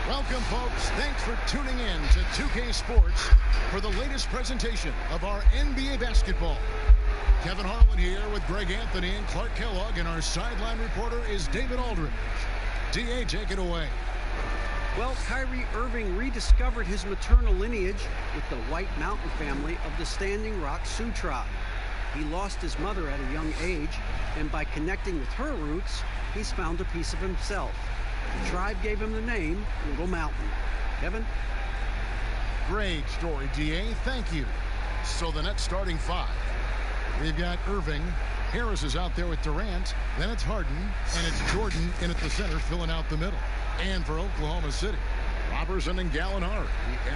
Welcome, folks. Thanks for tuning in to 2K Sports for the latest presentation of our NBA basketball. Kevin Harlan here with Greg Anthony and Clark Kellogg, and our sideline reporter is David Aldridge. DA, take it away. Well, Kyrie Irving rediscovered his maternal lineage with the White Mountain family of the Standing Rock Sioux tribe. He lost his mother at a young age, and by connecting with her roots, he's found a piece of himself. The tribe gave him the name Little Mountain. Kevin? Great story, DA. Thank you. So the Nets starting five. We've got Irving. Harris is out there with Durant. Then it's Harden. And it's Jordan in at the center filling out the middle. And for Oklahoma City, Robertson and Gallinari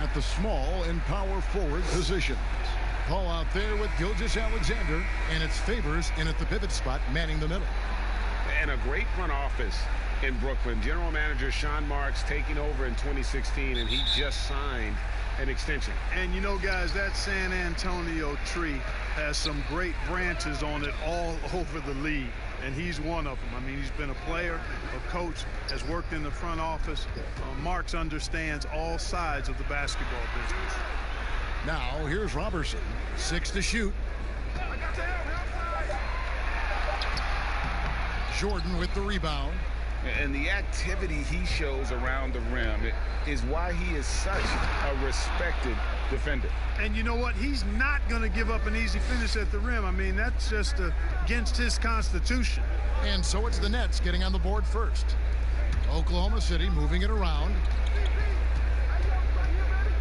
at the small and power forward positions. Paul out there with Gilgeous-Alexander. And it's Favors in at the pivot spot manning the middle. And a great front office in Brooklyn. General manager Sean Marks taking over in 2016, and he just signed an extension. And you know, guys, that San Antonio tree has some great branches on it all over the league, and he's one of them. I mean, he's been a player, a coach, has worked in the front office. Marks understands all sides of the basketball business. Now, here's Robertson. 6 to shoot. Jordan with the rebound. And the activity he shows around the rim is why he is such a respected defender. And you know what? He's not going to give up an easy finish at the rim. I mean, that's just against his constitution. And so it's the Nets getting on the board first. Oklahoma City moving it around.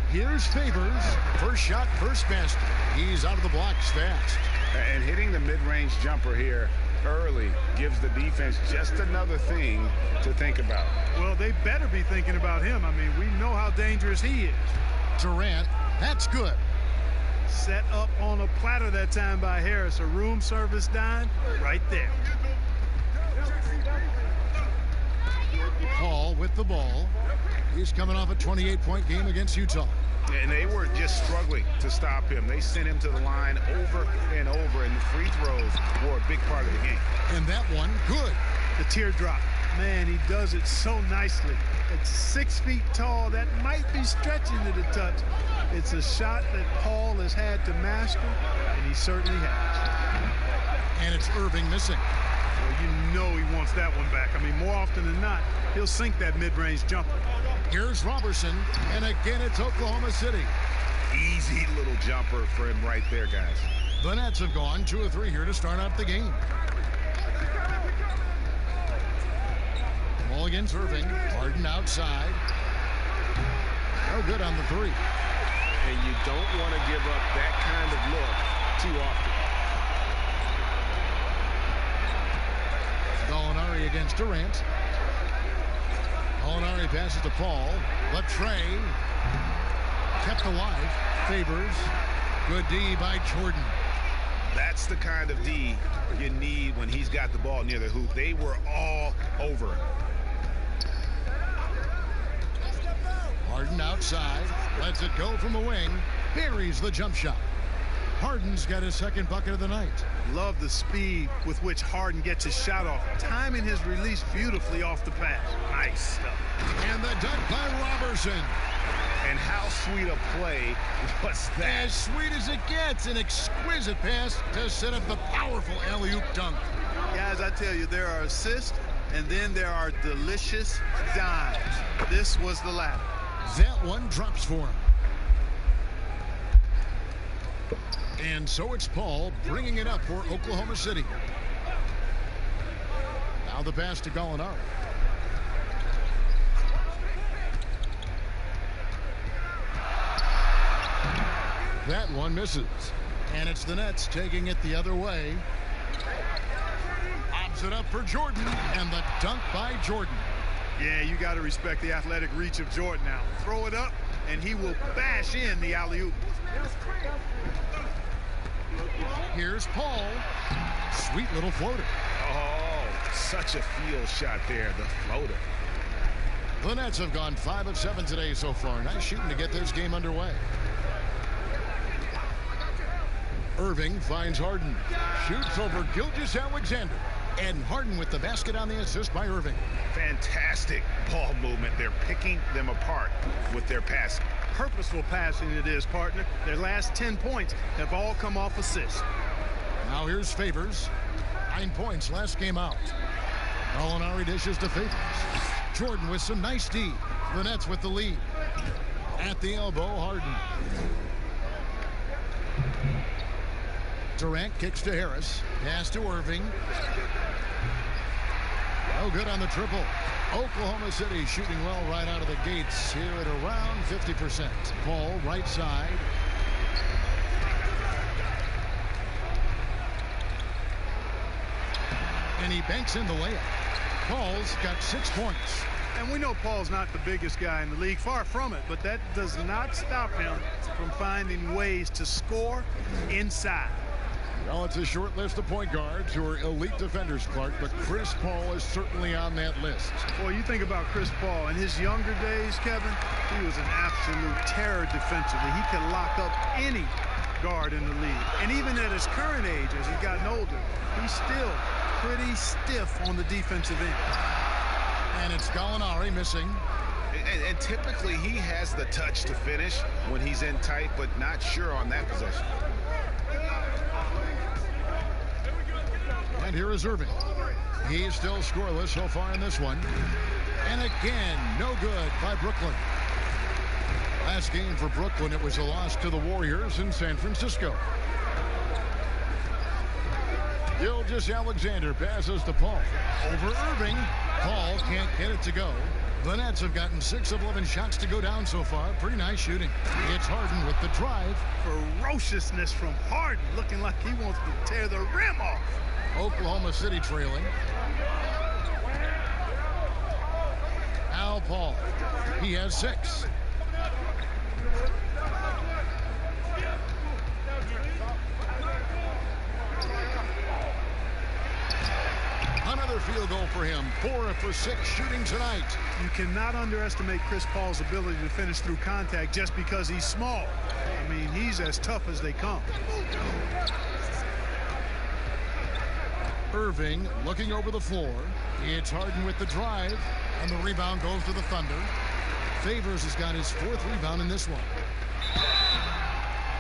Here's Favors. First shot, first basket. He's out of the blocks fast. And hitting the mid-range jumper here early gives the defense just another thing to think about. Well, they better be thinking about him. I mean, we know how dangerous he is. Durant, that's good. Set up on a platter that time by Harris. A room service dime right there. Paul with the ball. He's coming off a 28-point game against Utah. And they were just struggling to stop him. They sent him to the line over and over, and the free throws were a big part of the game. And that one, good. The teardrop. Man, he does it so nicely. It's 6 feet tall. That might be stretching it a touch. It's a shot that Paul has had to master, and he certainly has. And it's Irving missing. Well, you know he wants that one back. I mean, more often than not, he'll sink that mid-range jumper. Here's Robertson, and again it's Oklahoma City. Easy little jumper for him right there, guys. The Nets have gone 2 of 3 here to start out the game. Ball against Irving. Harden outside. No good on the 3. And you don't want to give up that kind of look too often. Gallinari against Durant. Gallinari passes to Paul. Latrey kept alive. Favors. Good D by Jordan. That's the kind of D you need when he's got the ball near the hoop. They were all over him. Harden outside. Lets it go from the wing. Buries the jump shot. Harden's got his second bucket of the night. Love the speed with which Harden gets his shot off. Timing his release beautifully off the pass. Nice stuff. And the dunk by Robertson. And how sweet a play was that? As sweet as it gets. An exquisite pass to set up the powerful alley-oop dunk. Guys, I tell you, there are assists, and then there are delicious dimes. This was the latter. That one drops for him. And so it's Paul bringing it up for Oklahoma City. Now the pass to Gallinari. That one misses. And it's the Nets taking it the other way. Obs it up for Jordan, and the dunk by Jordan. Yeah, you got to respect the athletic reach of Jordan now. Throw it up, and he will bash in the alley-oop. Here's Paul. Sweet little floater. Oh, such a field shot there, the floater. The Nets have gone 5 of 7 today so far. Nice shooting to get this game underway. Irving finds Harden. Shoots over Gilgeous-Alexander. And Harden with the basket on the assist by Irving. Fantastic ball movement. They're picking them apart with their passing. Purposeful passing it is, partner. Their last 10 points have all come off assists. Now here's Favors. 9 points last game out. Molinari dishes to Favors. Jordan with some nice D. The Nets with the lead. At the elbow, Harden. Durant kicks to Harris. Pass to Irving. No good on the triple. Oklahoma City shooting well right out of the gates here at around 50%. Paul right side. And he banks in the layup. Paul's got 6 points. And we know Paul's not the biggest guy in the league, far from it, but that does not stop him from finding ways to score inside. Well, it's a short list of point guards who are elite defenders, Clark, but Chris Paul is certainly on that list. Boy, you think about Chris Paul. In his younger days, Kevin, he was an absolute terror defensively. He could lock up any guard in the league. And even at his current age, as he's gotten older, he's still pretty stiff on the defensive end. And it's Gallinari missing. And typically he has the touch to finish when he's in tight, but not sure on that possession. And here is Irving. He's still scoreless so far in this one. And again, no good by Brooklyn. Last game for Brooklyn, it was a loss to the Warriors in San Francisco. Gilgeous-Alexander passes to Paul. Over Irving. Paul can't get it to go. The Nets have gotten 6 of 11 shots to go down so far. Pretty nice shooting. It's Harden with the drive. Ferociousness from Harden, looking like he wants to tear the rim off. Oklahoma City trailing. Al Paul. He has 6. Another field goal for him. 4 for 6 shooting tonight. You cannot underestimate Chris Paul's ability to finish through contact just because he's small. I mean, he's as tough as they come. Irving looking over the floor. It's Harden with the drive, and the rebound goes to the Thunder. Favors has got his 4th rebound in this one.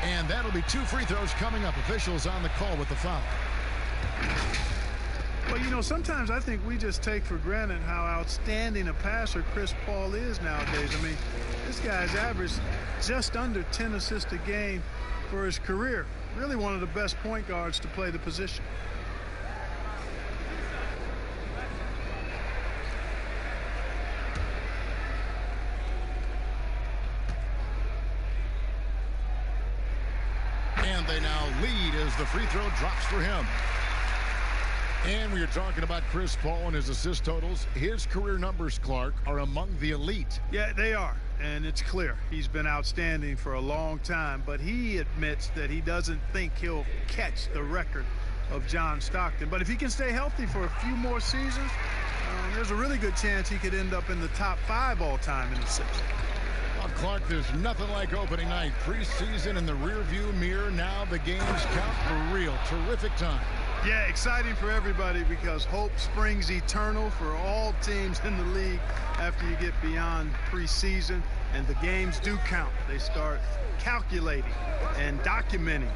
And that'll be 2 free throws coming up. Officials on the call with the foul. Well, you know, sometimes I think we just take for granted how outstanding a passer Chris Paul is nowadays. I mean, this guy's averaged just under 10 assists a game for his career. Really one of the best point guards to play the position. And they now lead as the free throw drops for him. And we are talking about Chris Paul and his assist totals. His career numbers, Clark, are among the elite. Yeah, they are. And it's clear he's been outstanding for a long time. But he admits that he doesn't think he'll catch the record of John Stockton. But if he can stay healthy for a few more seasons, there's a really good chance he could end up in the top 5 all time in assists. Well, Clark, there's nothing like opening night. Preseason in the rearview mirror. Now the games count for real. Terrific time. Yeah, exciting for everybody because hope springs eternal for all teams in the league after you get beyond preseason, and the games do count. They start calculating and documenting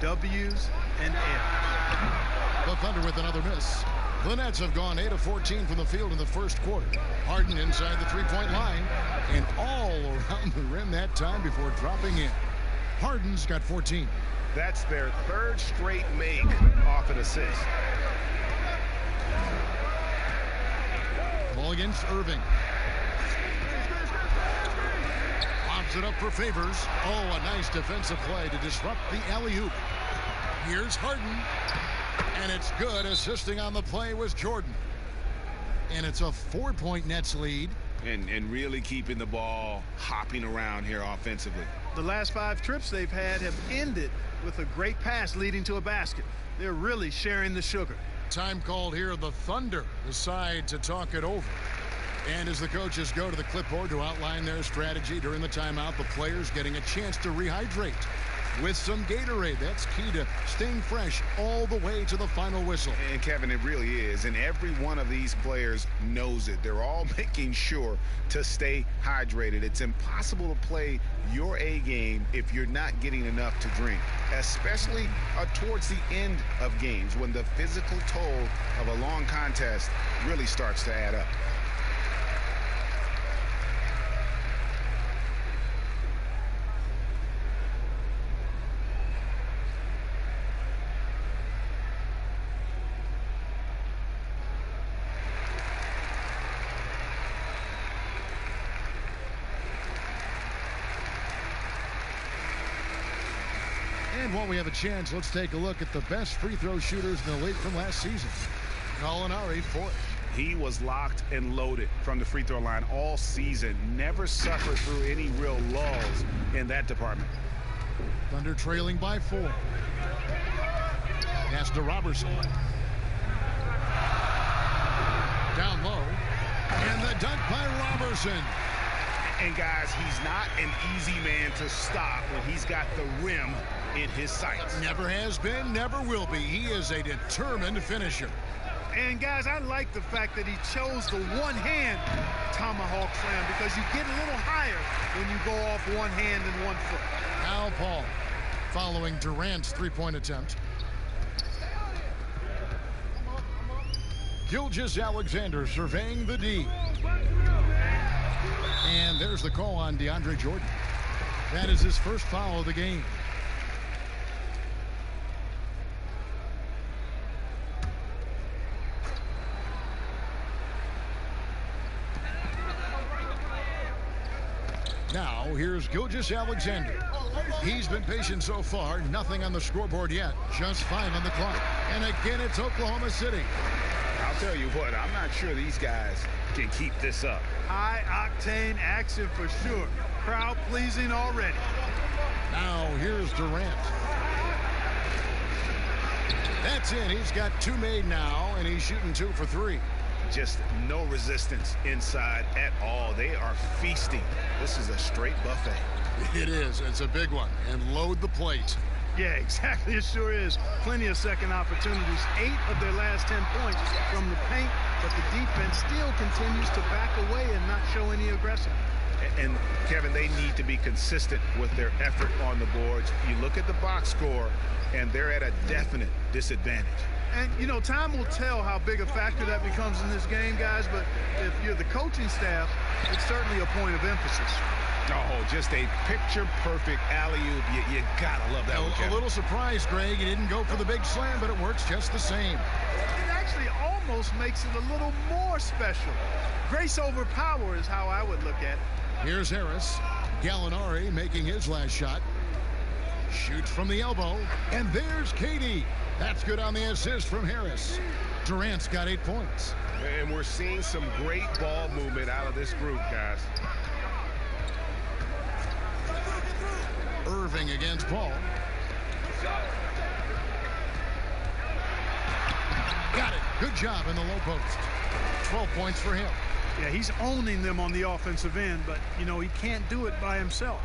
W's and F's. The Thunder with another miss. The Nets have gone 8 of 14 from the field in the first quarter. Harden inside the three-point line and all around the rim that time before dropping in. Harden's got 14. That's their 3rd straight make off an assist. Ball against Irving. Pops it up for Favors. Oh, a nice defensive play to disrupt the alley-oop. Here's Harden. And it's good. Assisting on the play was Jordan. And it's a 4-point Nets lead. And really keeping the ball hopping around here offensively. The last 5 trips they've had have ended with a great pass leading to a basket. They're really sharing the sugar. Time called here. The Thunder decide to talk it over. And as the coaches go to the clipboard to outline their strategy during the timeout, the players getting a chance to rehydrate. with some Gatorade. That's key to staying fresh all the way to the final whistle. And Kevin, it really is. And every one of these players knows it. They're all making sure to stay hydrated. It's impossible to play your A game if you're not getting enough to drink, especially towards the end of games when the physical toll of a long contest really starts to add up. And while we have a chance, let's take a look at the best free throw shooters in the league from last season. Gallinari fourth. He was locked and loaded from the free throw line all season. Never suffered through any real lulls in that department. Thunder trailing by 4. Pass to Robertson. Down low. And the dunk by Robertson. And guys, he's not an easy man to stop when he's got the rim in his sights. Never has been, never will be. He is a determined finisher. And guys, I like the fact that he chose the one-hand tomahawk slam because you get a little higher when you go off one hand and 1 foot. Al Paul following Durant's three-point attempt. Gilgeous-Alexander surveying the D. And there's the call on DeAndre Jordan. That is his first foul of the game. Now, here's Gilgeous-Alexander. He's been patient so far. Nothing on the scoreboard yet. Just 5 on the clock. And again, it's Oklahoma City. I'll tell you what, I'm not sure these guys can keep this up. High-octane action for sure. Crowd-pleasing already. Now, here's Durant. That's it. He's got 2 made now, and he's shooting 2 for 3. Just no resistance inside at all. They are feasting. This is a straight buffet. It is. It's a big one. And load the plate. Yeah, exactly. It sure is. Plenty of second opportunities. 8 of their last 10 points from the paint, but the defense still continues to back away and not show any aggression. And, Kevin, they need to be consistent with their effort on the boards. You look at the box score, and they're at a definite disadvantage. And, you know, time will tell how big a factor that becomes in this game, guys, but if you're the coaching staff, it's certainly a point of emphasis. Oh, just a picture-perfect alley-oop. You gotta love that one, Kevin. A little surprised, Greg. He didn't go for the big slam, but it works just the same. It actually almost makes it a little more special. Grace over power is how I would look at it. Here's Harris. Gallinari making his last shot. Shoots from the elbow. And there's Katie. That's good on the assist from Harris. Durant's got 8 points. And we're seeing some great ball movement out of this group, guys. Irving against Paul. Got it. Good job in the low post. 12 points for him. Yeah, he's owning them on the offensive end, but, you know, he can't do it by himself.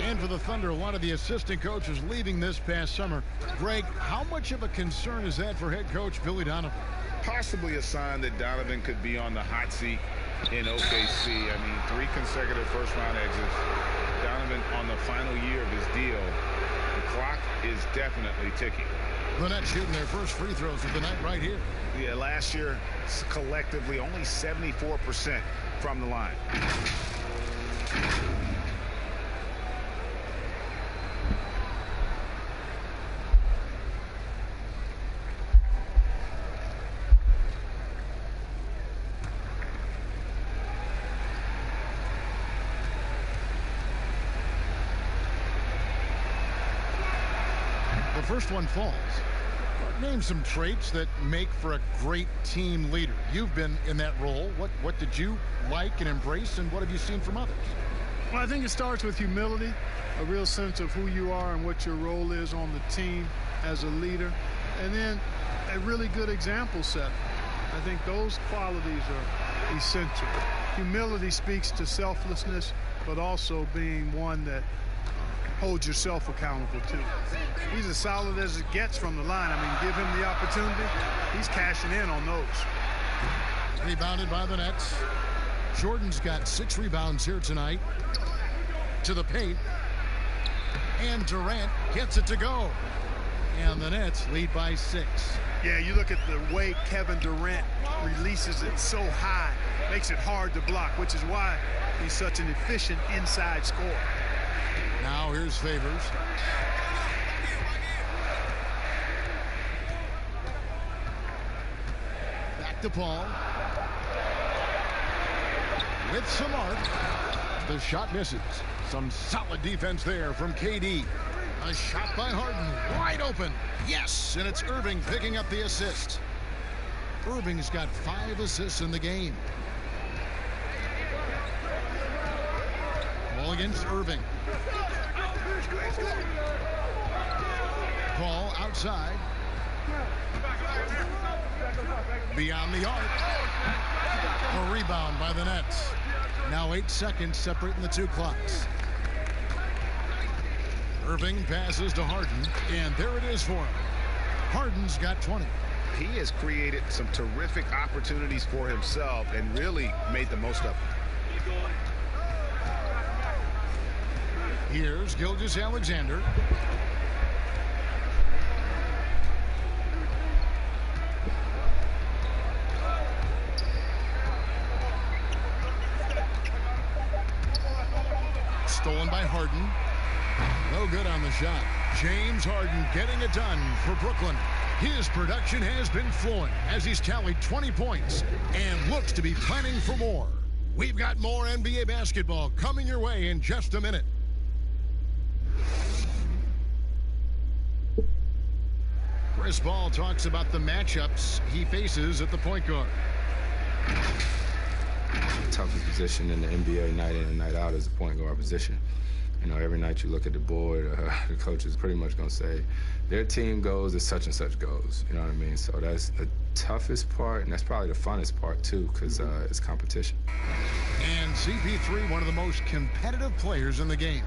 And for the Thunder, a lot of the assistant coaches leaving this past summer. Greg, how much of a concern is that for head coach Billy Donovan? Possibly a sign that Donovan could be on the hot seat in OKC. I mean, 3 consecutive first-round exits. Donovan on the final year of his deal. The clock is definitely ticking. The Nets shooting their first free throws of the night right here. Yeah, last year, collectively, only 74% from the line. The first one falls. Name some traits that make for a great team leader. You've been in that role. What did you like and embrace, and what have you seen from others? Well, I think it starts with humility, a real sense of who you are and what your role is on the team as a leader, and then a really good example set. I think those qualities are essential. Humility speaks to selflessness, but also being one that hold yourself accountable too. He's as solid as it gets from the line. I mean, give him the opportunity. He's cashing in on those. Rebounded by the Nets. Jordan's got 6 rebounds here tonight. To the paint. And Durant gets it to go. And the Nets lead by 6. Yeah, you look at the way Kevin Durant releases it so high. Makes it hard to block, which is why he's such an efficient inside scorer. Now here's Favors. Back to Paul. With some arc. The shot misses. Some solid defense there from KD. A shot by Harden. Wide open. Yes, and it's Irving picking up the assist. Irving's got 5 assists in the game. Ball against Irving. Paul outside. Beyond the arc. A rebound by the Nets. Now 8 seconds separating the 2 clocks. Irving passes to Harden, and there it is for him. Harden's got 20. He has created some terrific opportunities for himself and really made the most of them. Here's Gilgeous-Alexander. Stolen by Harden. No good on the shot. James Harden getting it done for Brooklyn. His production has been flowing as he's tallied 20 points and looks to be planning for more. We've got more NBA basketball coming your way in just a minute. Chris Paul talks about the matchups he faces at the point guard. Toughest position in the NBA night in and night out is the point guard position. You know, every night you look at the board, the coach is pretty much going to say, their team goes as such and such goes. You know what I mean? So that's the toughest part, and that's probably the funnest part, too, because it's competition. And CP3, one of the most competitive players in the game.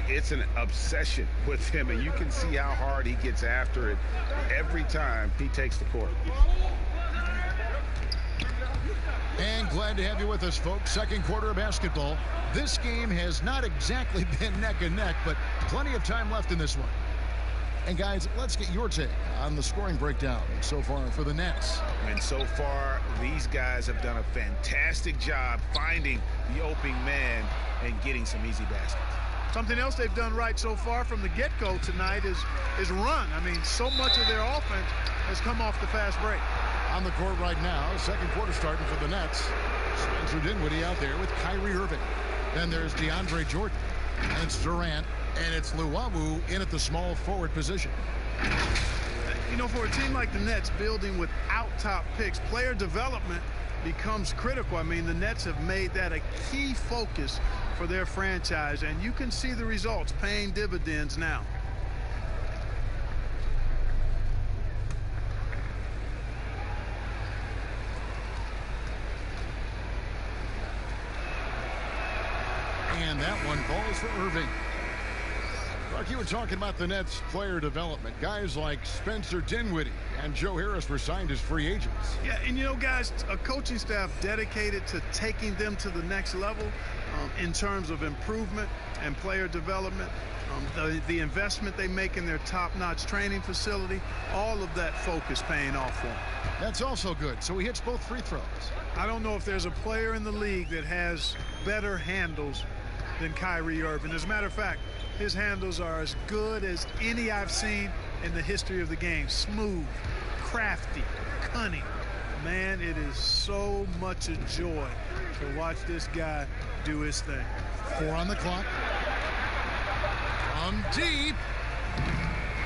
It's an obsession with him, and you can see how hard he gets after it every time he takes the court. And glad to have you with us, folks. Second quarter of basketball. This game has not exactly been neck and neck, but plenty of time left in this one. And guys, let's get your take on the scoring breakdown so far for the Nets. And so far, these guys have done a fantastic job finding the opening man and getting some easy baskets. Something else they've done right so far from the get-go tonight is run. I mean, so much of their offense has come off the fast break. On the court right now, second quarter starting for the Nets. Spencer Dinwiddie out there with Kyrie Irving. Then there's DeAndre Jordan. And it's Durant. And it's Luwawu in at the small forward position. You know, for a team like the Nets building without top picks, player development becomes critical. I mean, the Nets have made that a key focus for their franchise, and you can see the results paying dividends now. And that one falls for Irving. Mark, you were talking about the Nets player development. Guys like Spencer Dinwiddie and Joe Harris were signed as free agents. Yeah, and you know, guys, a coaching staff dedicated to taking them to the next level in terms of improvement and player development. The investment they make in their top-notch training facility, all of that focus paying off for them. That's also good. So he hits both free throws. I don't know if there's a player in the league that has better handles than Kyrie Irving. As a matter of fact, his handles are as good as any I've seen in the history of the game. Smooth, crafty, cunning. Man, it is so much a joy to watch this guy do his thing. 4 on the clock. From deep.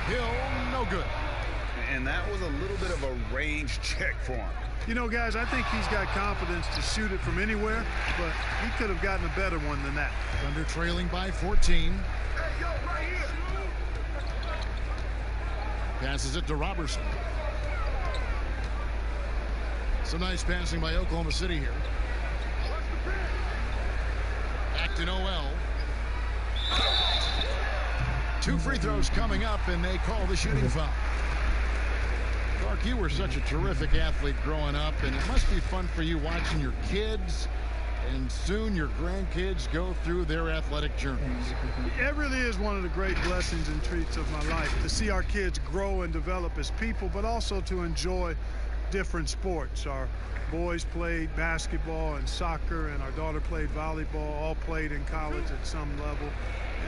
Hill, no good. And that was a little bit of a range check for him. You know, guys, I think he's got confidence to shoot it from anywhere, but he could have gotten a better one than that. Thunder trailing by 14. Passes it to Robertson. Some nice passing by Oklahoma City here. Back to Noel. 2 free throws coming up, and they call the shooting foul. Clark, you were such a terrific athlete growing up, and it must be fun for you watching your kids and soon your grandkids go through their athletic journeys. It really is one of the great blessings and treats of my life to see our kids grow and develop as people, but also to enjoy different sports. Our boys played basketball and soccer, and our daughter played volleyball, all played in college at some level.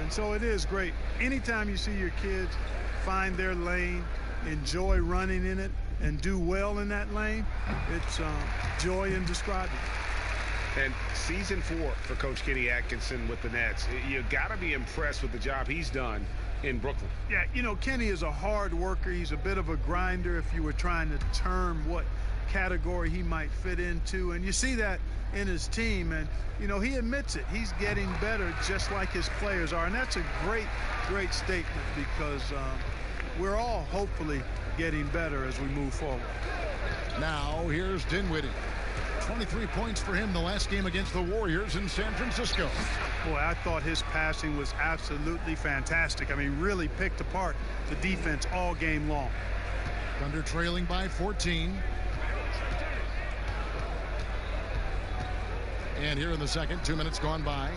And so it is great. Anytime you see your kids find their lane, enjoy running in it, and do well in that lane, it's joy indescribable. And season 4 for Coach Kenny Atkinson with the Nets. You got to be impressed with the job he's done in Brooklyn. Yeah, you know, Kenny is a hard worker. He's a bit of a grinder if you were trying to term what category he might fit into. And you see that in his team. And, you know, he admits it. He's getting better just like his players are. And that's a great, great statement because we're all hopefully getting better as we move forward. Now here's Dinwiddie. 23 points for him the last game against the Warriors in San Francisco. Boy, I thought his passing was absolutely fantastic. I mean, really picked apart the defense all game long. Thunder trailing by 14. And here in the second, 2 minutes gone by.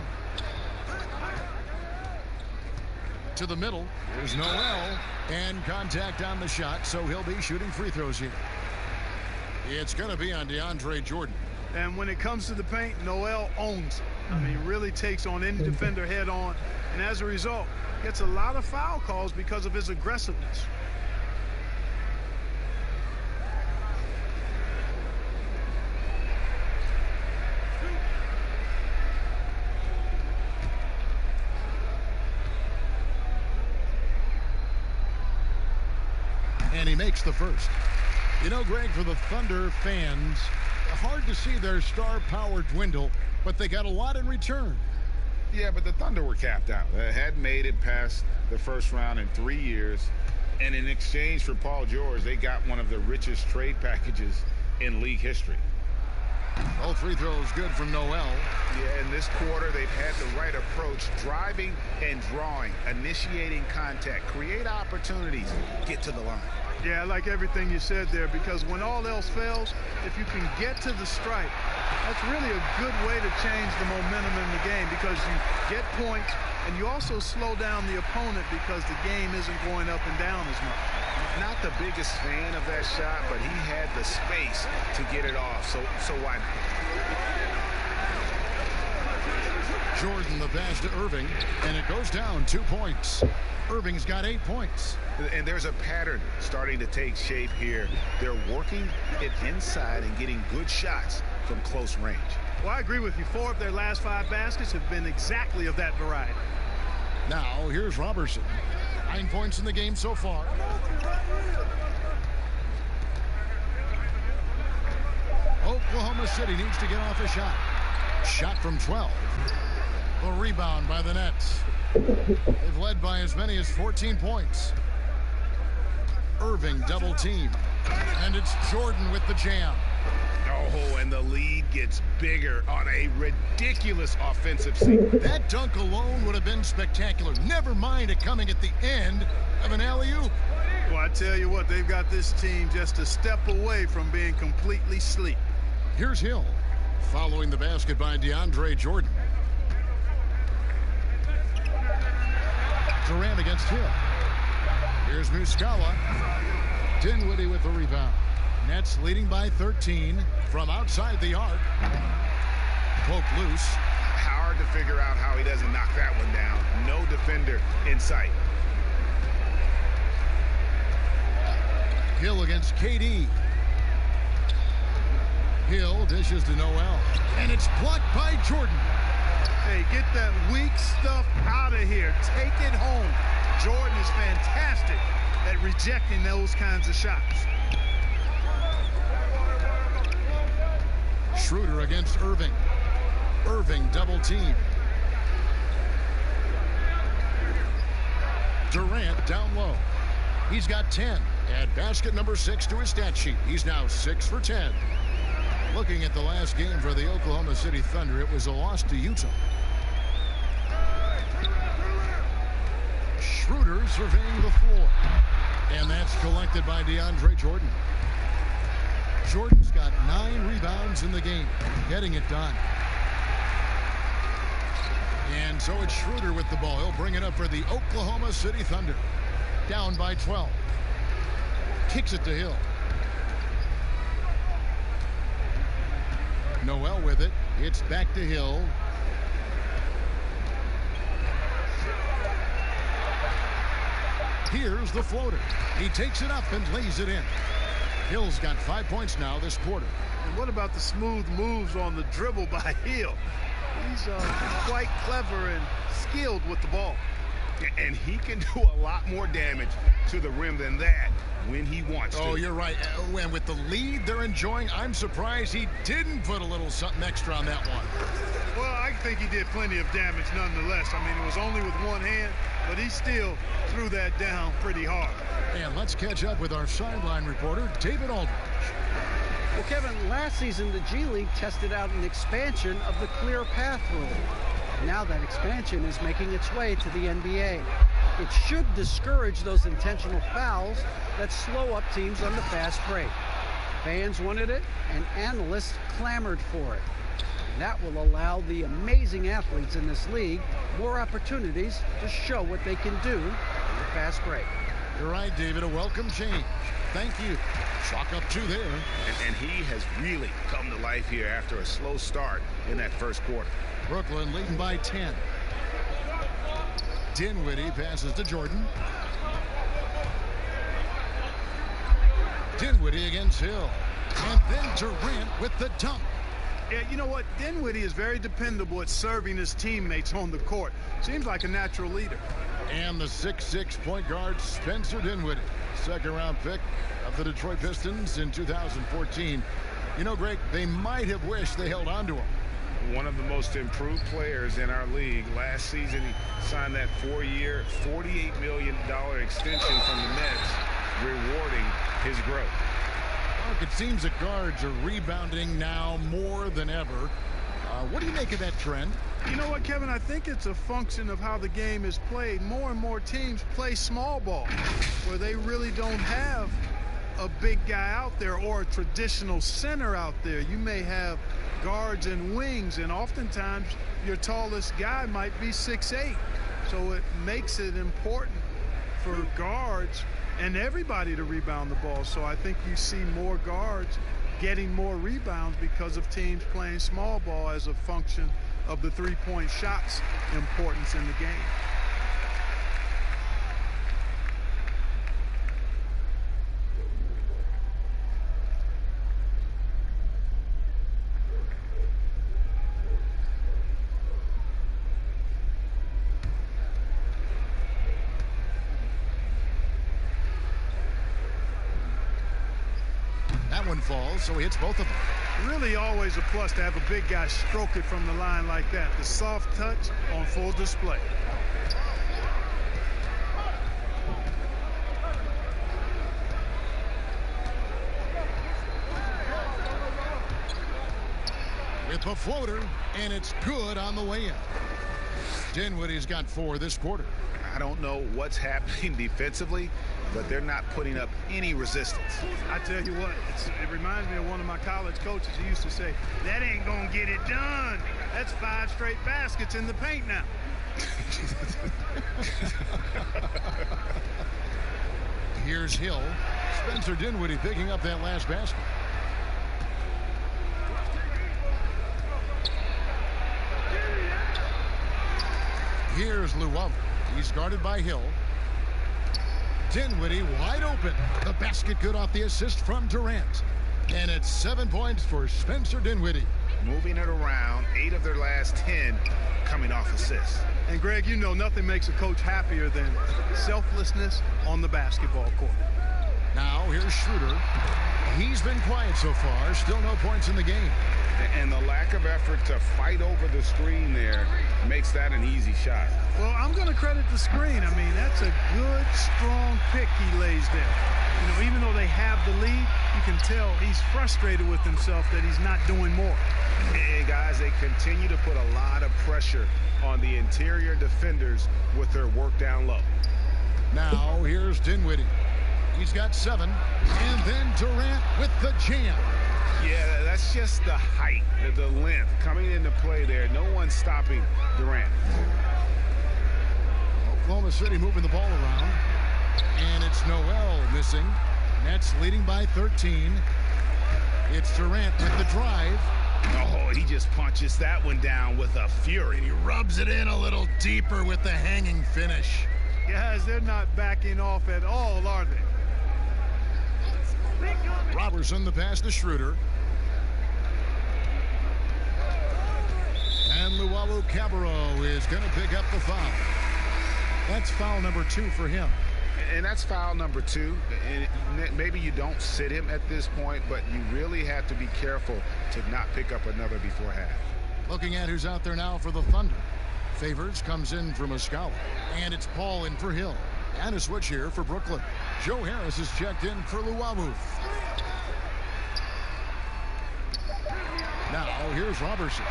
To the middle. There's Noel. And contact on the shot, so he'll be shooting free throws here. It's going to be on DeAndre Jordan. And when it comes to the paint, Noel owns it. I mean, really takes on any defender head on. And as a result, gets a lot of foul calls because of his aggressiveness. And he makes the first. You know, Greg, for the Thunder fans, hard to see their star power dwindle, but they got a lot in return. Yeah, but the Thunder were capped out. They hadn't made it past the first round in 3 years. And in exchange for Paul George, they got one of the richest trade packages in league history. All free throws good from Noel. Yeah, in this quarter, they've had the right approach, driving and drawing, initiating contact, create opportunities, get to the line. Yeah, I like everything you said there, because when all else fails, if you can get to the stripe, that's really a good way to change the momentum in the game, because you get points and you also slow down the opponent because the game isn't going up and down as much. Not the biggest fan of that shot, but he had the space to get it off, so why not? Jordan the pass to Irving, and it goes down 2 points. Irving's got 8 points. And there's a pattern starting to take shape here. They're working it inside and getting good shots from close range. Well, I agree with you. 4 of their last 5 baskets have been exactly of that variety. Now, here's Robertson. 9 points in the game so far. Oklahoma City needs to get off a shot. Shot from 12. The rebound by the Nets. They've led by as many as 14 points. Irving double team. And it's Jordan with the jam. Oh, and the lead gets bigger on a ridiculous offensive scene. That dunk alone would have been spectacular. Never mind it coming at the end of an alley-oop. Well, I tell you what, they've got this team just a step away from being completely asleep. Here's Hill, following the basket by DeAndre Jordan. Durant against Hill. Here's Muscala. Dinwiddie with the rebound. Nets leading by 13 from outside the arc. Poke loose. Hard to figure out how he doesn't knock that one down. No defender in sight. Hill against KD. Hill dishes to Noel. And it's blocked by Jordan. Hey, get that weak stuff out of here. Take it home. Jordan is fantastic at rejecting those kinds of shots. Schroeder against Irving. Irving double team. Durant down low. He's got 10. Add basket number 6 to his stat sheet. He's now 6 for 10. Looking at the last game for the Oklahoma City Thunder, it was a loss to Utah. Schroeder surveying the floor. And that's collected by DeAndre Jordan. Jordan's got 9 rebounds in the game, getting it done. And so it's Schroeder with the ball. He'll bring it up for the Oklahoma City Thunder. Down by 12. Kicks it to Hill. Noel with it. It's back to Hill. Here's the floater. He takes it up and lays it in. Hill's got 5 points now this quarter. And what about the smooth moves on the dribble by Hill? He's quite clever and skilled with the ball. And he can do a lot more damage to the rim than that when he wants to. Oh, you're right. And with the lead they're enjoying, I'm surprised he didn't put a little something extra on that one. Well, I think he did plenty of damage nonetheless. I mean, it was only with one hand, but he still threw that down pretty hard. And let's catch up with our sideline reporter, David Aldridge. Well, Kevin, last season the G League tested out an expansion of the clear path rule. Now that expansion is making its way to the NBA. It should discourage those intentional fouls that slow up teams on the fast break. Fans wanted it, and analysts clamored for it. That will allow the amazing athletes in this league more opportunities to show what they can do in the fast break. You're right, David. A welcome change. Thank you. Chalk up 2 there. And he has really come to life here after a slow start in that first quarter. Brooklyn leading by 10. Dinwiddie passes to Jordan. Dinwiddie against Hill. And then Durant with the dunk. Yeah, you know what? Dinwiddie is very dependable at serving his teammates on the court. Seems like a natural leader. And the 6'6" point guard, Spencer Dinwiddie. Second-round pick of the Detroit Pistons in 2014. You know, Greg, they might have wished they held on to him. One of the most improved players in our league. Last season, he signed that 4-year, $48 million extension from the Nets, rewarding his growth. Well, it seems that guards are rebounding now more than ever. What do you make of that trend? You know what, Kevin? I think it's a function of how the game is played. More and more teams play small ball, where they really don't have a big guy out there or a traditional center out there. You may have guards and wings, and oftentimes your tallest guy might be 6'8". So it makes it important for guards and everybody to rebound the ball. So I think you see more guards getting more rebounds because of teams playing small ball as a function of the three-point shot's importance in the game. That one falls, so he hits both of them. Really always a plus to have a big guy stroke it from the line like that. The soft touch on full display. With the floater, and it's good on the way in. Dinwiddie's got 4 this quarter. I don't know what's happening defensively, but they're not putting up any resistance. I tell you what, it reminds me of one of my college coaches. He used to say, that ain't gonna get it done. That's 5 straight baskets in the paint now. Here's Hill. Spencer Dinwiddie picking up that last basket. Here's Llewellyn. He's guarded by Hill. Dinwiddie wide open. The basket good off the assist from Durant. And it's 7 points for Spencer Dinwiddie. Moving it around, 8 of their last 10 coming off assists. And Greg, you know nothing makes a coach happier than selflessness on the basketball court. Now here's Schroeder. He's been quiet so far. Still no points in the game. And the lack of effort to fight over the screen there makes that an easy shot. Well, I'm going to credit the screen. I mean, that's a good, strong pick he lays there. You know, even though they have the lead, you can tell he's frustrated with himself that he's not doing more. And guys, they continue to put a lot of pressure on the interior defenders with their work down low. Now here's Dinwiddie. He's got 7. And then Durant with the jam. Yeah, that's just the height, the length coming into play there. No one stopping Durant. Oklahoma City moving the ball around. And it's Noel missing. Nets leading by 13. It's Durant with the drive. Oh, he just punches that one down with a fury. He rubs it in a little deeper with the hanging finish. Guys, they're not backing off at all, are they? Robertson the pass to Schroeder. And Luwawu-Cabarrot is going to pick up the foul. That's foul number 2 for him. And that's foul number 2. And maybe you don't sit him at this point, but you really have to be careful to not pick up another before half. Looking at who's out there now for the Thunder. Favors comes in for Muscala. And it's Paul in for Hill. And a switch here for Brooklyn. Joe Harris is checked in for Luwawu. Now here's Robertson.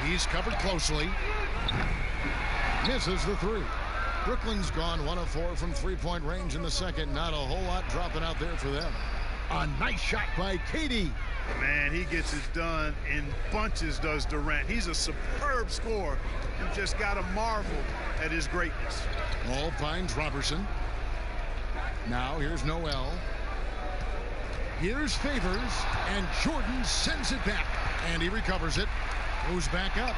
He's covered closely. Misses the 3. Brooklyn's gone 1 of 4 from three-point range in the second. Not a whole lot dropping out there for them. A nice shot by KD. Man, he gets it done in bunches, does Durant. He's a superb scorer. You just got to marvel at his greatness. All finds Robertson. Now here's Noel. Here's Favors, and Jordan sends it back. And he recovers it. Moves back up.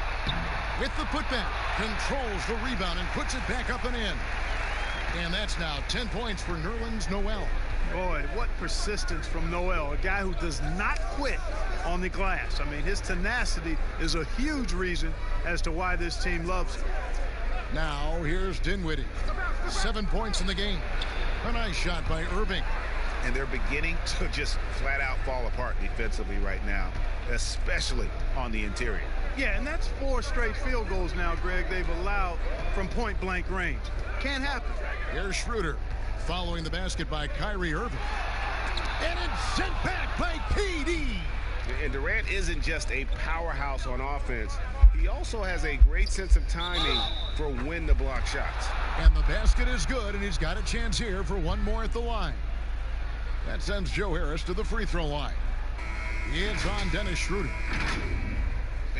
With the putback. Controls the rebound and puts it back up and in. And that's now 10 points for Nerlens Noel. Boy, what persistence from Noel, a guy who does not quit on the glass. I mean, his tenacity is a huge reason as to why this team loves him. Now here's Dinwiddie. 7 points in the game. A nice shot by Irving. And they're beginning to just flat out fall apart defensively right now, especially on the interior. Yeah, and that's 4 straight field goals now, Greg, they've allowed from point-blank range. Can't happen. Here's Schroeder following the basket by Kyrie Irving. And it's sent back by KD. And Durant isn't just a powerhouse on offense. He also has a great sense of timing for when to block shots. And the basket is good, and he's got a chance here for one more at the line. That sends Joe Harris to the free throw line. It's on Dennis Schroeder.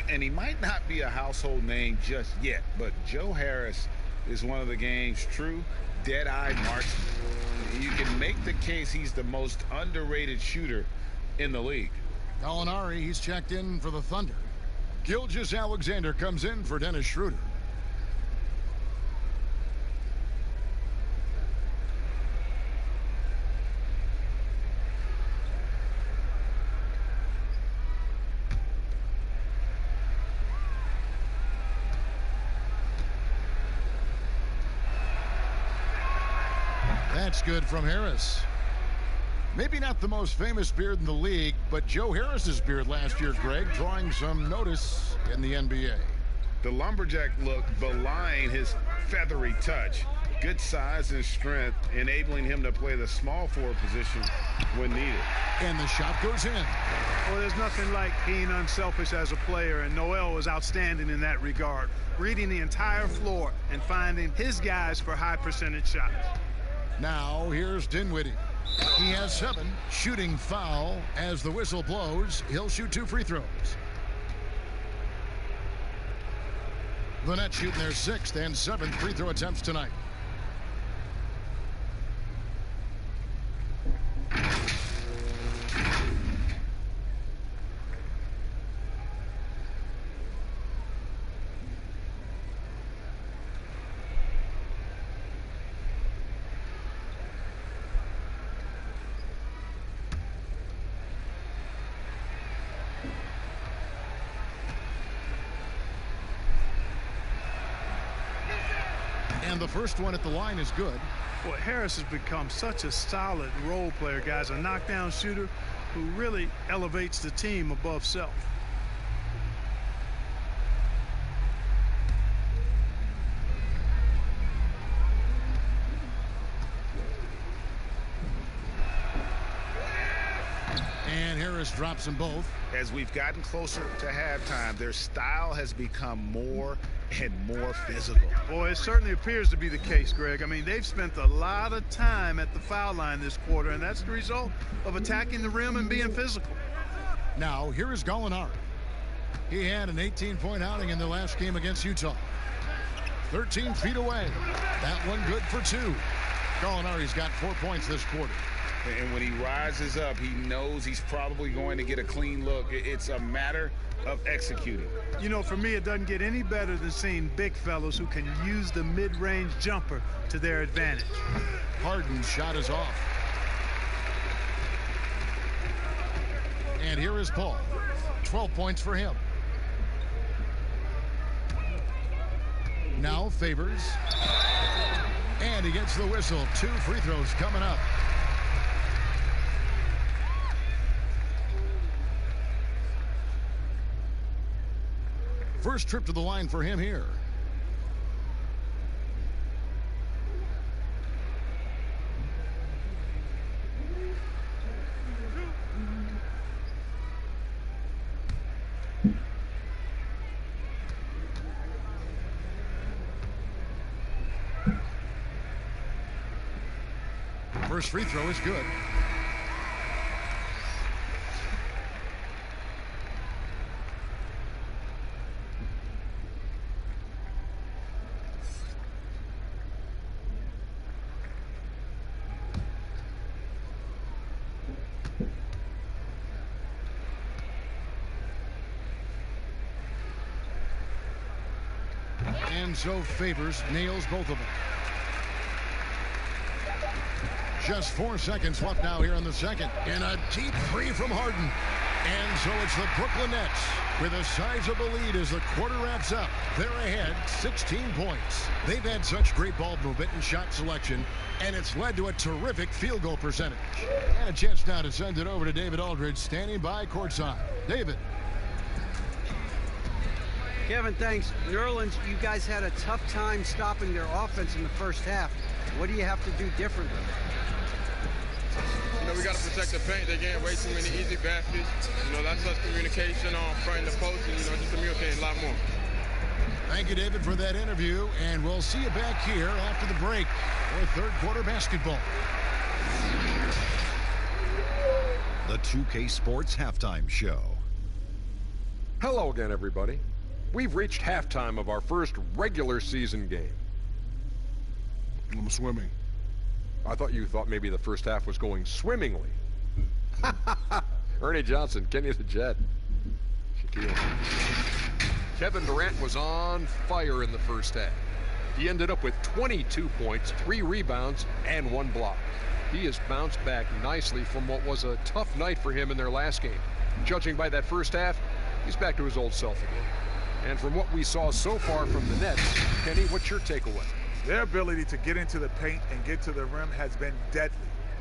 And he might not be a household name just yet, but Joe Harris is one of the game's true dead-eye marksmen. You can make the case he's the most underrated shooter in the league. Gallinari, he's checked in for the Thunder. Gilgeous-Alexander comes in for Dennis Schroeder. That's good from Harris. Maybe not the most famous beard in the league, but Joe Harris's beard last year, Greg, drawing some notice in the NBA. The lumberjack look belying his feathery touch. Good size and strength, enabling him to play the small forward position when needed. And the shot goes in. Well, there's nothing like being unselfish as a player, and Noel was outstanding in that regard. Reading the entire floor and finding his guys for high percentage shots. Now here's Dinwiddie. He has 7. Shooting foul as the whistle blows. He'll shoot 2 free throws. The Nets shooting their 6th and 7th free throw attempts tonight. And the first one at the line is good. Boy, Harris has become such a solid role player, guys. A knockdown shooter who really elevates the team above self. And Harris drops them both. As we've gotten closer to halftime, their style has become more and more physical. Boy, it certainly appears to be the case, Greg. I mean, they've spent a lot of time at the foul line this quarter, and that's the result of attacking the rim and being physical. Now, here is Gallinari. He had an 18-point outing in the last game against Utah. 13 feet away. That one good for 2. Gallinari's got 4 points this quarter. And when he rises up, he knows he's probably going to get a clean look. It's a matter of executing. You know, for me, it doesn't get any better than seeing big fellows who can use the mid-range jumper to their advantage. Harden's shot is off. And here is Paul. 12 points for him. Now Favors. And he gets the whistle. 2 free throws coming up. First trip to the line for him here. First free throw is good. And so Favors nails both of them. Just 4 seconds left now here in the second. And a deep three from Harden. And so it's the Brooklyn Nets with a sizable lead as the quarter wraps up. They're ahead 16 points. They've had such great ball movement and shot selection, and it's led to a terrific field goal percentage. And a chance now to send it over to David Aldridge, standing by courtside. David. Kevin, thanks. New Orleans, you guys had a tough time stopping their offense in the first half. What do you have to do differently? You know, we got to protect the paint. They're getting way too many easy baskets. You know, that's us communication on front of the post and, you know, just communicating a lot more. Thank you, David, for that interview. And we'll see you back here after the break for third quarter basketball. The 2K Sports Halftime Show. Hello again, everybody. We've reached halftime of our first regular season game. I'm swimming. I thought you thought maybe the first half was going swimmingly. Ernie Johnson, Kenny the Jet. Shaquille. Kevin Durant was on fire in the first half. He ended up with 22 points, 3 rebounds, and 1 block. He has bounced back nicely from what was a tough night for him in their last game. Judging by that first half, he's back to his old self again. And from what we saw so far from the Nets, Kenny, what's your takeaway? Their ability to get into the paint and get to the rim has been deadly,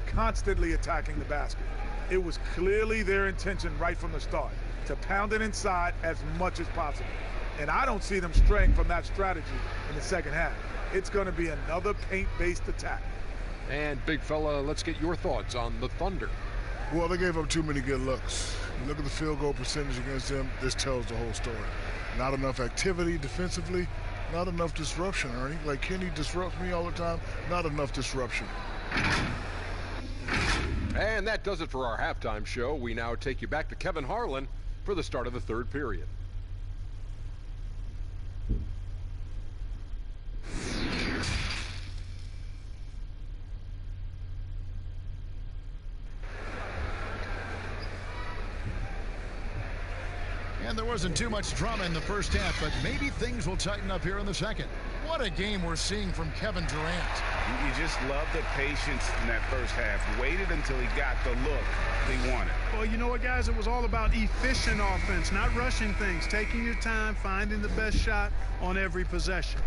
constantly attacking the basket. It was clearly their intention right from the start to pound it inside as much as possible. And I don't see them straying from that strategy in the second half. It's going to be another paint-based attack. And big fella, let's get your thoughts on the Thunder. Well, they gave up too many good looks. You look at the field goal percentage against them, this tells the whole story. Not enough activity defensively, not enough disruption, Ernie. Like Kenny disrupts me all the time, not enough disruption. And that does it for our halftime show. We now take you back to Kevin Harlan for the start of the third period. And there wasn't too much drama in the first half, but maybe things will tighten up here in the second. What a game we're seeing from Kevin Durant. You just love the patience in that first half. Waited until he got the look he wanted. Well, you know what, guys? It was all about efficient offense, not rushing things, taking your time, finding the best shot on every possession.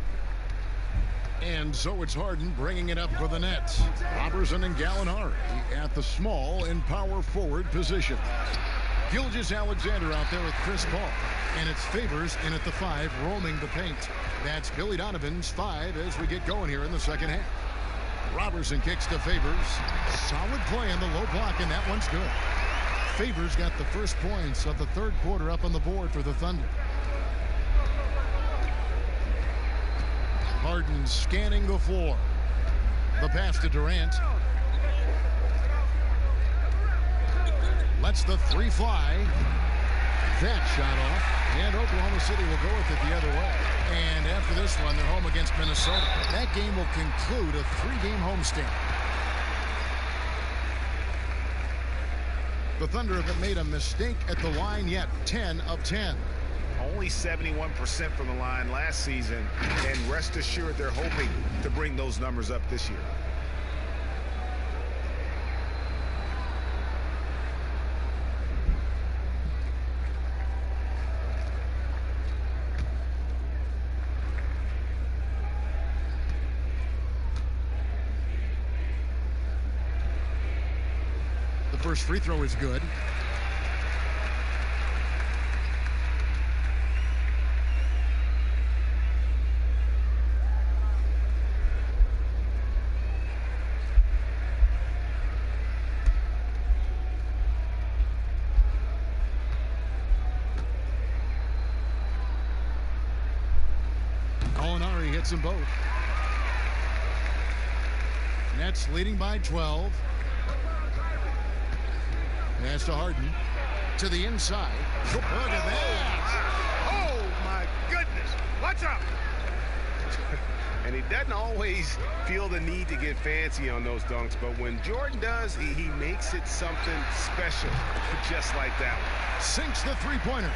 And so it's Harden bringing it up for the Nets. Robertson and Gallinari at the small and power forward position. Gilgeous-Alexander out there with Chris Paul. And it's Favors in at the 5, roaming the paint. That's Billy Donovan's 5 as we get going here in the second half. Robertson kicks to Favors. Solid play in the low block, and that one's good. Favors got the first points of the third quarter up on the board for the Thunder. Harden scanning the floor. The pass to Durant. Lets the three fly. That shot off. And Oklahoma City will go with it the other way. And after this one, they're home against Minnesota. That game will conclude a 3-game homestand. The Thunder haven't made a mistake at the line yet. 10 of 10. Only 71% from the line last season, and rest assured they're hoping to bring those numbers up this year. The first free throw is good. Gallinari hits them both. Nets leading by 12. Pass to Harden. To the inside. Look at that. Oh, my goodness. Watch out. And he doesn't always feel the need to get fancy on those dunks, but when Jordan does, he makes it something special, just like that one. Sinks the three-pointer.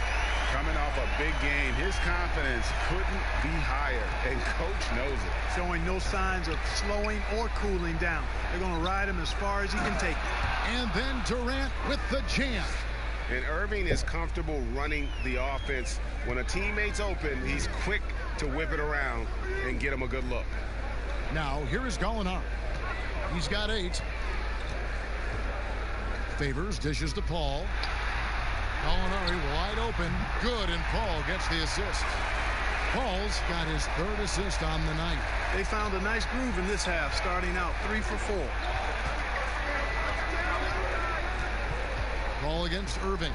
Coming off a big game, his confidence couldn't be higher, and coach knows it. Showing no signs of slowing or cooling down. They're going to ride him as far as he can take it. And then Durant with the jam. And Irving is comfortable running the offense. When a teammate's open, he's quick to whip it around and get him a good look. Now, here is Gallinari. He's got 8. Favors, dishes to Paul. Gallinari wide open. Good, and Paul gets the assist. Paul's got his 3rd assist on the night. They found a nice groove in this half, starting out 3 for 4. Ball against Irving.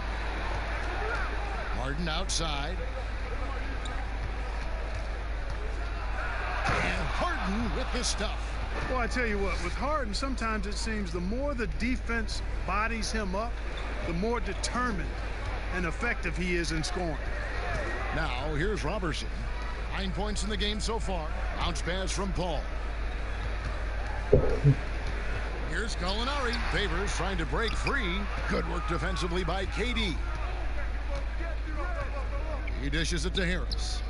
Harden outside. And Harden with the stuff. Well, I tell you what, with Harden, sometimes it seems the more the defense bodies him up, the more determined and effective he is in scoring. Now, here's Robertson. 9 points in the game so far. Bounce pass from Paul. Here's Gallinari. Favors trying to break free. Good work defensively by KD. He dishes it to Harris.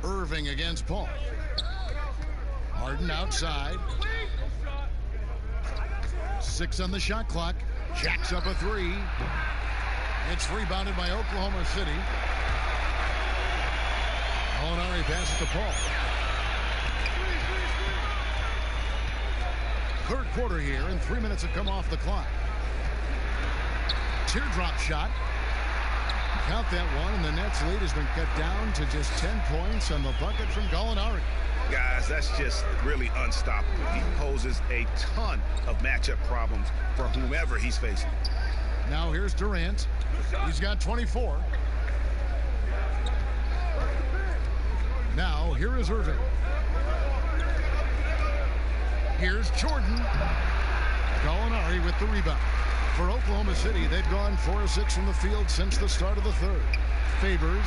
Irving against Paul. Harden outside. 6 on the shot clock. Jacks up a 3. It's rebounded by Oklahoma City. Gallinari passes to Paul. 3rd quarter here, and 3 minutes have come off the clock. Teardrop shot. Count that one, and the Nets lead has been cut down to just 10 points on the bucket from Gallinari. Guys, that's just really unstoppable. He poses a ton of matchup problems for whomever he's facing. Now here's Durant. He's got 24. Now here is Irving. Here's Jordan. Gallinari with the rebound. For Oklahoma City, they've gone 4 of 6 from the field since the start of the 3rd. Favors.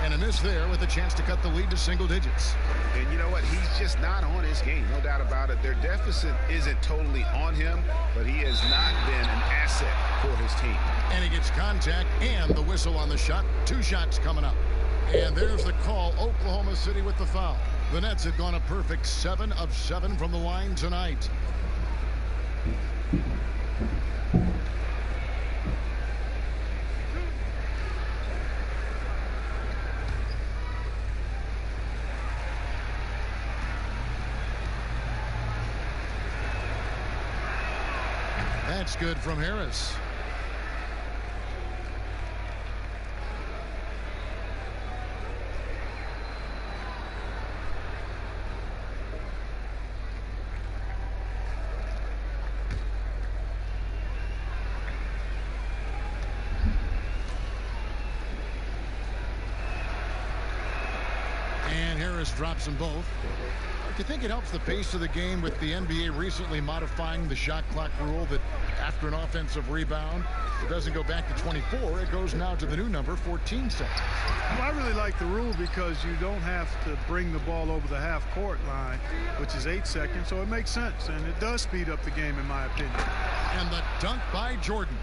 And a miss there with a chance to cut the lead to single digits. And you know what? He's just not on his game. No doubt about it. Their deficit isn't totally on him, but he has not been an asset for his team. And he gets contact and the whistle on the shot. 2 shots coming up. And there's the call. Oklahoma City with the foul. The Nets have gone a perfect 7 of 7 from the line tonight. That's good from Harris. And Harris drops them both. Do you think it helps the pace of the game with the NBA recently modifying the shot clock rule that after an offensive rebound, it doesn't go back to 24, it goes now to the new number, 14 seconds? Well, I really like the rule because you don't have to bring the ball over the half-court line, which is 8 seconds, so it makes sense, and it does speed up the game, in my opinion. And the dunk by Jordan.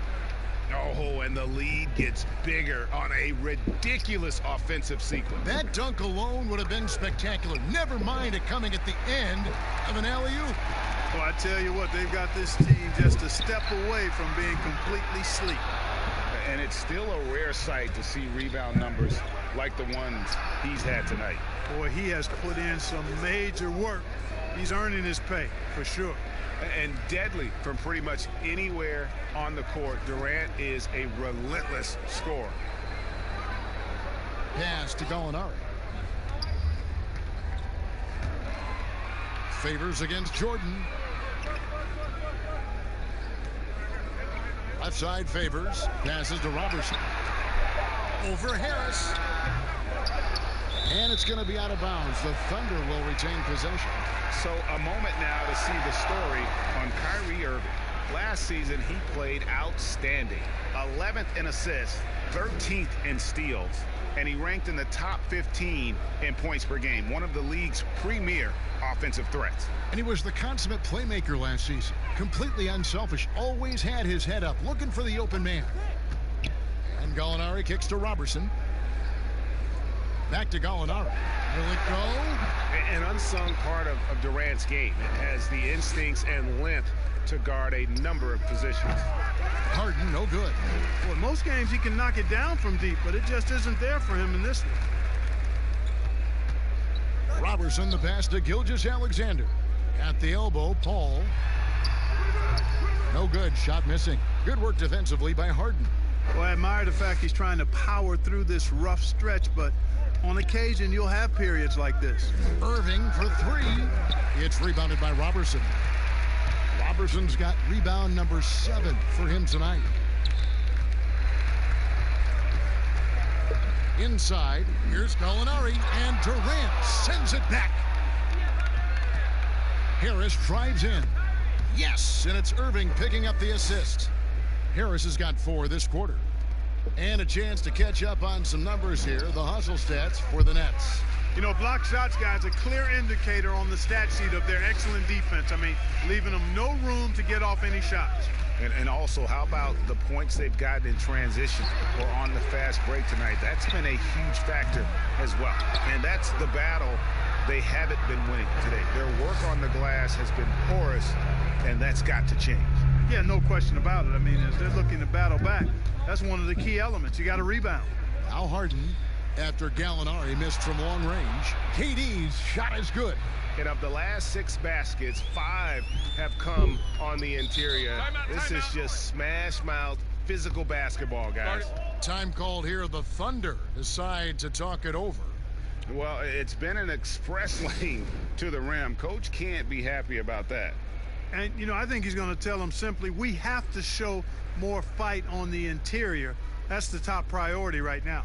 Oh, and the lead gets bigger on a ridiculous offensive sequence. That dunk alone would have been spectacular. Never mind it coming at the end of an alley-oop. Well, I tell you what, they've got this team just a step away from being completely asleep. And it's still a rare sight to see rebound numbers like the ones he's had tonight. Boy, he has put in some major work. He's earning his pay, for sure. And deadly from pretty much anywhere on the court. Durant is a relentless scorer. Pass to Gallinari. Favors against Jordan. Left side Favors. Passes to Robertson. Over Harris. And it's going to be out of bounds. The Thunder will retain possession. So a moment now to see the story on Kyrie Irving. Last season, he played outstanding. 11th in assists, 13th in steals, and he ranked in the top 15 in points per game, one of the league's premier offensive threats. And he was the consummate playmaker last season. Completely unselfish, always had his head up, looking for the open man. And Gallinari kicks to Robertson. Back to Gallinari. Will it go? An unsung part of Durant's game. It has the instincts and length to guard a number of positions. Harden, no good. Well, in most games, he can knock it down from deep, but it just isn't there for him in this one. Robertson, the pass to Gilgeous-Alexander. At the elbow, Paul. No good. Shot missing. Good work defensively by Harden. Well, I admire the fact he's trying to power through this rough stretch, but on occasion, you'll have periods like this. Irving for three. It's rebounded by Robertson. Robertson's got rebound number 7 for him tonight. Inside, here's Gallinari, and Durant sends it back. Harris drives in. Yes, and it's Irving picking up the assist. Harris has got 4 this quarter. And a chance to catch up on some numbers here. The hustle stats for the Nets. You know, block shots, guys, a clear indicator on the stat sheet of their excellent defense. I mean, leaving them no room to get off any shots. And also, how about the points they've gotten in transition or on the fast break tonight? That's been a huge factor as well. And that's the battle they haven't been winning today. Their work on the glass has been porous, and that's got to change. Yeah, no question about it. I mean, as they're looking to battle back, that's one of the key elements. You got to rebound. Now Harden, after Gallinari missed from long range, KD's shot is good. And of the last 6 baskets, 5 have come on the interior. This is just smash mouth physical basketball, guys. Time called here. The Thunder decide to talk it over. Well, it's been an express lane to the rim. Coach can't be happy about that. And, you know, I think he's going to tell them simply, we have to show more fight on the interior. That's the top priority right now.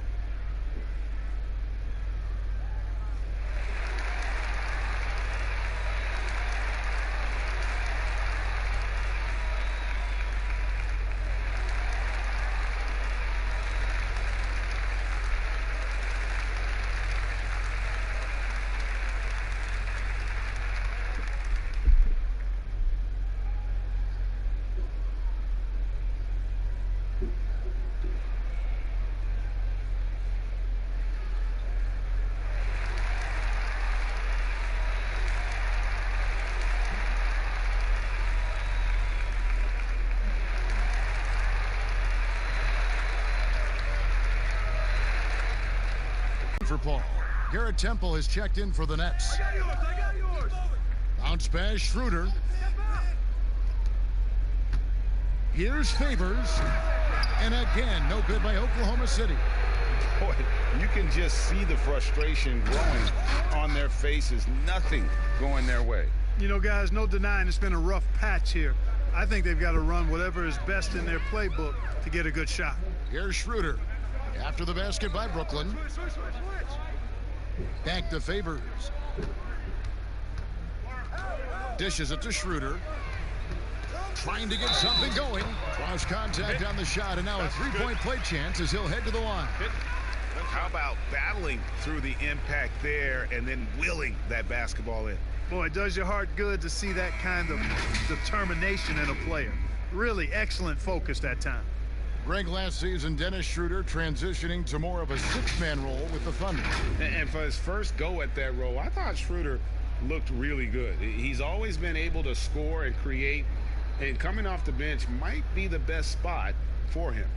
For Paul. Garrett Temple has checked in for the Nets. I got yours. Bounce pass, Schroeder. Here's Favors. And again, no good by Oklahoma City. Boy, you can just see the frustration growing on their faces. Nothing going their way. You know, guys, no denying it's been a rough patch here. I think they've got to run whatever is best in their playbook to get a good shot. Here's Schroeder. After the basket by Brooklyn. Back to Favors. Dishes it to Schroeder. Trying to get something going. Draws contact on the shot, and now a three-point play chance as he'll head to the line. How about battling through the impact there and then willing that basketball in? Boy, it does your heart good to see that kind of determination in a player. Really excellent focus that time. Greg, last season, Dennis Schroeder transitioning to more of a six-man role with the Thunder. And for his first go at that role, I thought Schroeder looked really good. He's always been able to score and create, and coming off the bench might be the best spot for him.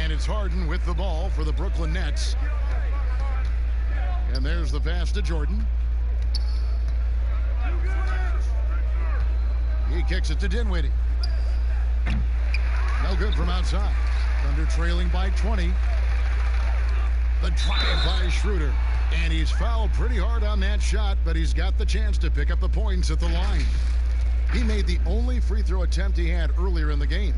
It's Harden with the ball for the Brooklyn Nets. And there's the pass to Jordan. He kicks it to Dinwiddie. No good from outside. Thunder trailing by 20. The drive by Schroeder. And he's fouled pretty hard on that shot, but he's got the chance to pick up the points at the line. He made the only free throw attempt he had earlier in the game.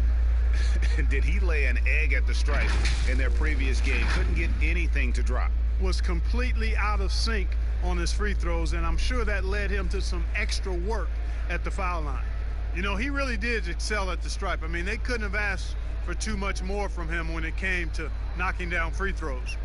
Did he lay an egg at the stripe in their previous game? Couldn't get anything to drop. Was completely out of sync on his free throws, and I'm sure that led him to some extra work at the foul line. You know, he really did excel at the stripe. I mean, they couldn't have asked for too much more from him when it came to knocking down free throws.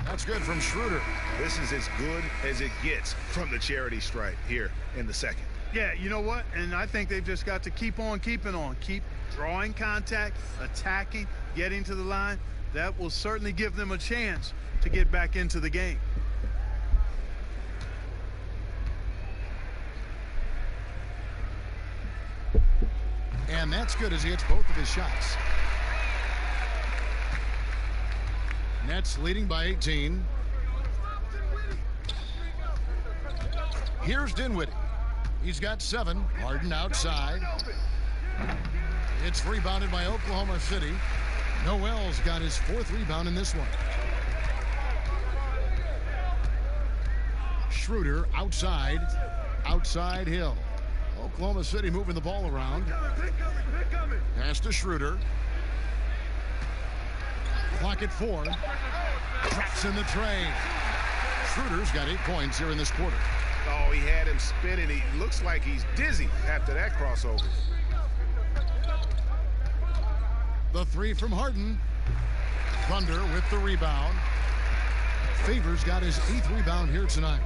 That's good from Schroeder. This is as good as it gets from the charity stripe here in the second. Yeah, you know what? And I think they've just got to keep on keeping on. Keep drawing contact, attacking, getting to the line. That will certainly give them a chance to get back into the game. And that's good as he hits both of his shots. Nets leading by 18. Here's Dinwiddie. He's got 7. Harden outside. It's rebounded by Oklahoma City. Noel's got his 4th rebound in this one. Schroeder outside. Outside Hill. Oklahoma City moving the ball around. Pass to Schroeder. Clock at 4. Drops in the tray. Schroeder's got 8 points here in this quarter. Oh, he had him spinning. He looks like he's dizzy after that crossover. The 3 from Harden. Thunder with the rebound. Favors got his 8th rebound here tonight.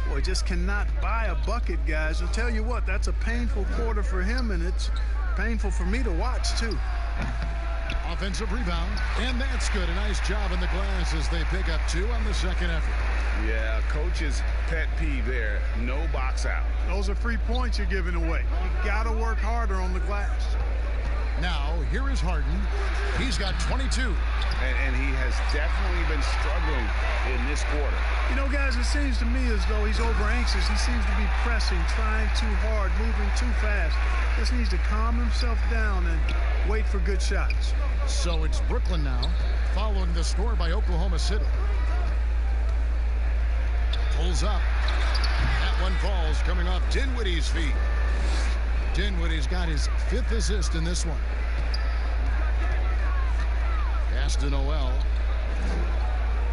Boy, just cannot buy a bucket, guys. I'll tell you what, that's a painful quarter for him, and it's painful for me to watch, too. Offensive rebound, and that's good. A nice job in the glass as they pick up 2 on the second effort. Yeah, coach's pet peeve there. No box out. Those are free points you're giving away. You got to work harder on the glass. Now, here is Harden. He's got 22. And he has definitely been struggling in this quarter. You know, guys, it seems to me as though he's over anxious. He seems to be pressing, trying too hard, moving too fast. Just needs to calm himself down and wait for good shots. So it's Brooklyn now, following the score by Oklahoma City. Pulls up. That one falls, coming off Dinwiddie's feet. Dinwiddie's got his 5th assist in this one. Pass to Noel.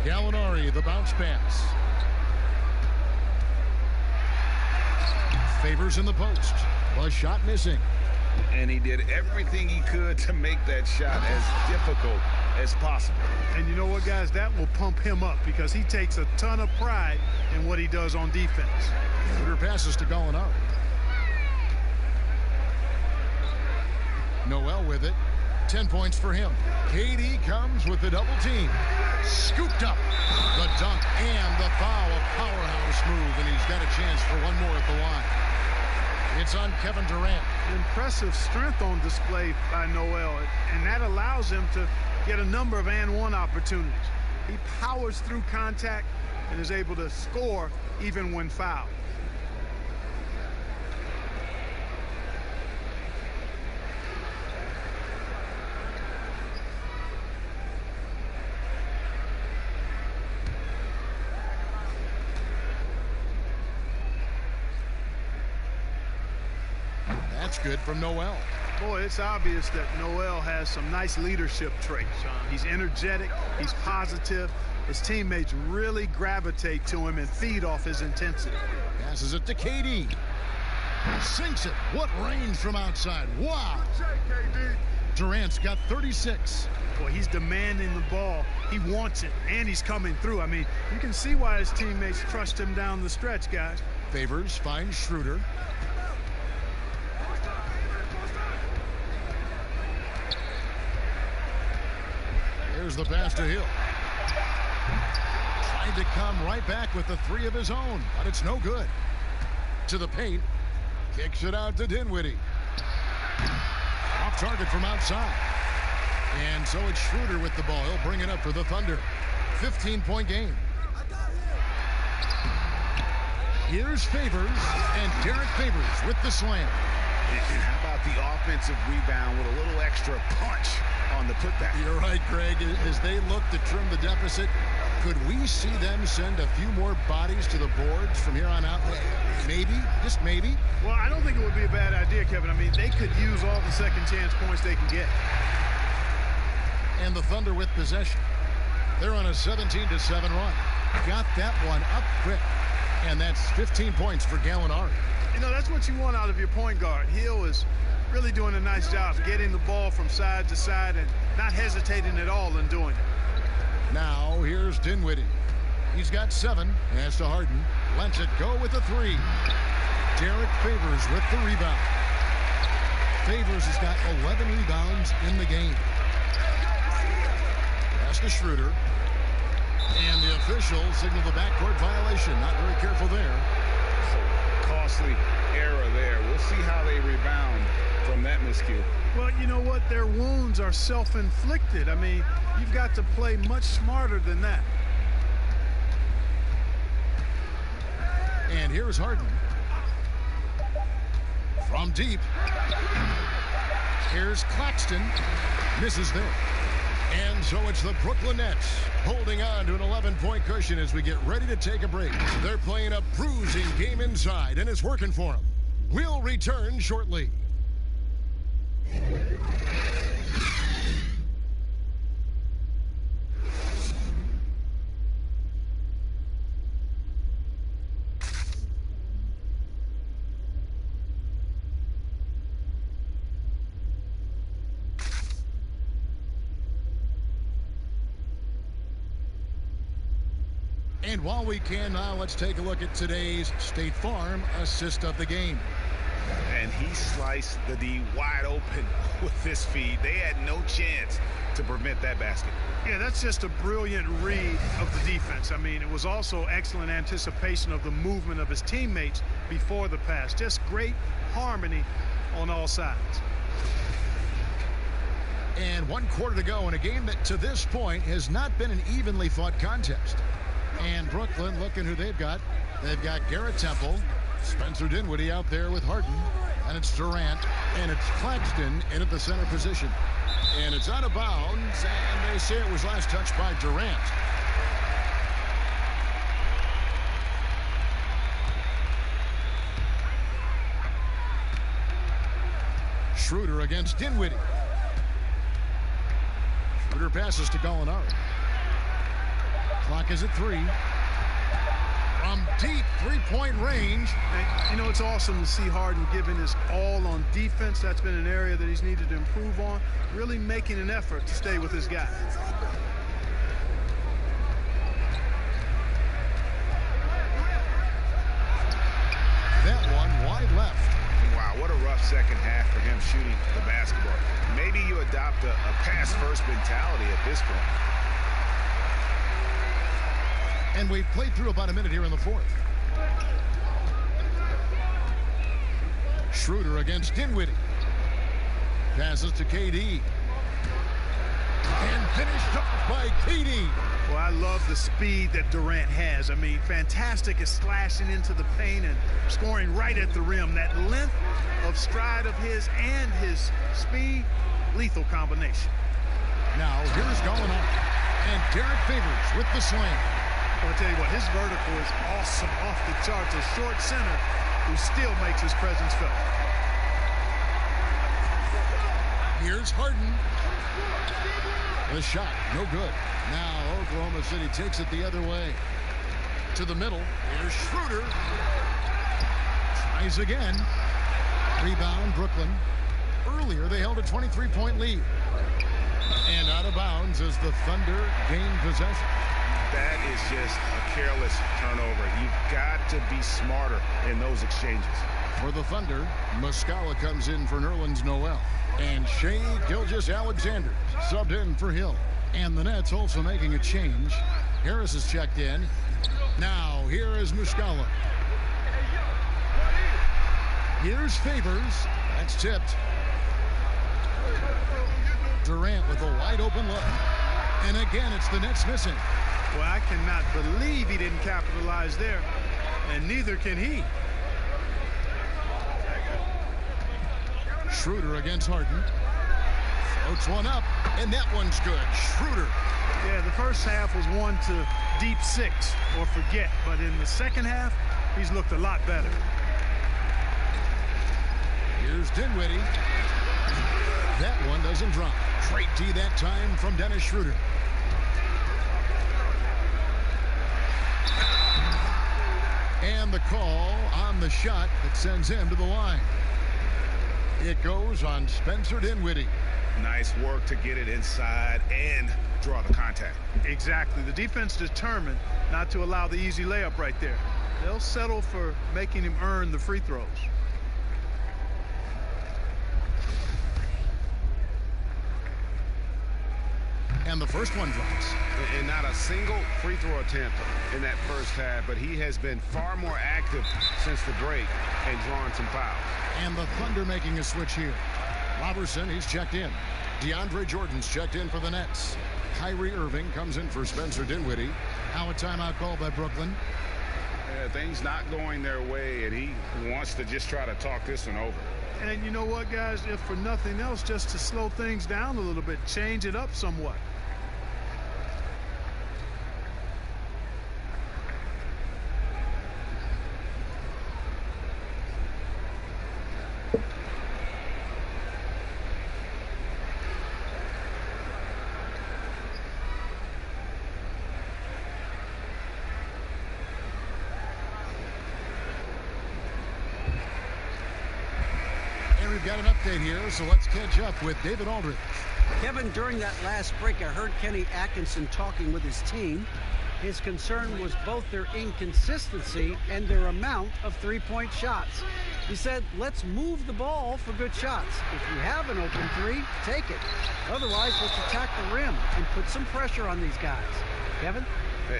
Gallinari, the bounce pass. Favors in the post. A shot missing. And he did everything he could to make that shot as difficult as possible. And you know what, guys? That will pump him up because he takes a ton of pride in what he does on defense. Schroeder passes to Gallinari. Noel with it. 10 points for him. KD comes with the double team. Scooped up. The dunk and the foul. A powerhouse move, and he's got a chance for one more at the line. It's on Kevin Durant. Impressive strength on display by Noel, and that allows him to get a number of and-one opportunities. He powers through contact and is able to score even when fouled. That's good from Noel. Boy, it's obvious that Noel has some nice leadership traits. He's energetic, he's positive. His teammates really gravitate to him and feed off his intensity. Passes it to KD. Sinks it. What range from outside. Wow. Durant's got 36. Boy, he's demanding the ball. He wants it, and he's coming through. I mean, you can see why his teammates trust him down the stretch, guys. Favors finds Schroeder. Here's the pass to Hill. Tried to come right back with the three of his own, but it's no good. To the paint. Kicks it out to Dinwiddie. Off target from outside. And so it's Schroeder with the ball. He'll bring it up for the Thunder. 15-point game. Here's Favors, and Derek Favors with the slam. And how about the offensive rebound with a little extra punch on the putback? You're right, Greg. As they look to trim the deficit, could we see them send a few more bodies to the boards from here on out? Maybe, just maybe. Well, I don't think it would be a bad idea, Kevin. I mean, they could use all the second chance points they can get. And the Thunder with possession. They're on a 17-7 run. Got that one up quick. And that's 15 points for Gallinari. You know, that's what you want out of your point guard. Hill is really doing a nice job getting the ball from side to side and not hesitating at all in doing it. Now, here's Dinwiddie. He's got 7. Has to Harden. Lets it go with the 3. Derek Favors with the rebound. Favors has got 11 rebounds in the game. Pass to Schroeder. And the officials signal the backcourt violation. Not very careful there. Costly error there. We'll see how they rebound from that miscue. Well, you know what? Their wounds are self-inflicted. I mean, you've got to play much smarter than that. And here's Harden. From deep. Here's Claxton. Misses there. And so it's the Brooklyn Nets holding on to an 11-point cushion as we get ready to take a break. They're playing a bruising game inside, and it's working for them. We'll return shortly. And while we can now, let's take a look at today's State Farm assist of the game. And he sliced the D wide open with this feed. They had no chance to prevent that basket. Yeah, that's just a brilliant read of the defense. I mean, it was also excellent anticipation of the movement of his teammates before the pass. Just great harmony on all sides. And 1 quarter to go in a game that to this point has not been an evenly fought contest. And Brooklyn, looking who they've got. They've got Garrett Temple, Spencer Dinwiddie out there with Harden, and it's Durant, and it's Claxton in at the center position. And it's out of bounds, and they say it was last touched by Durant. Schroeder against Dinwiddie. Schroeder passes to Gallinari. Clock is at 3. From deep three-point range. And, you know, it's awesome to see Harden giving his all on defense. That's been an area that he's needed to improve on. Really making an effort to stay with his guy. That one wide left. Wow, what a rough second half for him shooting the basketball. Maybe you adopt a pass-first mentality at this point. And we've played through about a minute here in the 4th. Schroeder against Dinwiddie. Passes to KD. And finished off by KD. Well, I love the speed that Durant has. I mean, fantastic at slashing into the paint and scoring right at the rim. That length of stride of his and his speed, lethal combination. Now, here's Gallinari. And Derek Favors with the slam. I'll tell you what, his vertical is awesome, off the charts. A short center who still makes his presence felt. Here's Harden. The shot, no good. Now Oklahoma City takes it the other way. To the middle. Here's Schroeder. Tries again. Rebound, Brooklyn. Earlier, they held a 23-point lead. And out of bounds as the Thunder gain possession. That is just a careless turnover. You've got to be smarter in those exchanges. For the Thunder, Muscala comes in for Nerlens Noel. And Shai Gilgeous-Alexander subbed in for Hill. And the Nets also making a change. Harris is checked in. Now, here is Muscala. Here's Favors. That's tipped. Durant with a wide open look. And again, it's the Nets missing. Well, I cannot believe he didn't capitalize there. And neither can he. Schroeder against Harden. Floats one up, and that one's good. Schroeder. Yeah, the first half was 1 to deep 6 or forget. But in the second half, he's looked a lot better. Here's Dinwiddie. That one doesn't drop. Great D that time from Dennis Schroeder. And the call on the shot that sends him to the line. It goes on Spencer Dinwiddie. Nice work to get it inside and draw the contact. Exactly. The defense determined not to allow the easy layup right there. They'll settle for making him earn the free throws. And the first one drops. And not a single free throw attempt in that first half, but he has been far more active since the break and drawn some fouls. And the Thunder making a switch here. Robertson, he's checked in. DeAndre Jordan's checked in for the Nets. Kyrie Irving comes in for Spencer Dinwiddie. Now a timeout call by Brooklyn. Yeah, things not going their way, and he wants to just try to talk this one over. And you know what, guys? If for nothing else, just to slow things down a little bit, change it up somewhat. We've got an update here, so let's catch up with David Aldridge. Kevin, during that last break, I heard Kenny Atkinson talking with his team. His concern was both their inconsistency and their amount of three-point shots. He said, let's move the ball for good shots. If you have an open three, take it. Otherwise, let's attack the rim and put some pressure on these guys. Kevin?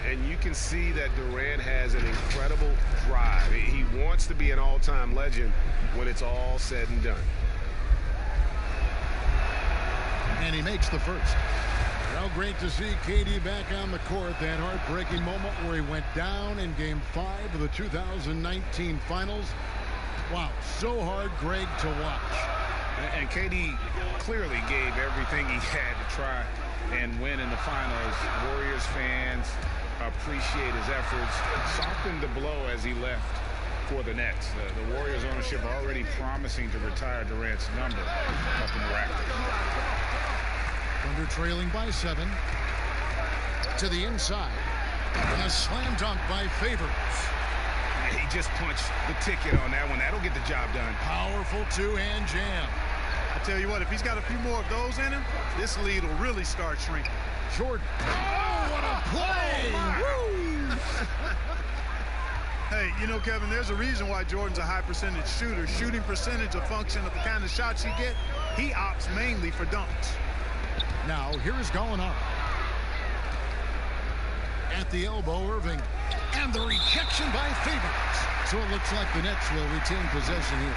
And you can see that Durant has an incredible drive. He wants to be an all-time legend when it's all said and done. And he makes the first. Well, great to see KD back on the court. That heartbreaking moment where he went down in Game 5 of the 2019 Finals. Wow, so hard, Greg, to watch. And KD clearly gave everything he had to try and win in the finals. Warriors fans appreciate his efforts. Softened the blow as he left for the Nets. The Warriors ownership already promising to retire Durant's number up in the rafters. Thunder trailing by 7. To the inside. And a slam dunk by Favors. He just punched the ticket on that one. That'll get the job done. Powerful two-hand jam. I tell you what, if he's got a few more of those in him, this lead will really start shrinking. Jordan. Oh, what a play! Oh, hey, you know, Kevin, there's a reason why Jordan's a high percentage shooter. Shooting percentage a function of the kind of shots you get. He opts mainly for dunks. Now, here's Gallinari. At the elbow, Irving. And the rejection by Favors. So it looks like the Nets will retain possession here.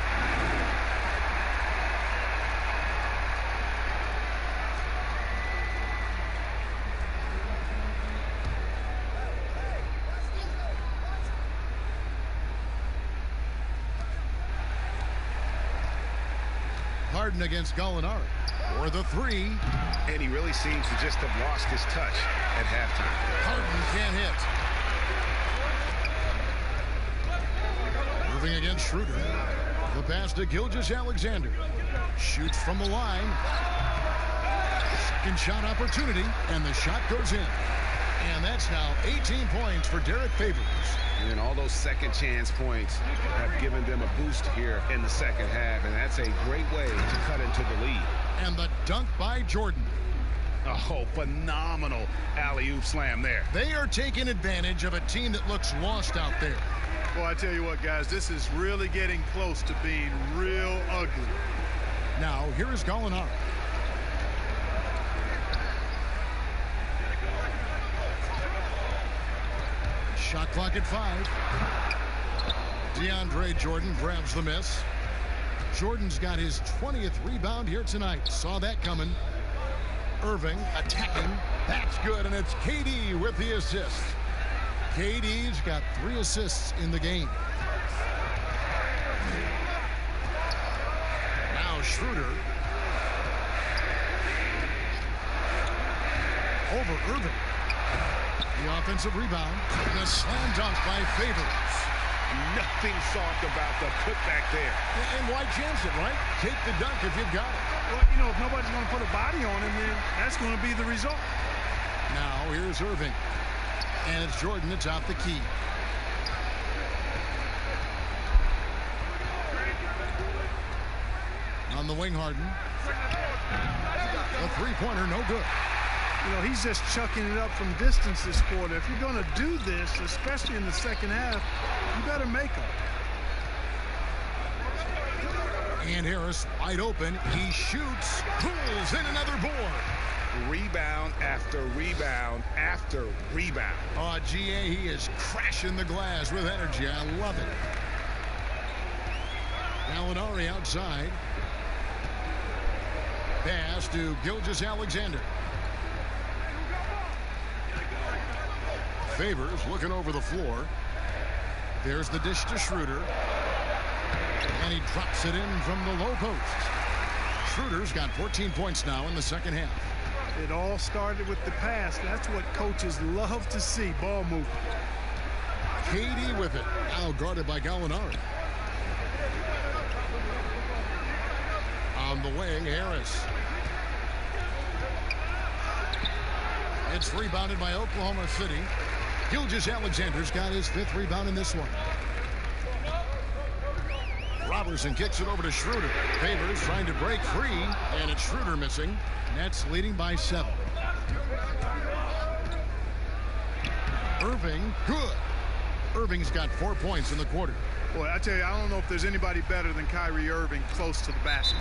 Harden against Gallinari for the three. And he really seems to just have lost his touch at halftime. Harden can't hit. Moving against Schroeder. The pass to Gilgeous-Alexander. Shoots from the line. Second shot opportunity, and the shot goes in. And that's now 18 points for Derek Favors. And all those second chance points have given them a boost here in the second half, and that's a great way to cut into the lead. And the dunk by Jordan. Oh, phenomenal alley-oop slam there. They are taking advantage of a team that looks lost out there. Well, I tell you what, guys, this is really getting close to being real ugly. Now, here is Gallinari. Shot clock at 5. DeAndre Jordan grabs the miss. Jordan's got his 20th rebound here tonight. Saw that coming. Irving attacking. That's good, and it's KD with the assist. KD's got 3 assists in the game. Now Schroeder. Over Irving. The offensive rebound. And a slam dunk by Favors. Nothing soft about the putback there. And why chance it, right? Take the dunk if you've got it. Well, you know, if nobody's going to put a body on him, then that's going to be the result. Now here's Irving. And it's Jordan that's out the key. On the wing, Harden. A three-pointer, no good. You know, he's just chucking it up from distance this quarter. If you're going to do this, especially in the second half, you better make them. And Harris wide open. He shoots, pulls in another board. Rebound after rebound after rebound. Oh, GA, he is crashing the glass with energy. I love it. Gallinari outside. Pass to Gilgeous-Alexander. Favors looking over the floor. There's the dish to Schroeder. And he drops it in from the low post. Schroeder's got 14 points now in the second half. It all started with the pass. That's what coaches love to see, ball movement. KD with it. Now guarded by Gallinari. On the wing, Harris. It's rebounded by Oklahoma City. Gilgeous-Alexander's got his 5th rebound in this one. Robertson kicks it over to Schroeder. Favors trying to break free, and it's Schroeder missing. Nets leading by 7. Irving, good. Irving's got 4 points in the quarter. Boy, I tell you, I don't know if there's anybody better than Kyrie Irving close to the basket.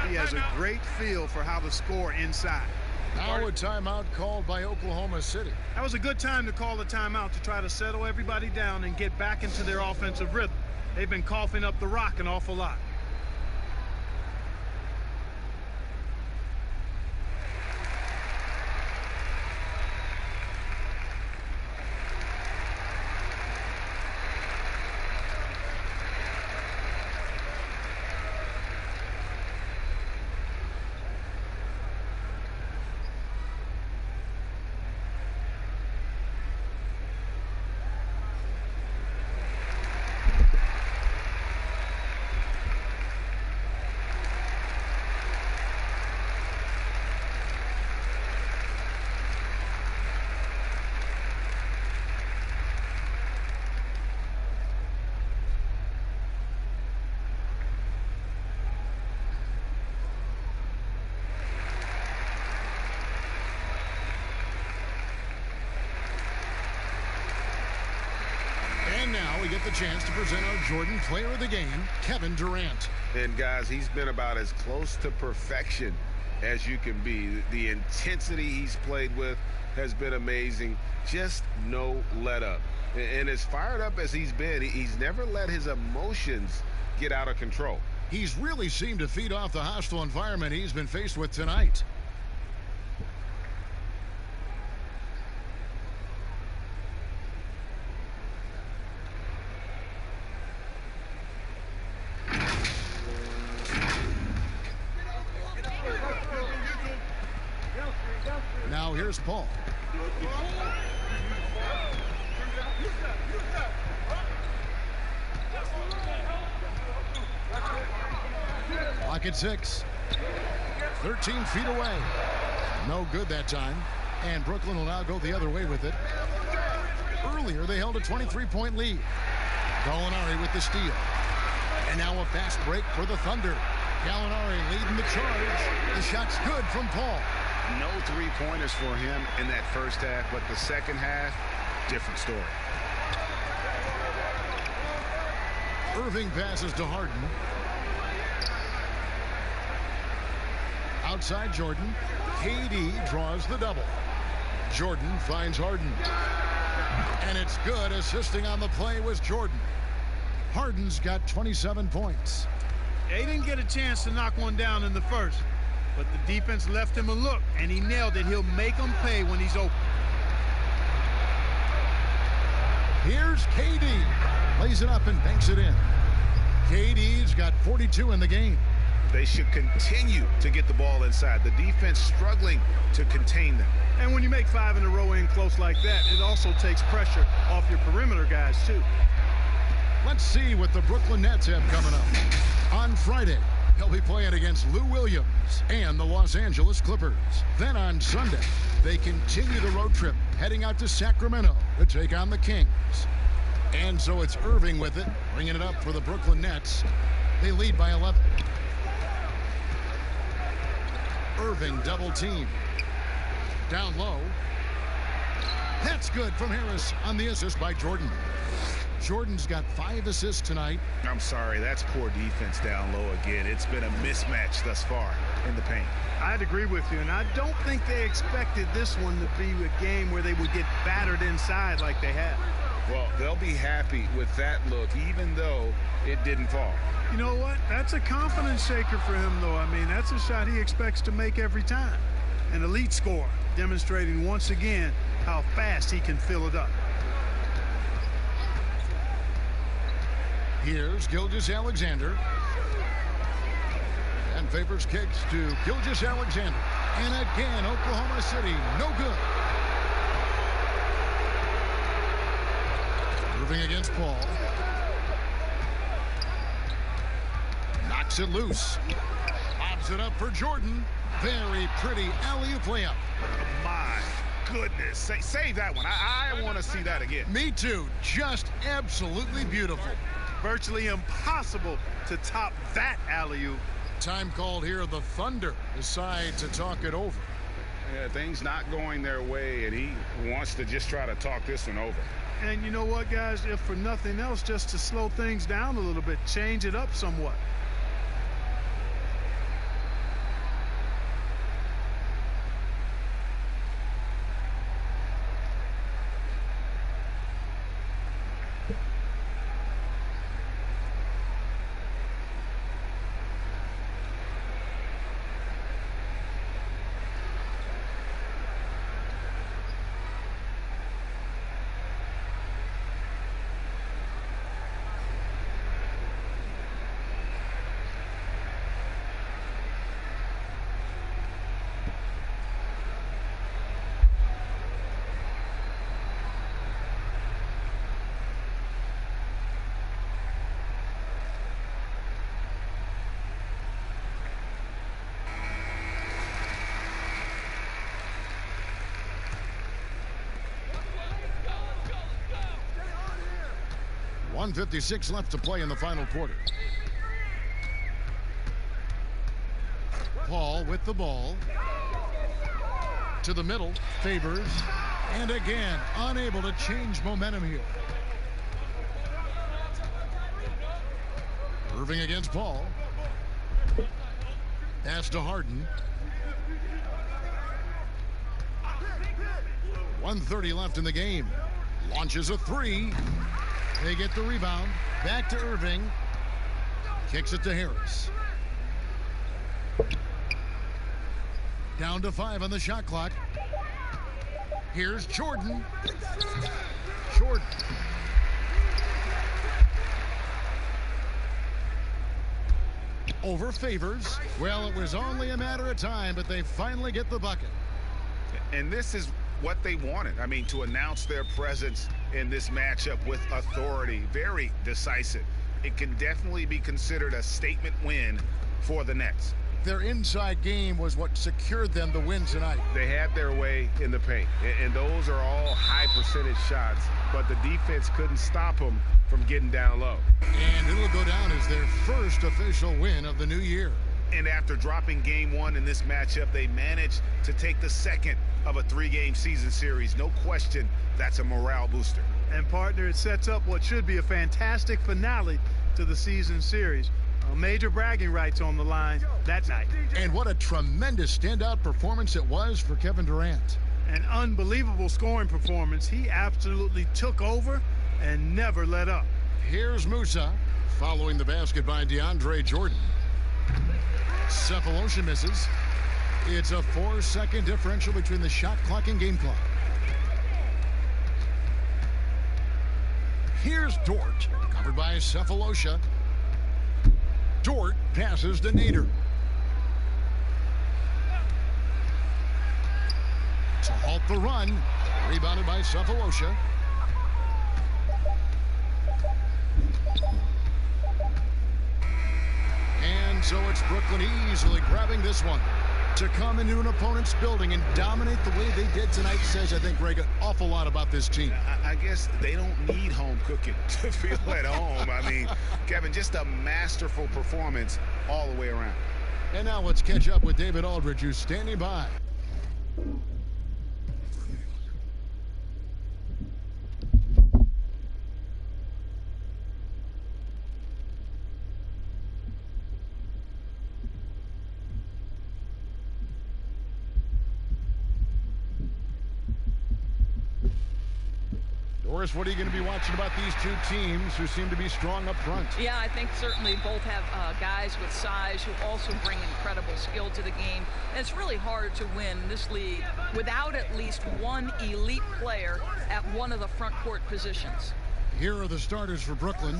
He has a great feel for how to score inside. Now a timeout called by Oklahoma City. That was a good time to call a timeout to try to settle everybody down and get back into their offensive rhythm. They've been coughing up the rock an awful lot. And now we get the chance to present our Jordan Player of the Game, Kevin Durant. And guys, he's been about as close to perfection as you can be. The intensity he's played with has been amazing. Just no let up. And as fired up as he's been, he's never let his emotions get out of control. He's really seemed to feed off the hostile environment he's been faced with tonight. Now here's Paul. Clock at 6. 13 feet away. No good that time. And Brooklyn will now go the other way with it. Earlier, they held a 23-point lead. Gallinari with the steal. And now a fast break for the Thunder. Gallinari leading the charge. The shot's good from Paul. No three-pointers for him in that first half, but the second half, different story. Irving passes to Harden. Outside Jordan. KD draws the double. Jordan finds Harden. And it's good. Assisting on the play was Jordan. Harden's got 27 points. They didn't get a chance to knock one down in the first, but the defense left him a look, and he nailed it. He'll make them pay when he's open. Here's KD. Lays it up and banks it in. KD's got 42 in the game. They should continue to get the ball inside. The defense struggling to contain them. And when you make 5 in a row in close like that, it also takes pressure off your perimeter guys, too. Let's see what the Brooklyn Nets have coming up. On Friday, they'll be playing against Lou Williams and the Los Angeles Clippers. Then on Sunday, they continue the road trip, heading out to Sacramento to take on the Kings. And so it's Irving with it, bringing it up for the Brooklyn Nets. They lead by 11. Irving double team. Down low. That's good from Harris on the assist by Jordan. Jordan's got 5 assists tonight. I'm sorry, that's poor defense down low again. It's been a mismatch thus far in the paint. I'd agree with you, and I don't think they expected this one to be a game where they would get battered inside like they have. Well, they'll be happy with that look, even though it didn't fall. You know what? That's a confidence shaker for him, though. I mean, that's a shot he expects to make every time. An elite scorer, demonstrating once again how fast he can fill it up. Here's Gilgeous-Alexander. And Favors kicks to Gilgeous-Alexander. And again, Oklahoma City, no good. Irving against Paul. Knocks it loose. Lobs it up for Jordan. Very pretty alley-oop layup. My goodness. Save that one. I want to see that again. Me too. Just absolutely beautiful. Virtually impossible to top that alley-oop. Time called here. The Thunder decide to talk it over. Yeah, things not going their way, and he wants to just try to talk this one over. And you know what, guys? If for nothing else, just to slow things down a little bit, change it up somewhat. .156 left to play in the final quarter. Paul with the ball. To the middle. Favors. And again, unable to change momentum here. Irving against Paul. Pass to Harden. 1:30 left in the game. Launches a three. They get the rebound. Back to Irving. Kicks it to Harris. Down to 5 on the shot clock. Here's Jordan. Jordan. Over Favors. Well, it was only a matter of time, but they finally get the bucket. And this is what they wanted. I mean, to announce their presence in this matchup with authority. Very decisive. It can definitely be considered a statement win for the Nets. their inside game was what secured them the win tonight. They had their way in the paint, and those are all high percentage shots, but the defense couldn't stop them from getting down low. And it'll go down as their first official win of the new year. And after dropping game 1 in this matchup, they managed to take the second of a 3-game season series. No question, that's a morale booster. And partner, it sets up what should be a fantastic finale to the season series. Major bragging rights on the line that night. And what a tremendous standout performance it was for Kevin Durant. An unbelievable scoring performance. He absolutely took over and never let up. Here's Musa following the basket by DeAndre Jordan. Sefolosha misses. It's a 4-second differential between the shot clock and game clock. Here's Dort, covered by Sefolosha. Dort passes to Nader. To halt the run, rebounded by Sefolosha. And so it's Brooklyn easily grabbing this one. To come into an opponent's building and dominate the way they did tonight says, I think, Greg, an awful lot about this team. I guess they don't need home cooking to feel at home. I mean, Kevin, just a masterful performance all the way around. And now let's catch up with David Aldridge, who's standing by. Doris, what are you going to be watching about these two teams who seem to be strong up front? Yeah, I think certainly both have guys with size who also bring incredible skill to the game. And it's really hard to win this league without at least one elite player at one of the front court positions. Here are the starters for Brooklyn.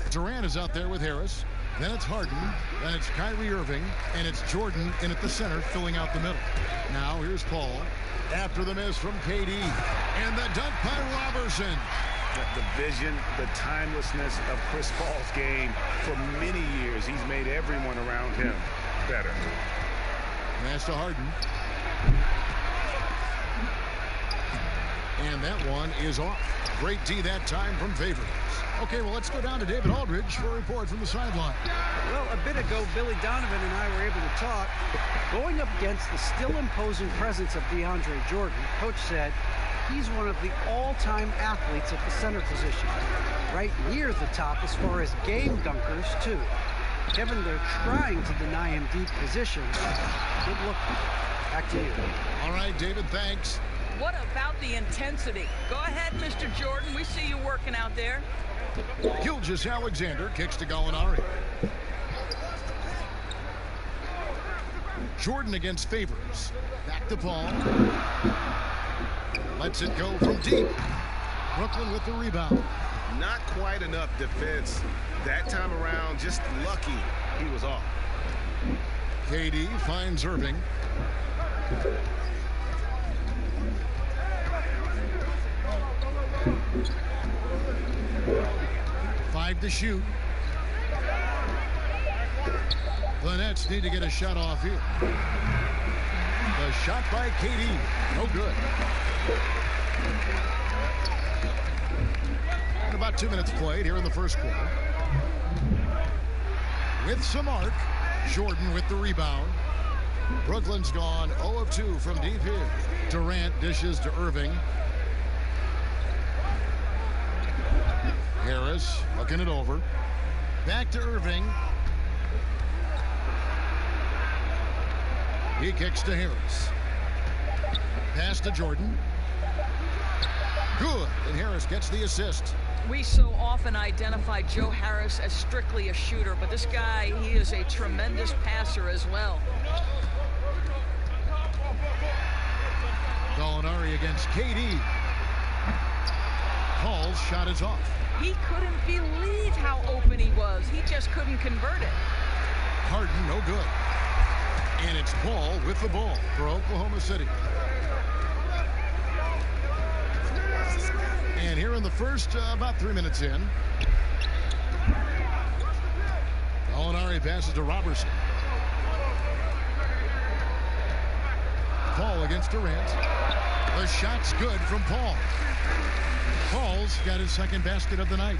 Durant is out there with Harris. Then it's Harden. Then it's Kyrie Irving. And it's Jordan in at the center, filling out the middle. Now here's Paul. After the miss from KD. And the dunk by Robertson. The vision, the timelessness of Chris Paul's game for many years. He's made everyone around him better. Pass to Harden. And that one is off. Great D that time from Favors. Okay, well, let's go down to David Aldridge for a report from the sideline. Well, a bit ago, Billy Donovan and I were able to talk. Going up against the still imposing presence of DeAndre Jordan, Coach said he's one of the all-time athletes at the center position. Right near the top as far as game dunkers, too. Kevin, they're trying to deny him deep position. Good look. Back to you. All right, David, thanks. What about the intensity? Go ahead, Mr. Jordan. We see you working out there. Gilgeous-Alexander kicks to Gallinari. Jordan against Favors. Back to Paul. Lets it go from deep. Brooklyn with the rebound. Not quite enough defense that time around. Just lucky he was off. KD finds Irving. Five to shoot. The Nets need to get a shot off here. The shot by KD. No good. And about 2 minutes played here in the first quarter. With some arc. Jordan with the rebound. Brooklyn's gone 0 of 2 from deep here. Durant dishes to Irving. Harris looking it over. Back to Irving. He kicks to Harris. Pass to Jordan. Good. And Harris gets the assist. We so often identify Joe Harris as strictly a shooter, but this guy, he is a tremendous passer as well. Gallinari against KD. Paul's shot is off. He couldn't believe how open he was. He just couldn't convert it. Harden, no good. And it's Paul with the ball for Oklahoma City. And here in the first, about 3 minutes in. Gallinari passes to Robertson. against Durant. The shot's good from Paul. Paul's got his second basket of the night.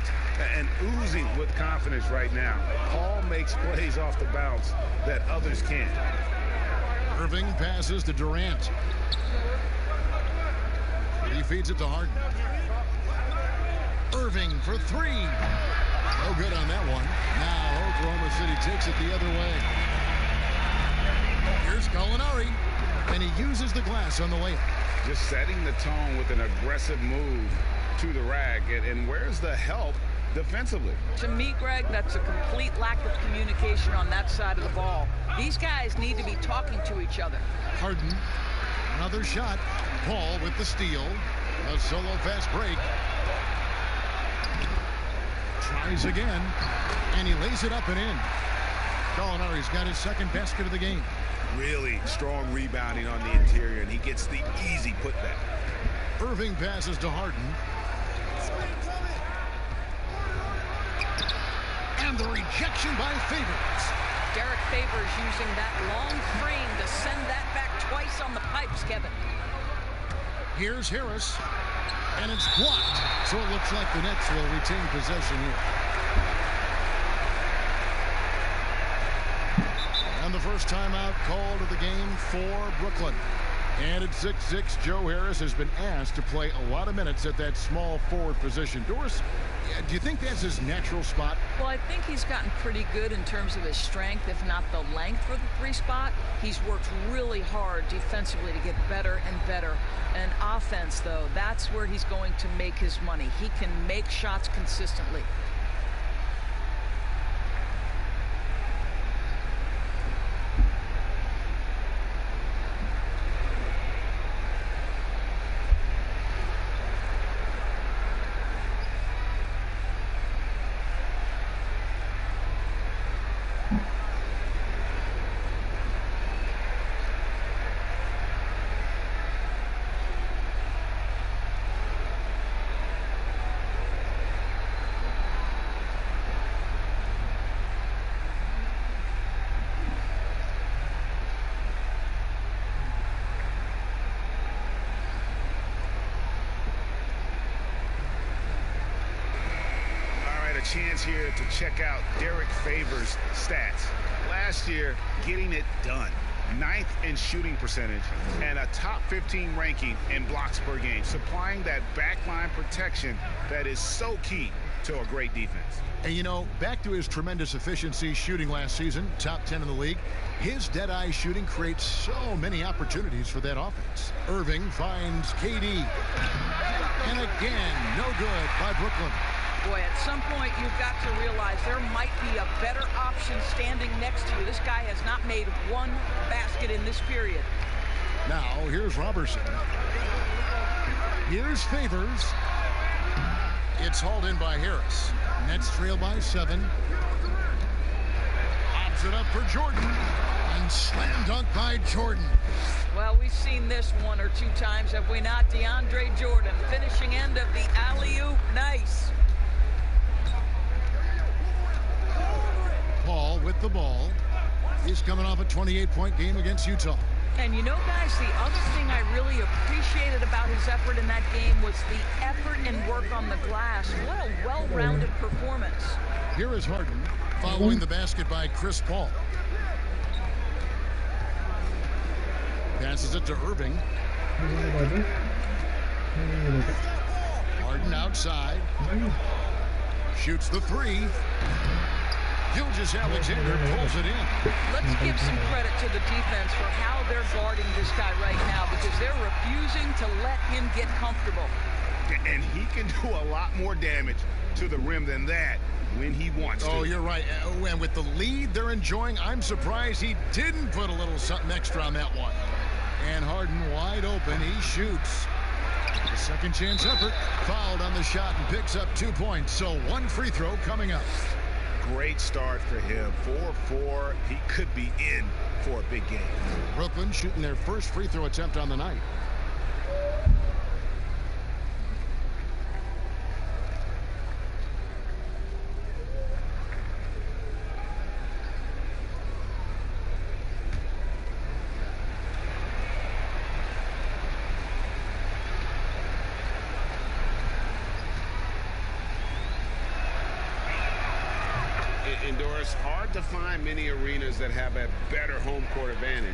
And oozing with confidence right now. Paul makes plays off the bounce that others can't. Irving passes to Durant. He feeds it to Harden. Irving for three. No good on that one. Now Oklahoma City takes it the other way. Here's Gallinari, and he uses the glass on the layup. Just setting the tone with an aggressive move to the rack. And where's the help defensively? To me, Greg, that's a complete lack of communication on that side of the ball. These guys need to be talking to each other. Harden, another shot. Paul with the steal. A solo fast break. Tries again, and he lays it up and in. Gallinari's got his second basket of the game. Really strong rebounding on the interior, and he gets the easy putback. Irving passes to Harden. And the rejection by Favors. Derek Favors using that long frame to send that back twice on the pipes, Kevin. Here's Harris, and it's blocked. So it looks like the Nets will retain possession here. And the first timeout called of the game for Brooklyn. And at 6'6", Joe Harris has been asked to play a lot of minutes at that small forward position. Doris, do you think that's his natural spot? Well, I think he's gotten pretty good in terms of his strength, if not the length for the three spot. He's worked really hard defensively to get better and better. And offense, though, that's where he's going to make his money. He can make shots consistently. Chance here to check out Derek Favors' stats. Last year, getting it done. 9th in shooting percentage and a top 15 ranking in blocks per game, supplying that backline protection that is so key to a great defense. And you know, back to his tremendous efficiency shooting last season, top 10 in the league, his dead-eye shooting creates so many opportunities for that offense. Irving finds KD. And again, no good by Brooklyn. Boy, at some point, you've got to realize there might be a better option standing next to you. This guy has not made one basket in this period. Now, here's Robertson. Here's Favors. It's hauled in by Harris. Nets trail by 7. Pops it up for Jordan. And slam dunk by Jordan. Well, we've seen this one or two times, have we not? DeAndre Jordan, finishing end of the alley-oop. Nice. Paul with the ball. He's coming off a 28-point game against Utah. And you know, guys, the other thing I really appreciated about his effort in that game was the effort and work on the glass. What a well-rounded performance. Here is Harden following the basket by Chris Paul. Passes it to Irving. Harden outside. Shoots the three. Gilgeous-Alexander pulls it in. Let's give some credit to the defense for how they're guarding this guy right now, because they're refusing to let him get comfortable. And he can do a lot more damage to the rim than that when he wants to. Oh, you're right. And with the lead they're enjoying, I'm surprised he didn't put a little something extra on that one. And Harden wide open. He shoots. The second chance effort. Fouled on the shot and picks up 2 points. So one free throw coming up. Great start for him. 4-4. He could be in for a big game. Brooklyn shooting their first free throw attempt on the night. And Doris, hard to find many arenas that have a better home court advantage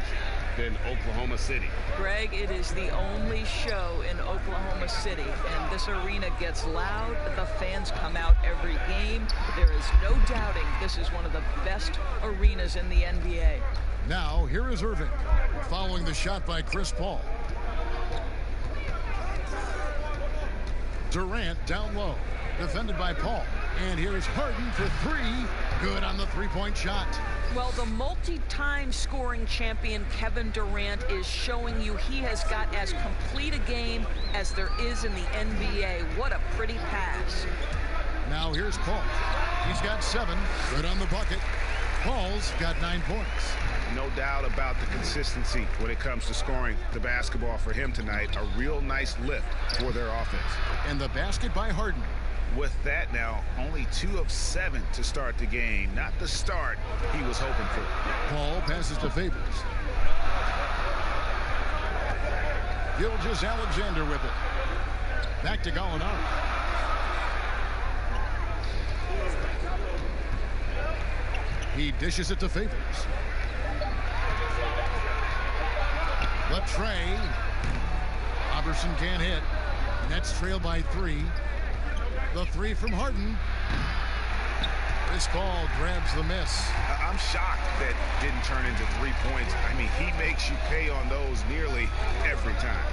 than Oklahoma City. Greg, it is the only show in Oklahoma City, and this arena gets loud. The fans come out every game. There is no doubting this is one of the best arenas in the NBA. Now, here is Irving, following the shot by Chris Paul. Durant down low, defended by Paul. And here's Harden for three. Good on the three-point shot. Well, the multi-time scoring champion Kevin Durant is showing you he has got as complete a game as there is in the NBA. What a pretty pass. Now here's Paul. He's got 7. Good on the bucket. Paul's got 9 points. No doubt about the consistency when it comes to scoring the basketball for him tonight. A real nice lift for their offense. And the basket by Harden. With that now, only 2 of 7 to start the game. Not the start he was hoping for. Paul passes to Favors. Gilgeous-Alexander with it. Back to Gallinari. He dishes it to Favors. Left Trey. Robertson can't hit. Nets trail by 3. The 3 from Harden. This ball grabs the miss. I'm shocked that didn't turn into 3 points. I mean, he makes you pay on those nearly every time.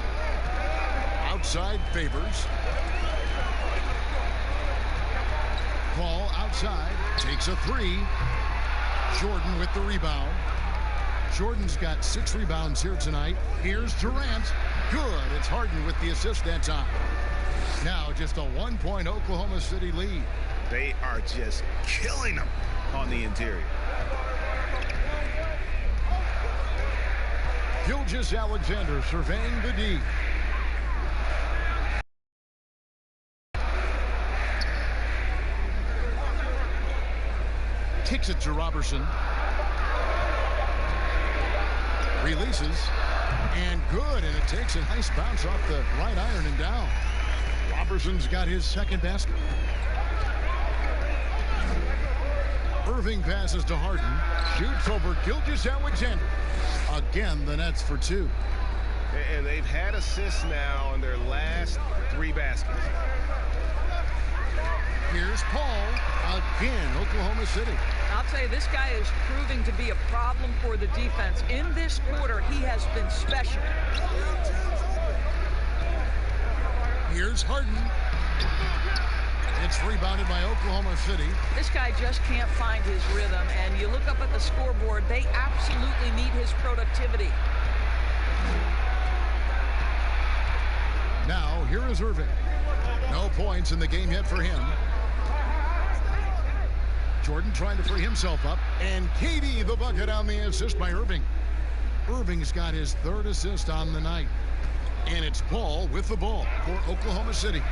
Outside Favors. Paul outside. Takes a 3. Jordan with the rebound. Jordan's got 6 rebounds here tonight. Here's Durant. Good. It's Harden with the assist that time. Now just a 1-point Oklahoma City lead. They are just killing them on the interior. Gilgeous-Alexander surveying the D. Kicks it to Robertson. Releases. And good. And it takes a nice bounce off the right iron and down. Robertson's got his second basket. Irving passes to Harden. Shoots over Gilgeous-Alexander. Again, the Nets for 2. And they've had assists now in their last 3 baskets. Here's Paul. Again, Oklahoma City. I'll tell you, this guy is proving to be a problem for the defense. In this quarter, he has been special. Here's Harden. It's rebounded by Oklahoma City. This guy just can't find his rhythm, and you look up at the scoreboard, they absolutely need his productivity. Now, here is Irving. No points in the game yet for him. Jordan trying to free himself up, and KD the bucket on the assist by Irving. Irving's got his 3rd assist on the night. And it's Paul with the ball for Oklahoma City.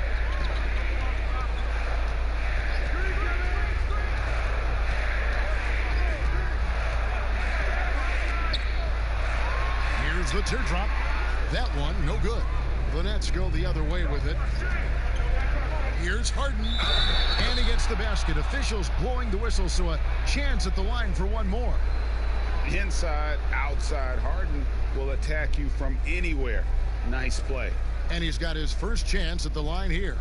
Here's the teardrop. That one, no good. The Nets go the other way with it. Here's Harden. And he gets the basket. Officials blowing the whistle, so a chance at the line for one more. Inside, outside, Harden will attack you from anywhere. Nice play. And he's got his first chance at the line here.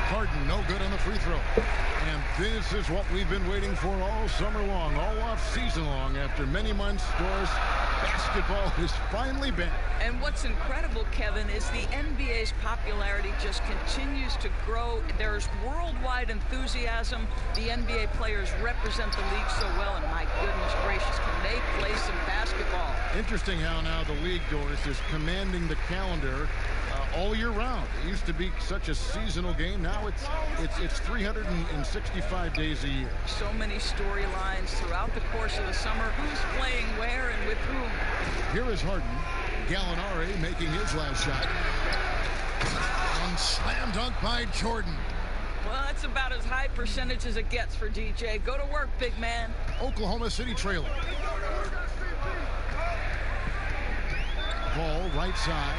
Harden, no good on the free throw. And this is what we've been waiting for all summer long, all off season long. After many months, Doris, basketball is finally back. And what's incredible, Kevin, is the NBA's popularity just continues to grow. There's worldwide enthusiasm. The NBA players represent the league so well, and my goodness gracious, can they play some basketball? Interesting how now the league, Doris, is commanding the calendar all year round. It used to be such a seasonal game. Now it's 365 days a year. So many storylines throughout the course of the summer. Who's playing where and with whom? Here is Harden. Gallinari making his last shot. And slam dunk by Jordan. Well, that's about as high percentage as it gets for DJ. Go to work, big man. Oklahoma City trailing. Ball right side.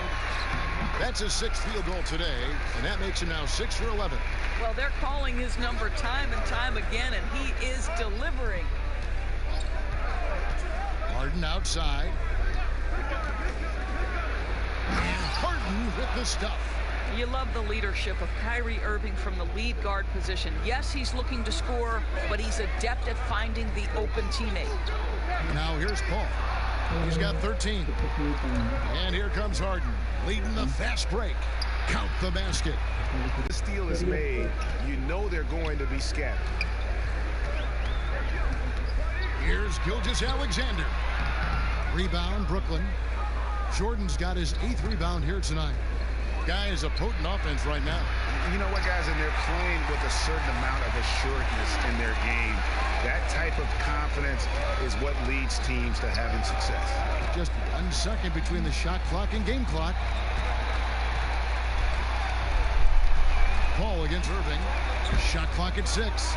That's his 6th field goal today, and that makes him now 6 for 11. Well, they're calling his number time and time again, and he is delivering. Harden outside. And Harden with the stuff. You love the leadership of Kyrie Irving from the lead guard position. Yes, he's looking to score, but he's adept at finding the open teammate. Now here's Paul. He's got 13. And here comes Harden, leading the fast break. Count the basket. The steal is made. You know they're going to be scattered. Here's Gilgeous-Alexander. Rebound, Brooklyn. Jordan's got his 8th rebound here tonight. Guy is a potent offense right now. You know what, guys? And they're playing with a certain amount of assuredness in their game. That type of confidence is what leads teams to having success. Just 1 second between the shot clock and game clock. Paul against Irving. Shot clock at 6.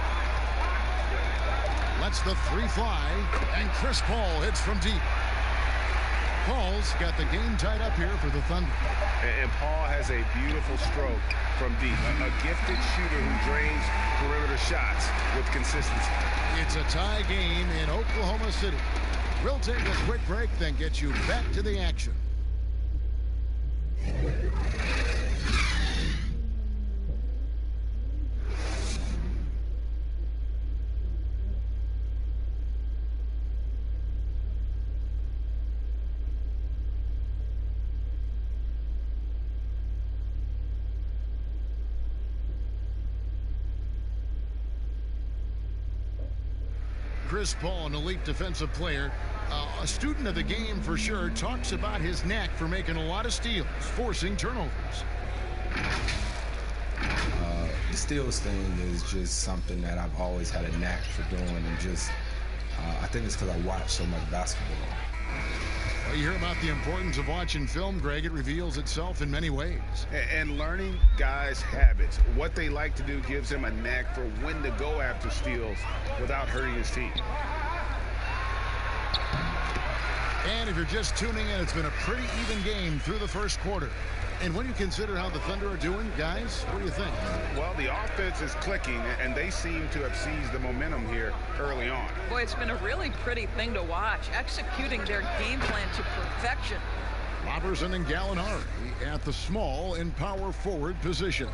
Lets the 3 fly, and Chris Paul hits from deep. Paul's got the game tied up here for the Thunder. And Paul has a beautiful stroke from deep. A gifted shooter who drains perimeter shots with consistency. It's a tie game in Oklahoma City. We'll take a quick break, then get you back to the action. Chris Paul, an elite defensive player, a student of the game for sure, talks about his knack for making a lot of steals, forcing turnovers. The steals thing is just something that I've always had a knack for doing, and just I think it's because I watch so much basketball. Well, you hear about the importance of watching film, Greg. It reveals itself in many ways. And learning guys' habits. What they like to do gives him a knack for when to go after steals without hurting his team. And if you're just tuning in, it's been a pretty even game through the first quarter. And when you consider how the Thunder are doing, guys, what do you think? Well, the offense is clicking, and they seem to have seized the momentum here early on. Boy, it's been a really pretty thing to watch, executing their game plan to perfection. Robertson and Gallinari at the small and power forward positions.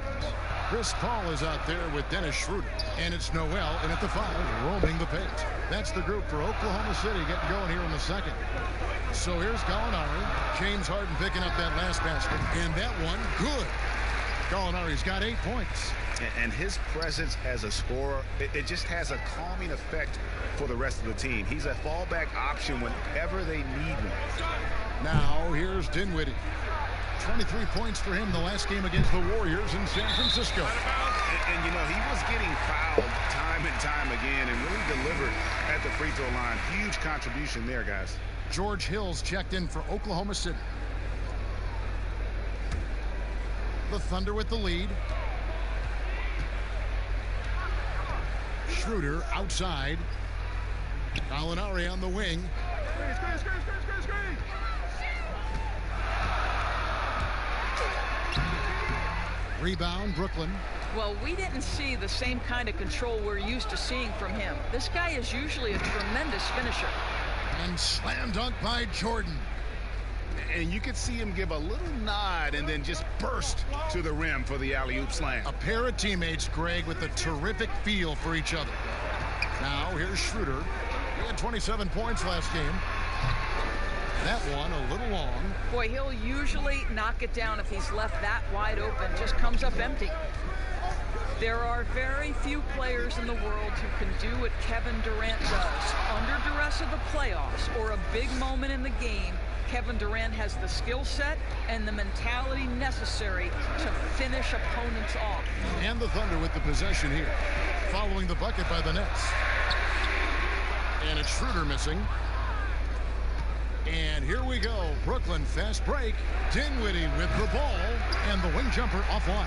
Chris Paul is out there with Dennis Schroeder, and it's Noel in at the 5, roaming the paint. That's the group for Oklahoma City getting going here in the second. So here's Gallinari. James Harden picking up that last basket, and that one good. Gallinari's got 8 points. And his presence as a scorer, it just has a calming effect for the rest of the team. He's a fallback option whenever they need one. Now here's Dinwiddie. 23 points for him the last game against the Warriors in San Francisco. And you know, he was getting fouled time and time again and really delivered at the free throw line. Huge contribution there, guys. George Hill's checked in for Oklahoma City. The Thunder with the lead. Schroeder outside. Gallinari on the wing. Rebound, Brooklyn. Well, we didn't see the same kind of control we're used to seeing from him. This guy is usually a tremendous finisher. And slam dunk by Jordan. And you could see him give a little nod and then just burst to the rim for the alley-oop slam. A pair of teammates, Greg, with a terrific feel for each other. Now, here's Schroeder. He had 27 points last game. That one a little long. Boy, he'll usually knock it down if he's left that wide open. Just comes up empty. There are very few players in the world who can do what Kevin Durant does. Under duress of the playoffs or a big moment in the game, Kevin Durant has the skill set and the mentality necessary to finish opponents off. And the Thunder with the possession here, following the bucket by the Nets. And it's Schroeder missing. And here we go. Brooklyn fast break. Dinwiddie with the ball. And the wing jumper offline.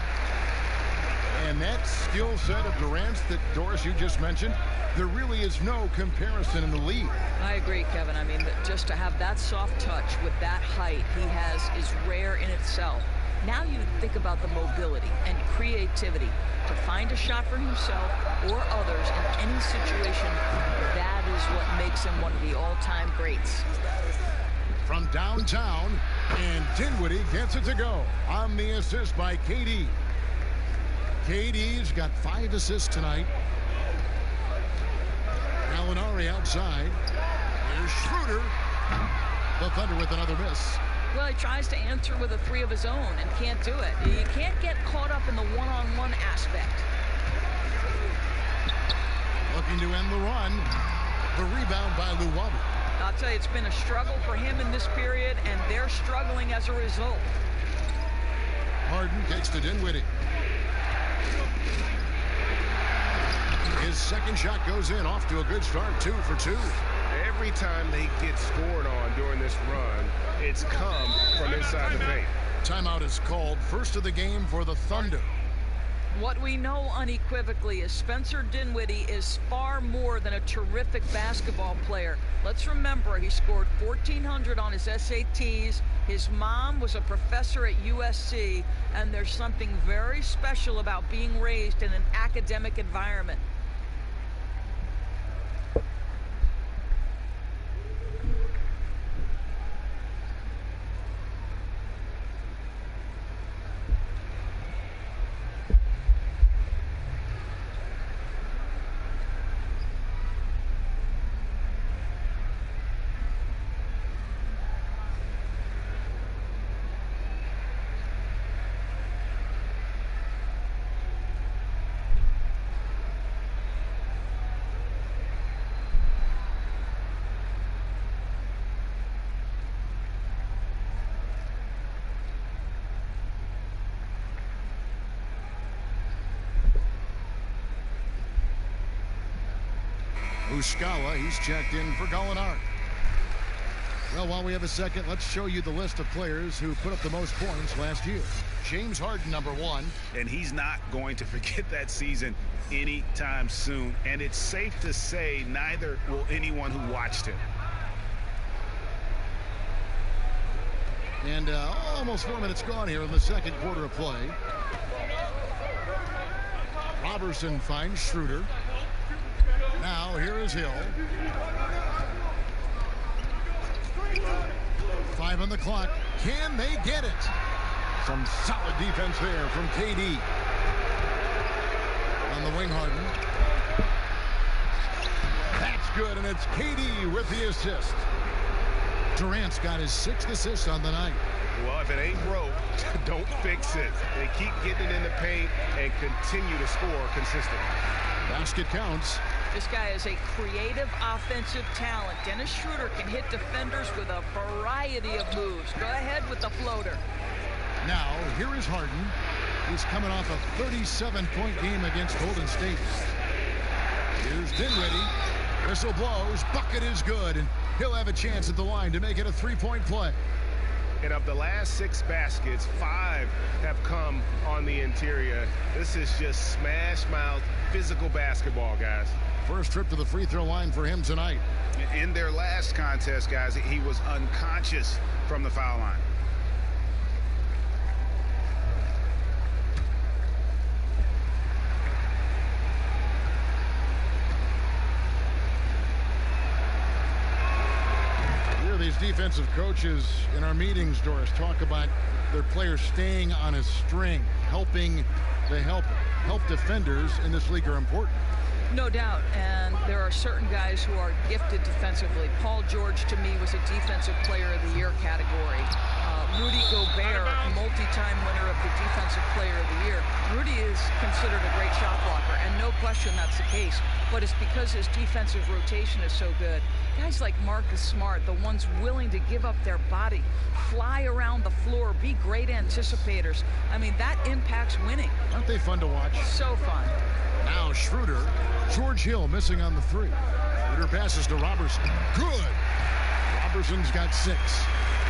And that skill set of Durant's that, Doris, you just mentioned, there really is no comparison in the league. I agree, Kevin. I mean, just to have that soft touch with that height he has is rare in itself. Now you think about the mobility and creativity to find a shot for himself or others in any situation. That is what makes him one of the all-time greats. From downtown, and Dinwiddie gets it to go on the assist by KD. KD's got 5 assists tonight. Gallinari outside. Here's Schroeder. The Thunder with another miss. Well, he tries to answer with a 3 of his own and can't do it. You can't get caught up in the one-on-one aspect. Looking to end the run. The rebound by Luwawu. I'll tell you, it's been a struggle for him in this period, and they're struggling as a result. Harden takes to Dinwiddie. His second shot goes in, off to a good start, 2 for 2. Every time they get scored on during this run, it's come from inside the paint. Timeout is called, first of the game for the Thunder. What we know unequivocally is Spencer Dinwiddie is far more than a terrific basketball player. Let's remember, he scored 1,400 on his SATs. His mom was a professor at USC, and there's something very special about being raised in an academic environment. Muscala, he's checked in for Gallinari. Well, while we have a second, let's show you the list of players who put up the most points last year. James Harden, number 1. And he's not going to forget that season anytime soon. And it's safe to say neither will anyone who watched him. And almost 4 minutes gone here in the second quarter of play. Robertson finds Schroeder. Now here is Hill. 5 on the clock. Can they get it? Some solid defense there from KD. On the wing, Harden. That's good, and it's KD with the assist. Durant's got his 6th assist on the night. Well, if it ain't broke, don't fix it. They keep getting it in the paint and continue to score consistently. Basket counts. This guy is a creative offensive talent. Dennis Schroeder can hit defenders with a variety of moves. Go ahead with the floater. Now, here is Harden. He's coming off a 37-point game against Golden State. Here's Dinwiddie. Whistle blows. Bucket is good, and he'll have a chance at the line to make it a 3-point play. And of the last 6 baskets, 5 have come on the interior. This is just smash-mouth, physical basketball, guys. First trip to the free throw line for him tonight. In their last contest, guys, he was unconscious from the foul line. These defensive coaches in our meetings, Doris, talk about their players staying on a string, helping the help defenders in this league are important. No doubt, and there are certain guys who are gifted defensively. Paul George, to me, was a defensive player of the year category. Rudy Gobert, multi-time winner of the defensive player of the year. Rudy is considered a great shot blocker, and no question that's the case, but it's because his defensive rotation is so good. Guys like Marcus Smart, the ones willing to give up their body, fly around the floor, be great anticipators. I mean, that impacts winning. Aren't they fun to watch? So fun. Now Schroeder. George Hill missing on the 3. Schroeder passes to Robertson. Good. Robertson's got 6.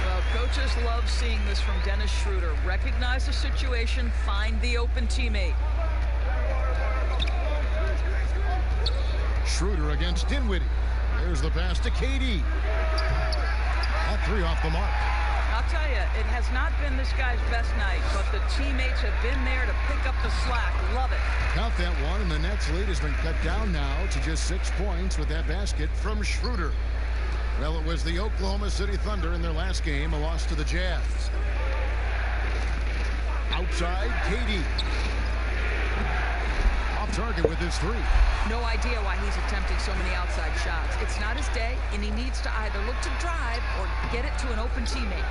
Well, coaches love seeing this from Dennis Schroeder. Recognize the situation, find the open teammate. Schroeder against Dinwiddie. There's the pass to KD. That three off the mark. I'll tell you, it has not been this guy's best night, but the teammates have been there to pick up the slack. Love it. Count that one, and the Nets lead has been cut down now to just 6 points with that basket from Schroeder. Well, it was the Oklahoma City Thunder in their last game, a loss to the Jazz. Outside, KD. Off target with his three. No idea why he's attempting so many outside shots. It's not his day, and he needs to either look to drive or get it to an open teammate.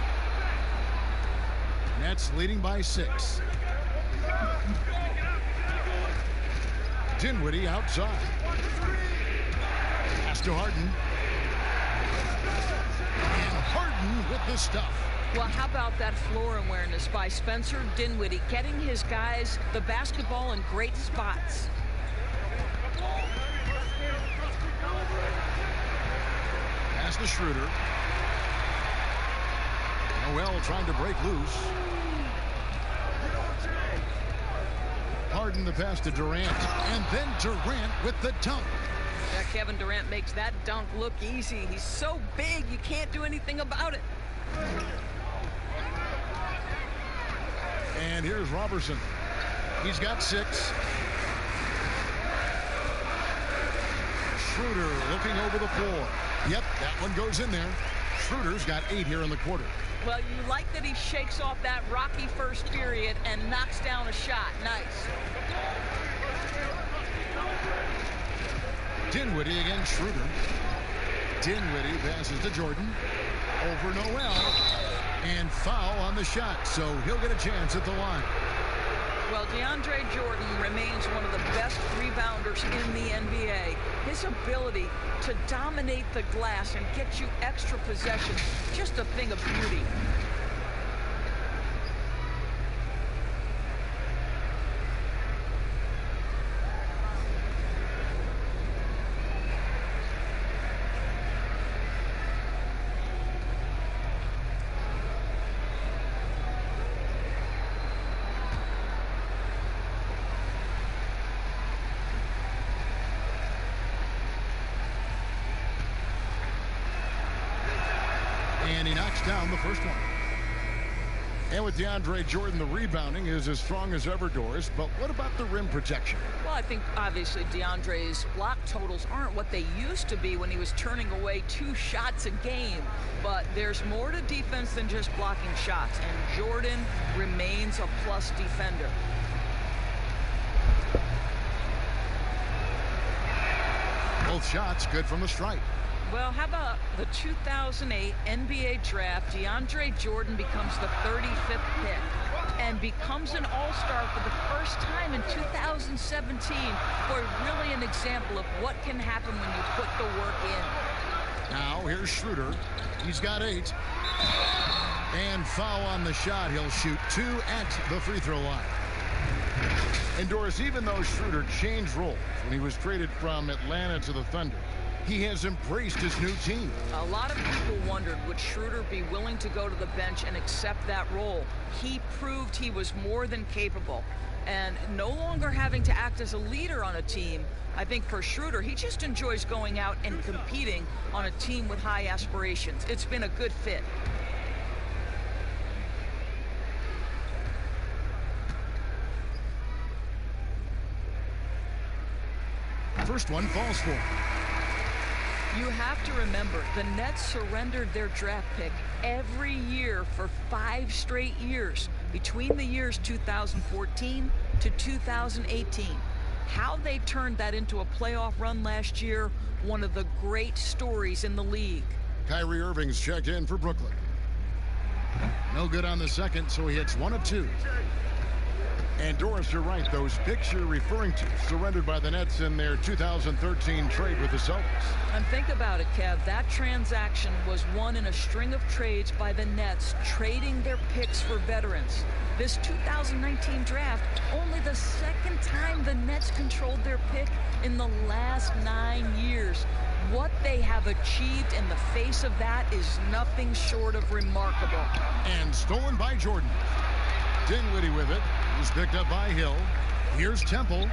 Nets leading by 6. Dinwiddie outside. Pass to Harden. And Harden with the stuff. Well, how about that floor awareness by Spencer Dinwiddie, getting his guys the basketball in great spots. Pass to Schroeder. Noel trying to break loose. Harden the pass to Durant, and then Durant with the dunk. Yeah, Kevin Durant makes that dunk look easy. He's so big, you can't do anything about it. And here's Robertson. He's got 6. Schroeder looking over the floor. Yep, that one goes in there. Schroeder's got 8 here in the quarter. Well, you like that he shakes off that rocky first period and knocks down a shot. Nice. Dinwiddie against Schroeder. Dinwiddie passes to Jordan. Over Noel. And foul on the shot, so he'll get a chance at the line. Well, DeAndre Jordan remains one of the best rebounders in the NBA. His ability to dominate the glass and get you extra possessions, just a thing of beauty. And he knocks down the first one. And with DeAndre Jordan, the rebounding is as strong as ever, Doris. But what about the rim protection? Well, I think obviously DeAndre's block totals aren't what they used to be when he was turning away 2 shots a game. But there's more to defense than just blocking shots. And Jordan remains a plus defender. Both shots good from the stripe. Well, how about the 2008 NBA draft? DeAndre Jordan becomes the 35th pick and becomes an all-star for the first time in 2017. Boy, really an example of what can happen when you put the work in. Now, here's Schroeder. He's got 8. And foul on the shot. He'll shoot 2 at the free throw line. And Doris, even though Schroeder changed roles when he was traded from Atlanta to the Thunder, he has embraced his new team. A lot of people wondered, would Schroeder be willing to go to the bench and accept that role? He proved he was more than capable. And no longer having to act as a leader on a team, I think for Schroeder, he just enjoys going out and competing on a team with high aspirations. It's been a good fit. First one falls for him. You have to remember, the Nets surrendered their draft pick every year for 5 straight years, between the years 2014 to 2018. How they turned that into a playoff run last year, one of the great stories in the league. Kyrie Irving's checked in for Brooklyn. No good on the second, so he hits 1 of 2. And Doris, you're right. Those picks you're referring to surrendered by the Nets in their 2013 trade with the Celtics. And think about it, Kev. That transaction was one in a string of trades by the Nets, trading their picks for veterans. This 2019 draft, only the second time the Nets controlled their pick in the last 9 years. What they have achieved in the face of that is nothing short of remarkable. And stolen by Jordan. Dinwiddie with it. He's picked up by Hill. Here's Temple.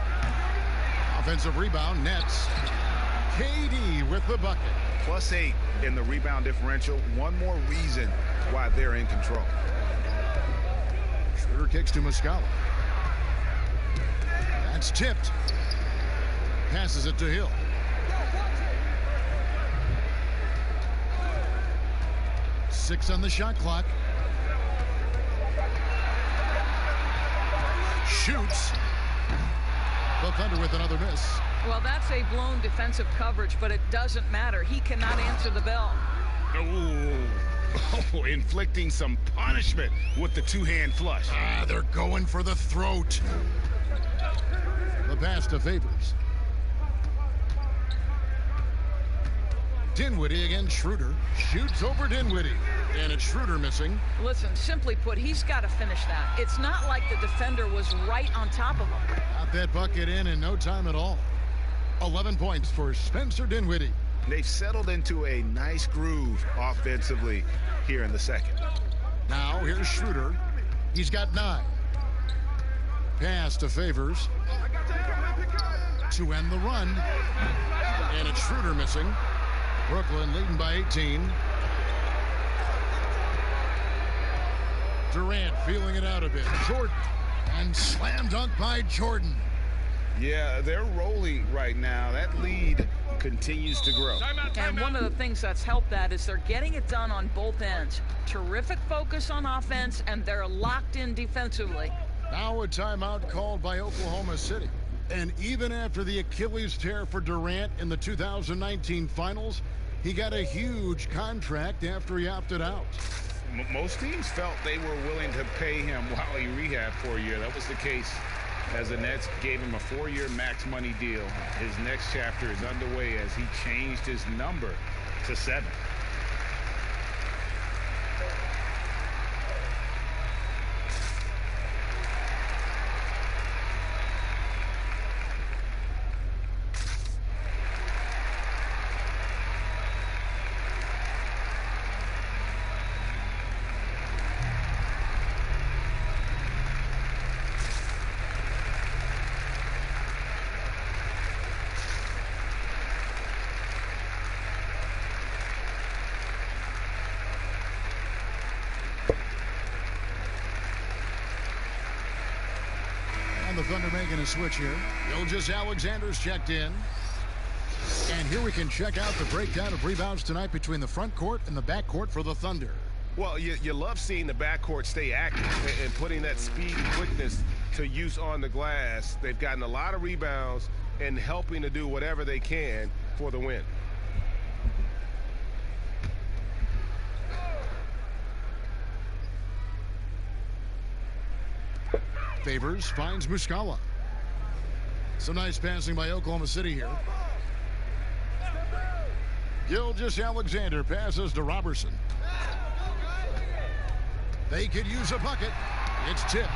Offensive rebound, Nets. KD with the bucket. +8 in the rebound differential. One more reason why they're in control. Schroeder kicks to Muscala. That's tipped. Passes it to Hill. Six on the shot clock. Shoots. The Thunder with another miss. Well, that's a blown defensive coverage, but it doesn't matter. He cannot answer the bell. Oh, inflicting some punishment with the two-hand flush. They're going for the throat. The pass to Favors. Dinwiddie against Schroeder. Shoots over Dinwiddie. And it's Schroeder missing. Listen, simply put, he's got to finish that. It's not like the defender was right on top of him. Got that bucket in no time at all. 11 points for Spencer Dinwiddie. They've settled into a nice groove offensively here in the second. Now here's Schroeder. He's got 9. Pass to Favors to end the run. And it's Schroeder missing. Brooklyn leading by 18. Durant feeling it out a bit. Jordan. And slam dunk by Jordan. Yeah, they're rolling right now. That lead continues to grow. And one of the things that's helped that is they're getting it done on both ends. Terrific focus on offense, and they're locked in defensively. Now a timeout called by Oklahoma City. And even after the Achilles tear for Durant in the 2019 finals, he got a huge contract after he opted out. Most teams felt they were willing to pay him while he rehabbed for a year. That was the case as the Nets gave him a 4-year max money deal. His next chapter is underway as he changed his number to 7. The Thunder making a switch here. Gilgeous-Alexander's checked in. And here we can check out the breakdown of rebounds tonight between the front court and the back court for the Thunder. Well, you love seeing the backcourt stay active and putting that speed and quickness to use on the glass. They've gotten a lot of rebounds and helping to do whatever they can for the win. Favors finds Muscala. Some nice passing by Oklahoma City here. Gilgeous-Alexander passes to Robertson. They could use a bucket. It's tipped.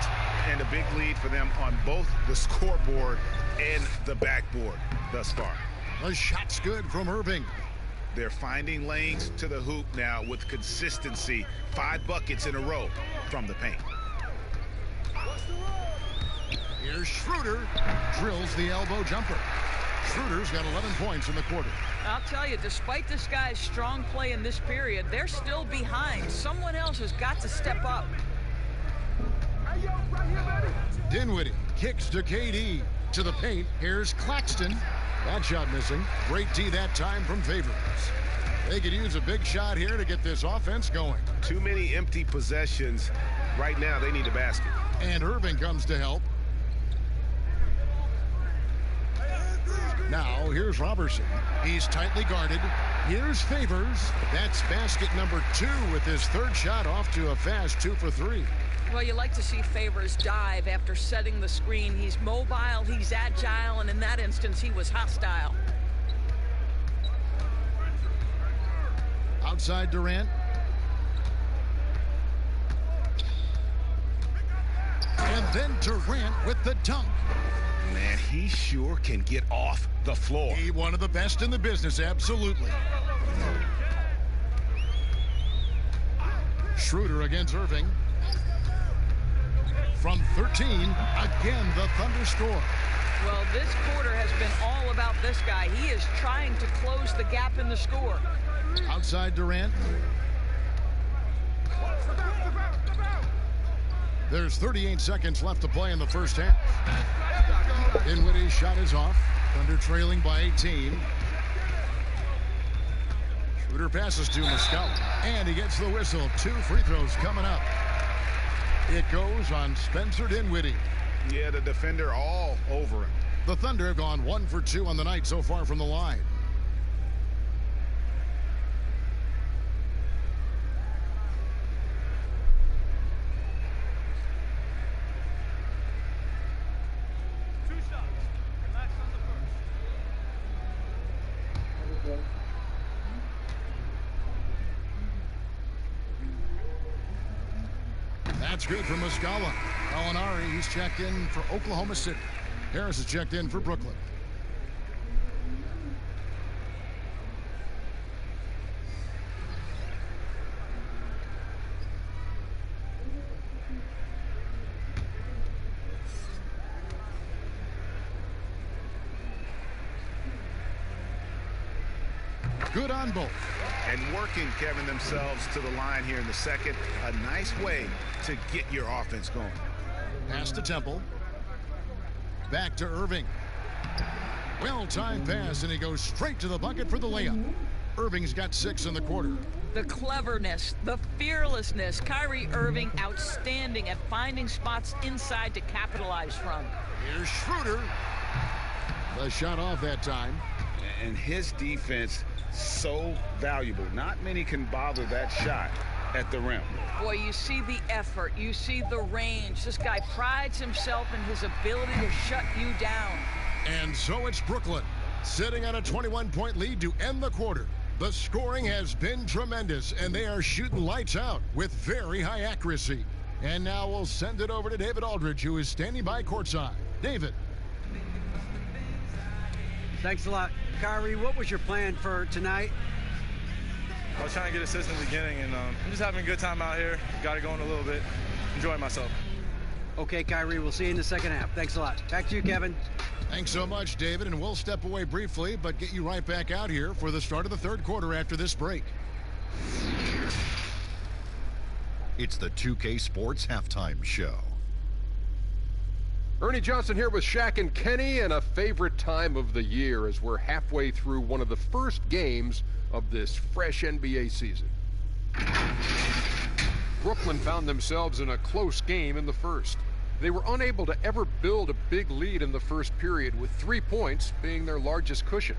And a big lead for them on both the scoreboard and the backboard thus far. The shot's good from Irving. They're finding lanes to the hoop now with consistency. 5 buckets in a row from the paint. Here's Schroeder. Drills the elbow jumper. Schroeder's got 11 points in the quarter. I'll tell you, despite this guy's strong play in this period, they're still behind. Someone else has got to step up. Dinwiddie kicks to KD. To the paint. Here's Claxton. That shot missing. Great D that time from Favors. They could use a big shot here to get this offense going. Too many empty possessions. Right now, they need a basket. And Irving comes to help. Now, here's Robertson. He's tightly guarded. Here's Favors. That's basket number 2 with his 3rd shot off to a fast 2 for 3. Well, you like to see Favors dive after setting the screen. He's mobile, he's agile, and in that instance, he was hostile. Outside Durant. And then Durant with the dunk. Man, he sure can get off the floor. He one of the best in the business, absolutely. Schroeder against Irving. From 13, again the Thunder score. Well, this quarter has been all about this guy. He is trying to close the gap in the score. Outside Durant. There's 38 seconds left to play in the first half. Dinwiddie's shot is off. Thunder trailing by 18. Schroeder passes to Muscala, and he gets the whistle. 2 free throws coming up. It goes on Spencer Dinwiddie. Yeah, the defender all over him. The Thunder have gone 1 for 2 on the night so far from the line. That's good for Muscala. Gallinari, he's checked in for Oklahoma City. Harris is checked in for Brooklyn. Good on both. And working, Kevin, themselves to the line here in the second. A nice way to get your offense going. Pass to Temple. Back to Irving. Well-timed pass, and he goes straight to the bucket for the layup. Irving's got 6 in the quarter. The cleverness, the fearlessness. Kyrie Irving outstanding at finding spots inside to capitalize from. Here's Schroeder. The shot off that time. And his defense so valuable. Not many can bother that shot at the rim. Boy, you see the effort, you see the range. This guy prides himself in his ability to shut you down. And so it's Brooklyn sitting on a 21-point lead to end the quarter. The scoring has been tremendous, and they are shooting lights out with very high accuracy. And now we'll send it over to David Aldridge, who is standing by courtside. David. Thanks a lot. Kyrie, what was your plan for tonight? I was trying to get assists in the beginning, and I'm just having a good time out here. Got it going a little bit. Enjoying myself. Okay, Kyrie, we'll see you in the second half. Thanks a lot. Back to you, Kevin. Thanks so much, David, and we'll step away briefly, but get you right back out here for the start of the third quarter after this break. It's the 2K Sports Halftime Show. Ernie Johnson here with Shaq and Kenny, and a favorite time of the year as we're halfway through one of the first games of this fresh NBA season. Brooklyn found themselves in a close game in the first. They were unable to ever build a big lead in the first period, with 3 points being their largest cushion.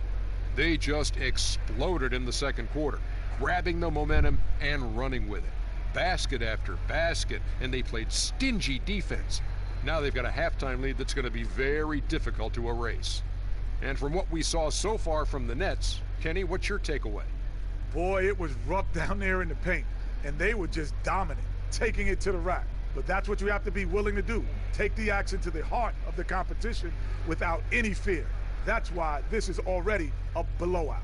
They just exploded in the second quarter, grabbing the momentum and running with it. Basket after basket, and they played stingy defense. Now they've got a halftime lead that's going to be very difficult to erase. And from what we saw so far from the Nets, Kenny, what's your takeaway? Boy, it was rough down there in the paint, and they were just dominant, taking it to the rack. But that's what you have to be willing to do. Take the action to the heart of the competition without any fear. That's why this is already a blowout.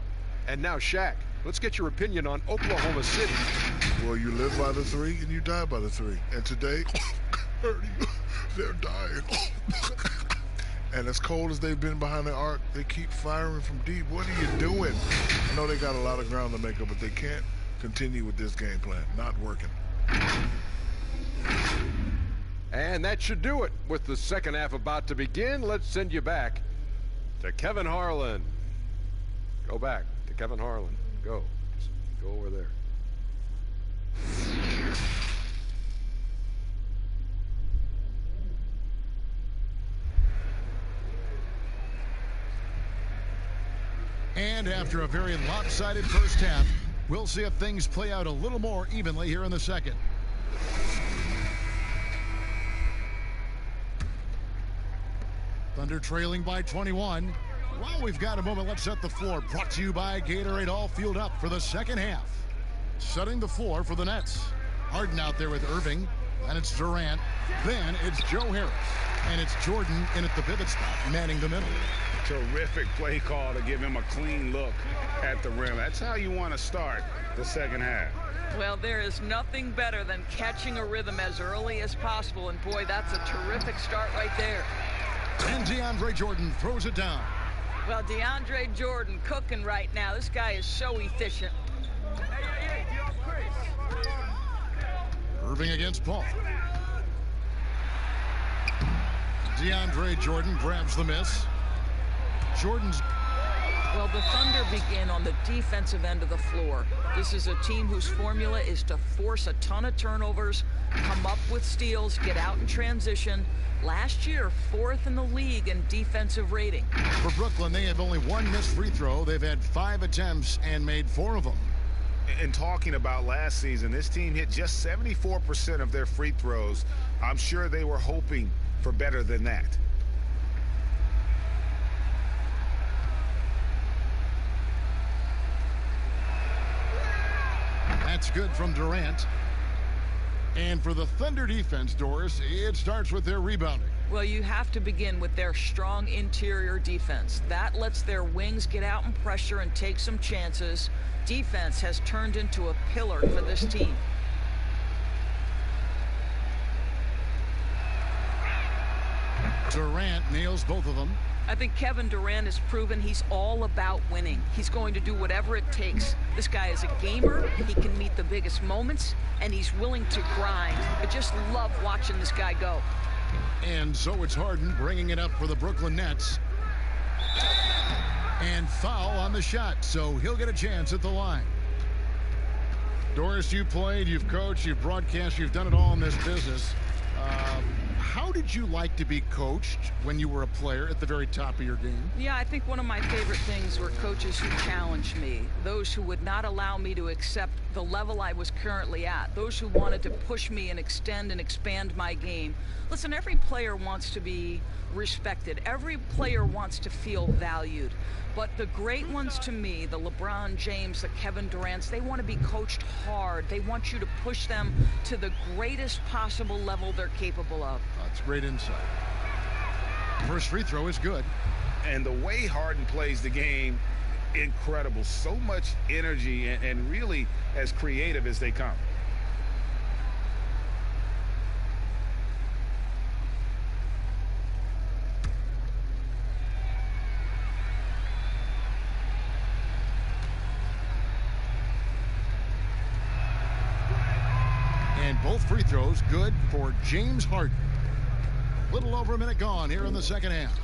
And now, Shaq, let's get your opinion on Oklahoma City. Well, you live by the 3 and you die by the 3. And today, they're dying. And as cold as they've been behind the arc, they keep firing from deep. What are you doing? I know they got a lot of ground to make up, but they can't continue with this game plan. Not working. And that should do it. With the second half about to begin, let's send you back to Kevin Harlan. Go back to Kevin Harlan. Go. Just go over there. And after a very lopsided first half, we'll see if things play out a little more evenly here in the second. Thunder trailing by 21. While we've got a moment, let's set the floor. Brought to you by Gatorade, all fueled up for the second half. Setting the floor for the Nets. Harden out there with Irving. Then it's Durant. Then it's Joe Harris. And it's Jordan in at the pivot spot, manning the middle. Terrific play call to give him a clean look at the rim. That's how you want to start the second half. Well, there is nothing better than catching a rhythm as early as possible. And boy, that's a terrific start right there. And DeAndre Jordan throws it down. Well, DeAndre Jordan cooking right now. This guy is so efficient. Irving against Paul. DeAndre Jordan grabs the miss. Jordan's... Well, the Thunder begin on the defensive end of the floor. This is a team whose formula is to force a ton of turnovers, come up with steals, get out in transition. Last year, 4th in the league in defensive rating. For Brooklyn, they have only 1 missed free throw. They've had 5 attempts and made 4 of them. And talking about last season, this team hit just 74% of their free throws. I'm sure they were hoping for better than that. That's good from Durant. And for the Thunder defense, Doris, it starts with their rebounding. Well, you have to begin with their strong interior defense. That lets their wings get out and pressure and take some chances. Defense has turned into a pillar for this team. Durant nails both of them. I think Kevin Durant has proven he's all about winning. He's going to do whatever it takes. This guy is a gamer. He can meet the biggest moments, and he's willing to grind. I just love watching this guy go. And so it's Harden bringing it up for the Brooklyn Nets. And foul on the shot, so he'll get a chance at the line. Doris, you played, you've coached, you've broadcast, you've done it all in this business. How did you like to be coached when you were a player at the very top of your game? Yeah, I think one of my favorite things were coaches who challenged me, those who would not allow me to accept the level I was currently at, those who wanted to push me and extend and expand my game. Listen, every player wants to be respected. Every player wants to feel valued. But the great ones to me, the LeBron James, the Kevin Durants, they want to be coached hard. They want you to push them to the greatest possible level they're capable of. That's great insight. First free throw is good. And the way Harden plays the game, incredible. So much energy and really as creative as they come. And both free throws good for James Harden. A little over a minute gone here in the second half.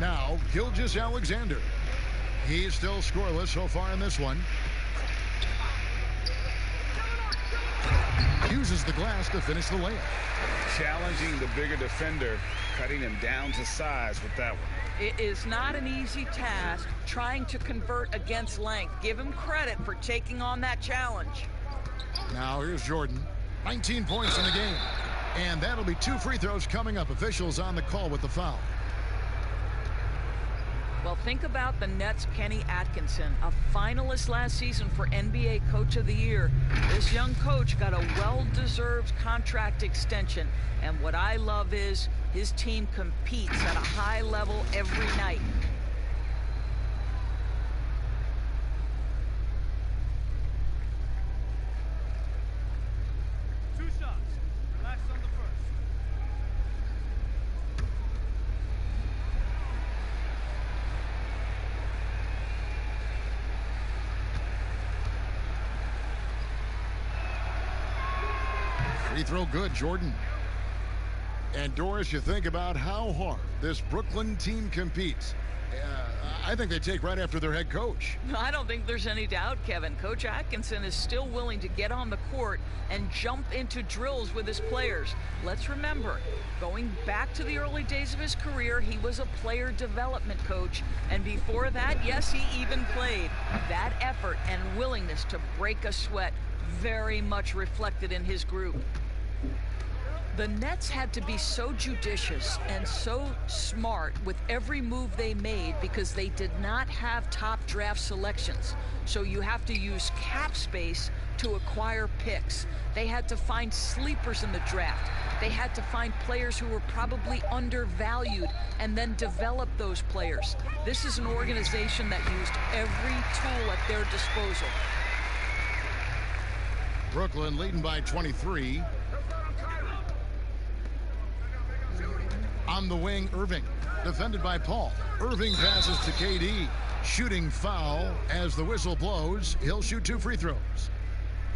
Now, Gilgeous-Alexander. He's still scoreless so far in this one. Uses the glass to finish the layup. Challenging the bigger defender, cutting him down to size with that one. It is not an easy task trying to convert against length. Give him credit for taking on that challenge. Now here's Jordan. 19 points in the game. And that'll be 2 free throws coming up. Officials on the call with the foul. Well, think about the Nets' Kenny Atkinson, a finalist last season for NBA Coach of the Year. This young coach got a well-deserved contract extension. And what I love is his team competes at a high level every night. Free throw good, Jordan. And Doris, you think about how hard this Brooklyn team competes. I think they take right after their head coach. I don't think there's any doubt, Kevin. Coach Atkinson is still willing to get on the court and jump into drills with his players. Let's remember, going back to the early days of his career, he was a player development coach. And before that, yes, he even played. That effort and willingness to break a sweat very much reflected in his group. The Nets had to be so judicious and so smart with every move they made because they did not have top draft selections. So you have to use cap space to acquire picks. They had to find sleepers in the draft. They had to find players who were probably undervalued and then develop those players. This is an organization that used every tool at their disposal. Brooklyn leading by 23. On the wing, Irving. Defended by Paul. Irving passes to KD. Shooting foul as the whistle blows. He'll shoot 2 free throws.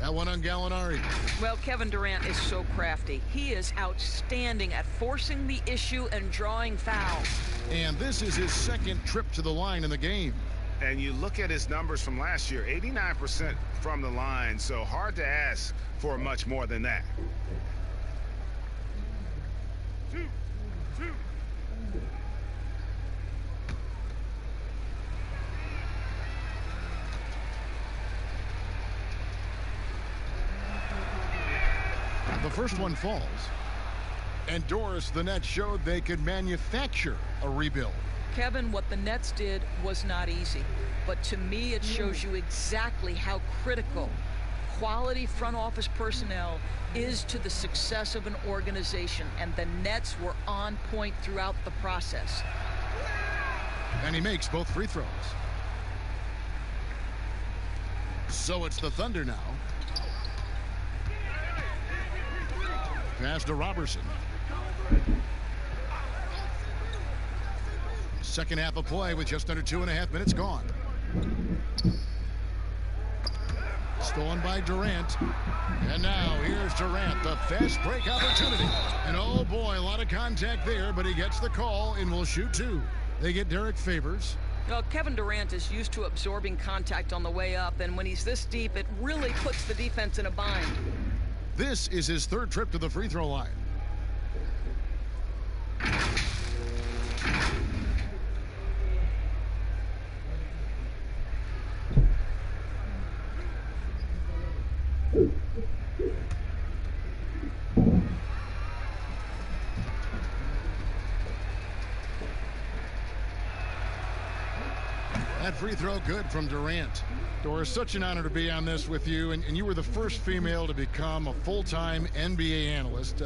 That one on Gallinari. Well, Kevin Durant is so crafty. He is outstanding at forcing the issue and drawing fouls. And this is his second trip to the line in the game. And you look at his numbers from last year, 89% from the line, so hard to ask for much more than that. The first one falls. And Doris, the Nets showed they could manufacture a rebuild. Kevin, what the Nets did was not easy. But to me, it shows you exactly how critical quality front office personnel is to the success of an organization. And the Nets were on point throughout the process. And he makes both free throws. So it's the Thunder now. Pass to Robertson. Second half of play with just under 2.5 minutes gone. Stolen by Durant. And now here's Durant, the fast break opportunity. And oh boy, a lot of contact there, but he gets the call and will shoot 2. They get Derek Favors. Well, Kevin Durant is used to absorbing contact on the way up, and when he's this deep, it really puts the defense in a bind. This is his 3rd trip to the free throw line. That free throw good from Durant. Doris, such an honor to be on this with you, and you were the first female to become a full-time NBA analyst,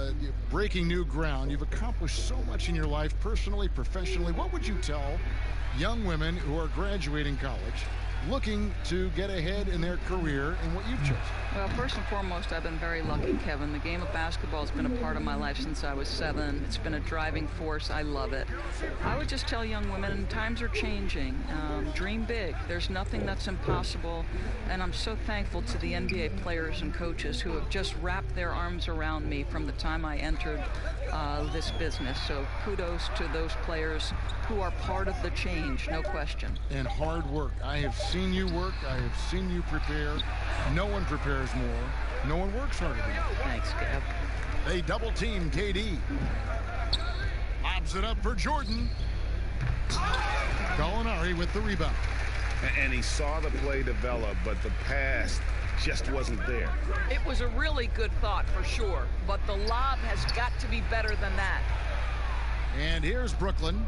breaking new ground. You've accomplished so much in your life, personally, professionally. What would you tell young women who are graduating college, looking to get ahead in their career and what you've chosen? Well, first and foremost, I've been very lucky, Kevin. The game of basketball has been a part of my life since I was 7. It's been a driving force. I love it. I would just tell young women, times are changing. Dream big. There's nothing that's impossible. And I'm so thankful to the NBA players and coaches who have just wrapped their arms around me from the time I entered this business. So kudos to those players who are part of the change, no question. And hard work. I have seen you work. I have seen you prepare. No one prepares more. No one works harder than you. Thanks, Kev. They double team KD. Lobs it up for Jordan. Gallinari with the rebound. And he saw the play develop, but the pass just wasn't there. It was a really good thought for sure, but the lob has got to be better than that. And here's Brooklyn.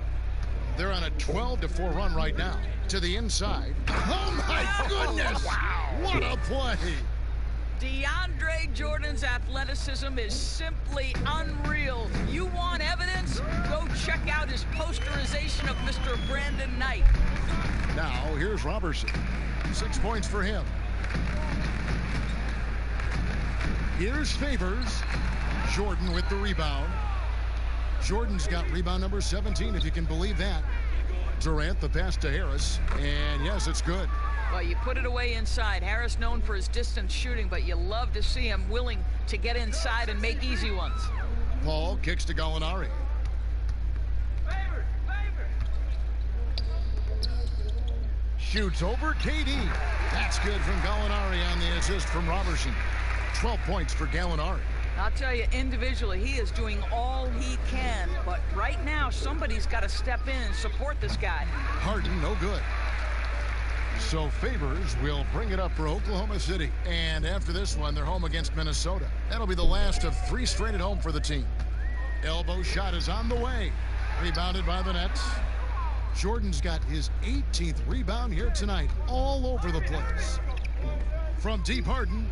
They're on a 12-4 run right now. To the inside. Oh my goodness! Wow! What a play! DeAndre Jordan's athleticism is simply unreal. You want evidence? Go check out his posterization of Mr. Brandon Knight. Now, here's Robertson. 6 points for him. Here's Favors. Jordan with the rebound. Jordan's got rebound number 17, if you can believe that. Durant, the pass to Harris. And yes, it's good. Well, you put it away inside. Harris known for his distance shooting, but you love to see him willing to get inside and make easy ones. Paul kicks to Gallinari. Shoots over KD. That's good from Gallinari on the assist from Robertson. 12 points for Gallinari. I'll tell you, individually, he is doing all he can. But right now, somebody's got to step in and support this guy. Harden, no good. So Favors will bring it up for Oklahoma City. And after this one, they're home against Minnesota. That'll be the last of 3 straight at home for the team. Elbow shot is on the way. Rebounded by the Nets. Jordan's got his 18th rebound here tonight. All over the place. From deep, Harden.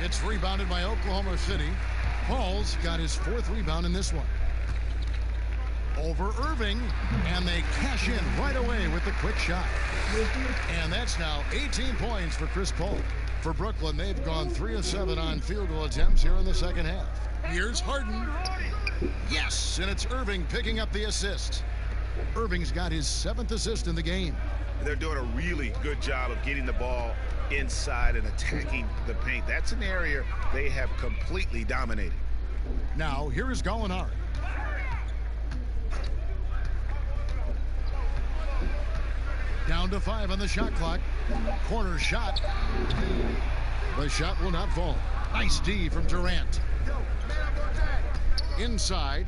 It's rebounded by Oklahoma City. Paul's got his 4th rebound in this one. Over Irving, and they cash in right away with the quick shot. And that's now 18 points for Chris Paul. For Brooklyn, they've gone 3 of 7 on field goal attempts here in the second half. Here's Harden. Yes, and it's Irving picking up the assist. Irving's got his 7th assist in the game. They're doing a really good job of getting the ball inside and attacking the paint. That's an area they have completely dominated. Now, here is Gallinari. Down to 5 on the shot clock. Corner shot. The shot will not fall. Nice D from Durant. Inside.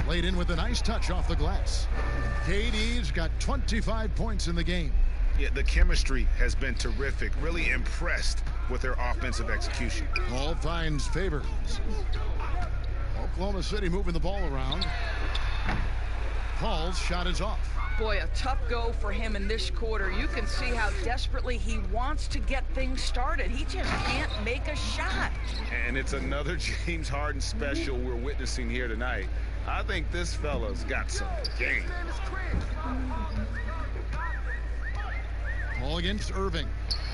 Laid in with a nice touch off the glass. KD's got 25 points in the game. Yeah, the chemistry has been terrific. Really impressed with their offensive execution. Paul finds Favors. Oklahoma City moving the ball around. Paul's shot is off. Boy, a tough go for him in this quarter. You can see how desperately he wants to get things started. He just can't make a shot. And it's another James Harden special we're witnessing here tonight. I think this fella's got some game. Ball against Irving.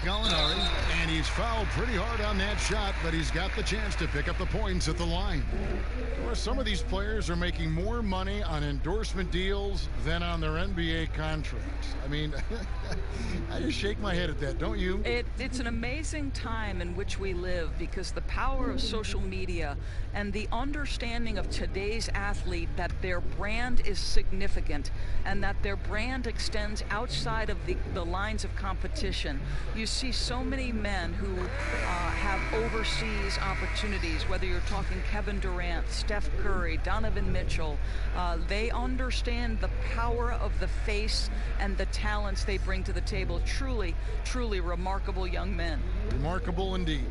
Gallinari, and he's fouled pretty hard on that shot, but he's got the chance to pick up the points at the line. Well, some of these players are making more money on endorsement deals than on their NBA contracts. I mean, I just shake my head at that, don't you? It's an amazing time in which we live, because the power of social media and the understanding of today's athlete that their brand is significant and that their brand extends outside of the lines of competition. You see so many men who have overseas opportunities, whether you're talking Kevin Durant, Steph Curry, Donovan Mitchell. They understand the power of the face and the talents they bring to the table. Truly, truly remarkable young men. Remarkable indeed.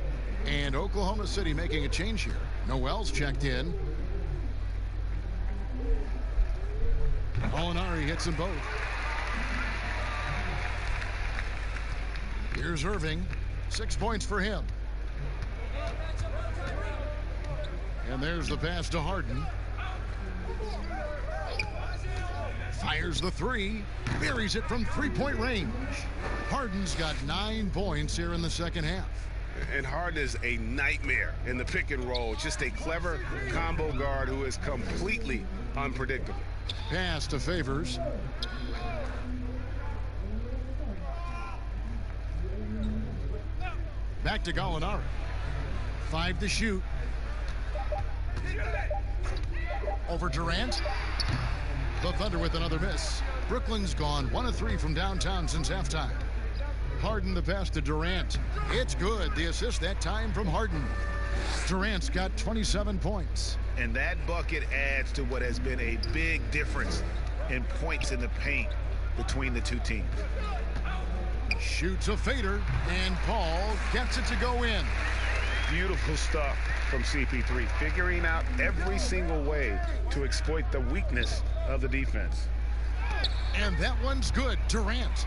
And Oklahoma City making a change here. Noel's checked in. Gallinari hits them both. Here's Irving. 6 points for him. And there's the pass to Harden. Fires the three. Buries it from three-point range. Harden's got 9 points here in the second half. And Harden is a nightmare in the pick and roll. Just a clever combo guard who is completely unpredictable. Pass to Favors. Back to Gallinari. 5 to shoot. Over Durant. The Thunder with another miss. Brooklyn's gone 1 of 3 from downtown since halftime. Harden the pass to Durant. It's good. The assist that time from Harden. Durant's got 27 points. And that bucket adds to what has been a big difference in points in the paint between the two teams. Shoots a fader, and Paul gets it to go in. Beautiful stuff from CP3, figuring out every single way to exploit the weakness of the defense. And that one's good. Durant.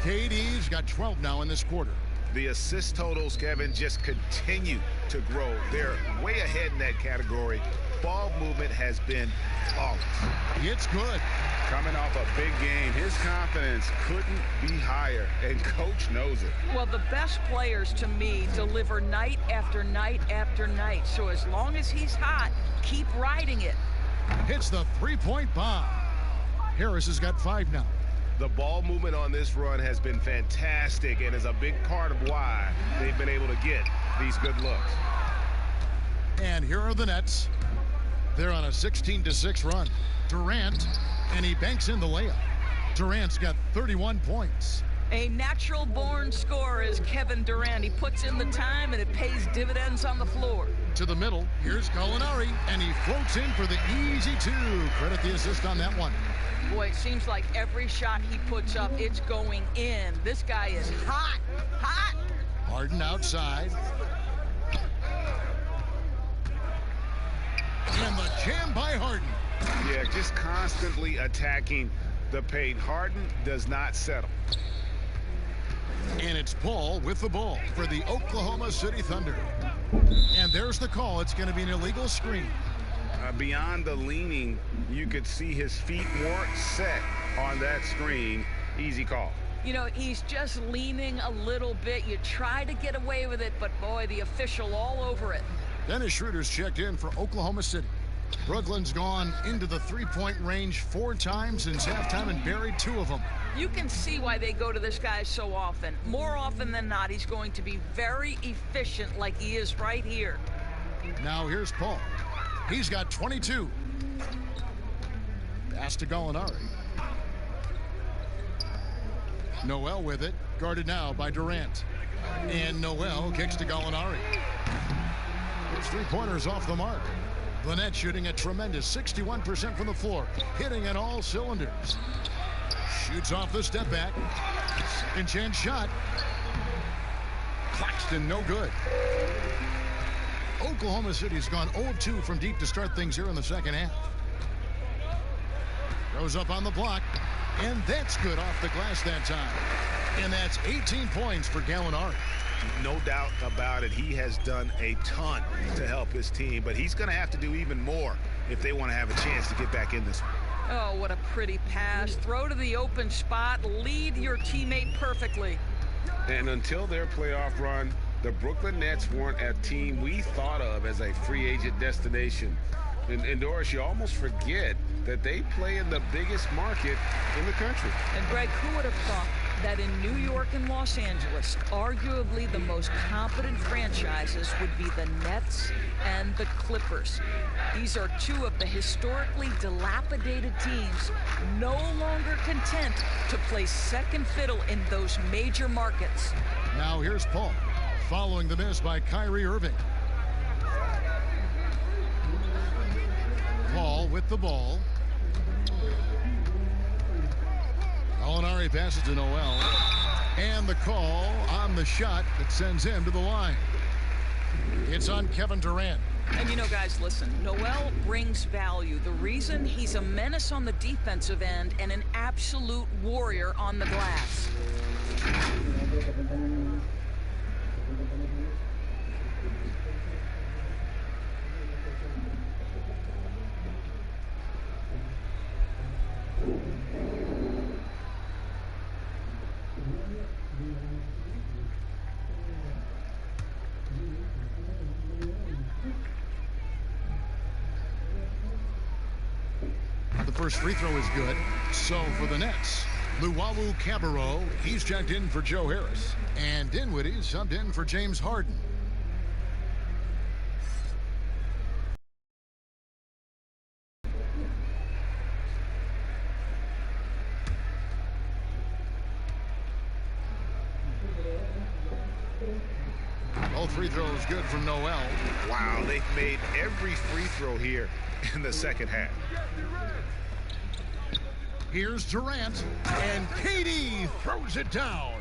KD's got 12 now in this quarter. The assist totals, Kevin, just continue to grow. They're way ahead in that category. Ball movement has been flawless. It's good. Coming off a big game, his confidence couldn't be higher, and coach knows it. Well, the best players to me deliver night after night after night. So as long as he's hot, keep riding it. Hits the three-point bomb. Harris has got 5 now. The ball movement on this run has been fantastic and is a big part of why they've been able to get these good looks. And here are the Nets. They're on a 16-6 run. Durant, and he banks in the layup. Durant's got 31 points. A natural-born scorer is Kevin Durant. He puts in the time, and it pays dividends on the floor. To the middle, here's Gallinari, and he floats in for the easy 2. Credit the assist on that one. Boy, it seems like every shot he puts up, it's going in. This guy is hot, hot. Harden outside. And the jam by Harden. Yeah, just constantly attacking the paint. Harden does not settle. And it's Paul with the ball for the Oklahoma City Thunder. And there's the call. It's going to be an illegal screen. Beyond the leaning, you could see his feet weren't set on that screen. Easy call. You know, he's just leaning a little bit. You try to get away with it, but boy, the official all over it. Dennis Schroeder's checked in for Oklahoma City. Brooklyn's gone into the three-point range 4 times since halftime and buried 2 of them. You can see why they go to this guy so often. More often than not, he's going to be very efficient like he is right here. Now here's Paul. He's got 22. Pass to Gallinari. Noel with it, guarded now by Durant. And Noel kicks to Gallinari. His 3-pointers off the mark. The Nets shooting a tremendous 61% from the floor, hitting on all cylinders. Shoots off the step back. Second chance shot. Claxton, no good. Oklahoma City's gone 0-2 from deep to start things here in the second half. Goes up on the block, and that's good off the glass that time. And that's 18 points for Gallinari. No doubt about it. He has done a ton to help his team, but he's going to have to do even more if they want to have a chance to get back in this one. Oh, what a pretty pass. Throw to the open spot. Lead your teammate perfectly. And until their playoff run, the Brooklyn Nets weren't a team we thought of as a free agent destination. And Doris, you almost forget that they play in the biggest market in the country. And Greg, who would have thought that in New York and Los Angeles, arguably the most competent franchises would be the Nets and the Clippers. These are 2 of the historically dilapidated teams no longer content to play second fiddle in those major markets. Now here's Paul, following the miss by Kyrie Irving. Paul with the ball. Gallinari passes to Noel. And the call on the shot that sends him to the line. It's on Kevin Durant. And you know, guys, listen, Noel brings value. The reason he's a menace on the defensive end and an absolute warrior on the glass. The first free throw is good. So for the Nets, Luwawu Cabarrot, he's checked in for Joe Harris. And Dinwiddie subbed in for James Harden. All free throws good from Noel. Wow, they've made every free throw here in the second half. Here's Durant, and KD throws it down.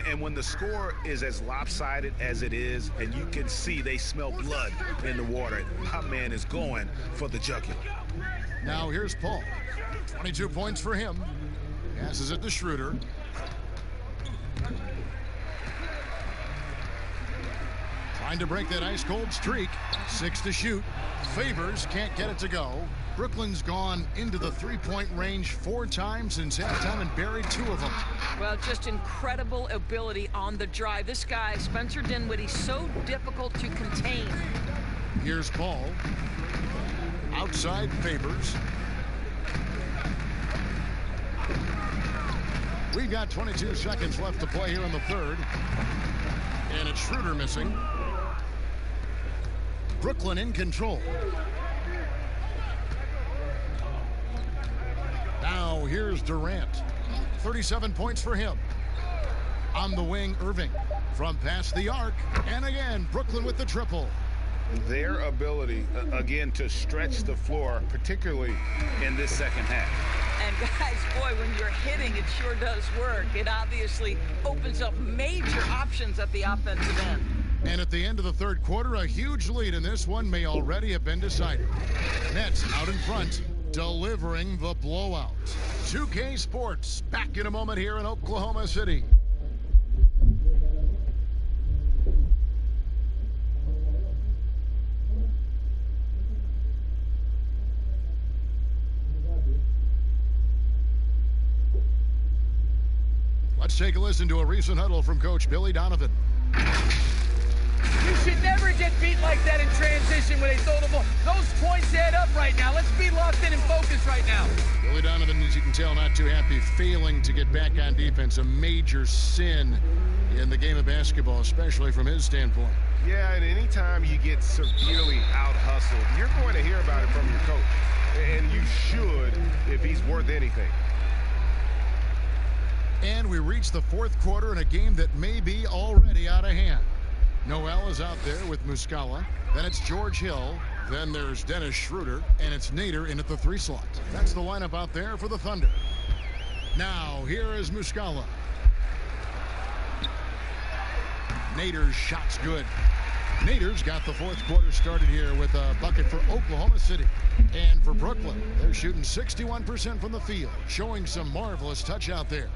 And when the score is as lopsided as it is, and you can see they smell blood in the water, my man is going for the jugular. Now here's Paul. 22 points for him. Passes it to Schroeder. Trying to break that ice-cold streak. 6 to shoot. Favors can't get it to go. Brooklyn's gone into the three-point range 4 times since halftime and buried 2 of them. Well, just incredible ability on the drive. This guy, Spencer Dinwiddie, so difficult to contain. Here's Paul. Outside Favors. We've got 22 seconds left to play here in the third. And it's Schroeder missing. Brooklyn in control. Now here's Durant. 37 points for him. On the wing, Irving. From past the arc. And again, Brooklyn with the triple. Their ability, again, to stretch the floor, particularly in this second half. And guys, boy, when you're hitting, it sure does work. It obviously opens up major options at the offensive end. And at the end of the third quarter, a huge lead in this one may already have been decided. Nets out in front, delivering the blowout. 2K Sports, back in a moment here in Oklahoma City. Let's take a listen to a recent huddle from Coach Billy Donovan. You should never get beat like that in transition when they throw the ball. Those points add up right now. Let's be locked in and focused right now. Billy Donovan, as you can tell, not too happy, failing to get back on defense. A major sin in the game of basketball, especially from his standpoint. Yeah, and anytime you get severely out-hustled, you're going to hear about it from your coach. And you should if he's worth anything. And we reach the fourth quarter in a game that may be already out of hand. Noel is out there with Muscala. Then it's George Hill. Then there's Dennis Schroeder. And it's Nader in at the 3 slot. That's the lineup out there for the Thunder. Now, here is Muscala. Nader's shot's good. Nader's got the fourth quarter started here with a bucket for Oklahoma City. And for Brooklyn, they're shooting 61% from the field, showing some marvelous touch out there.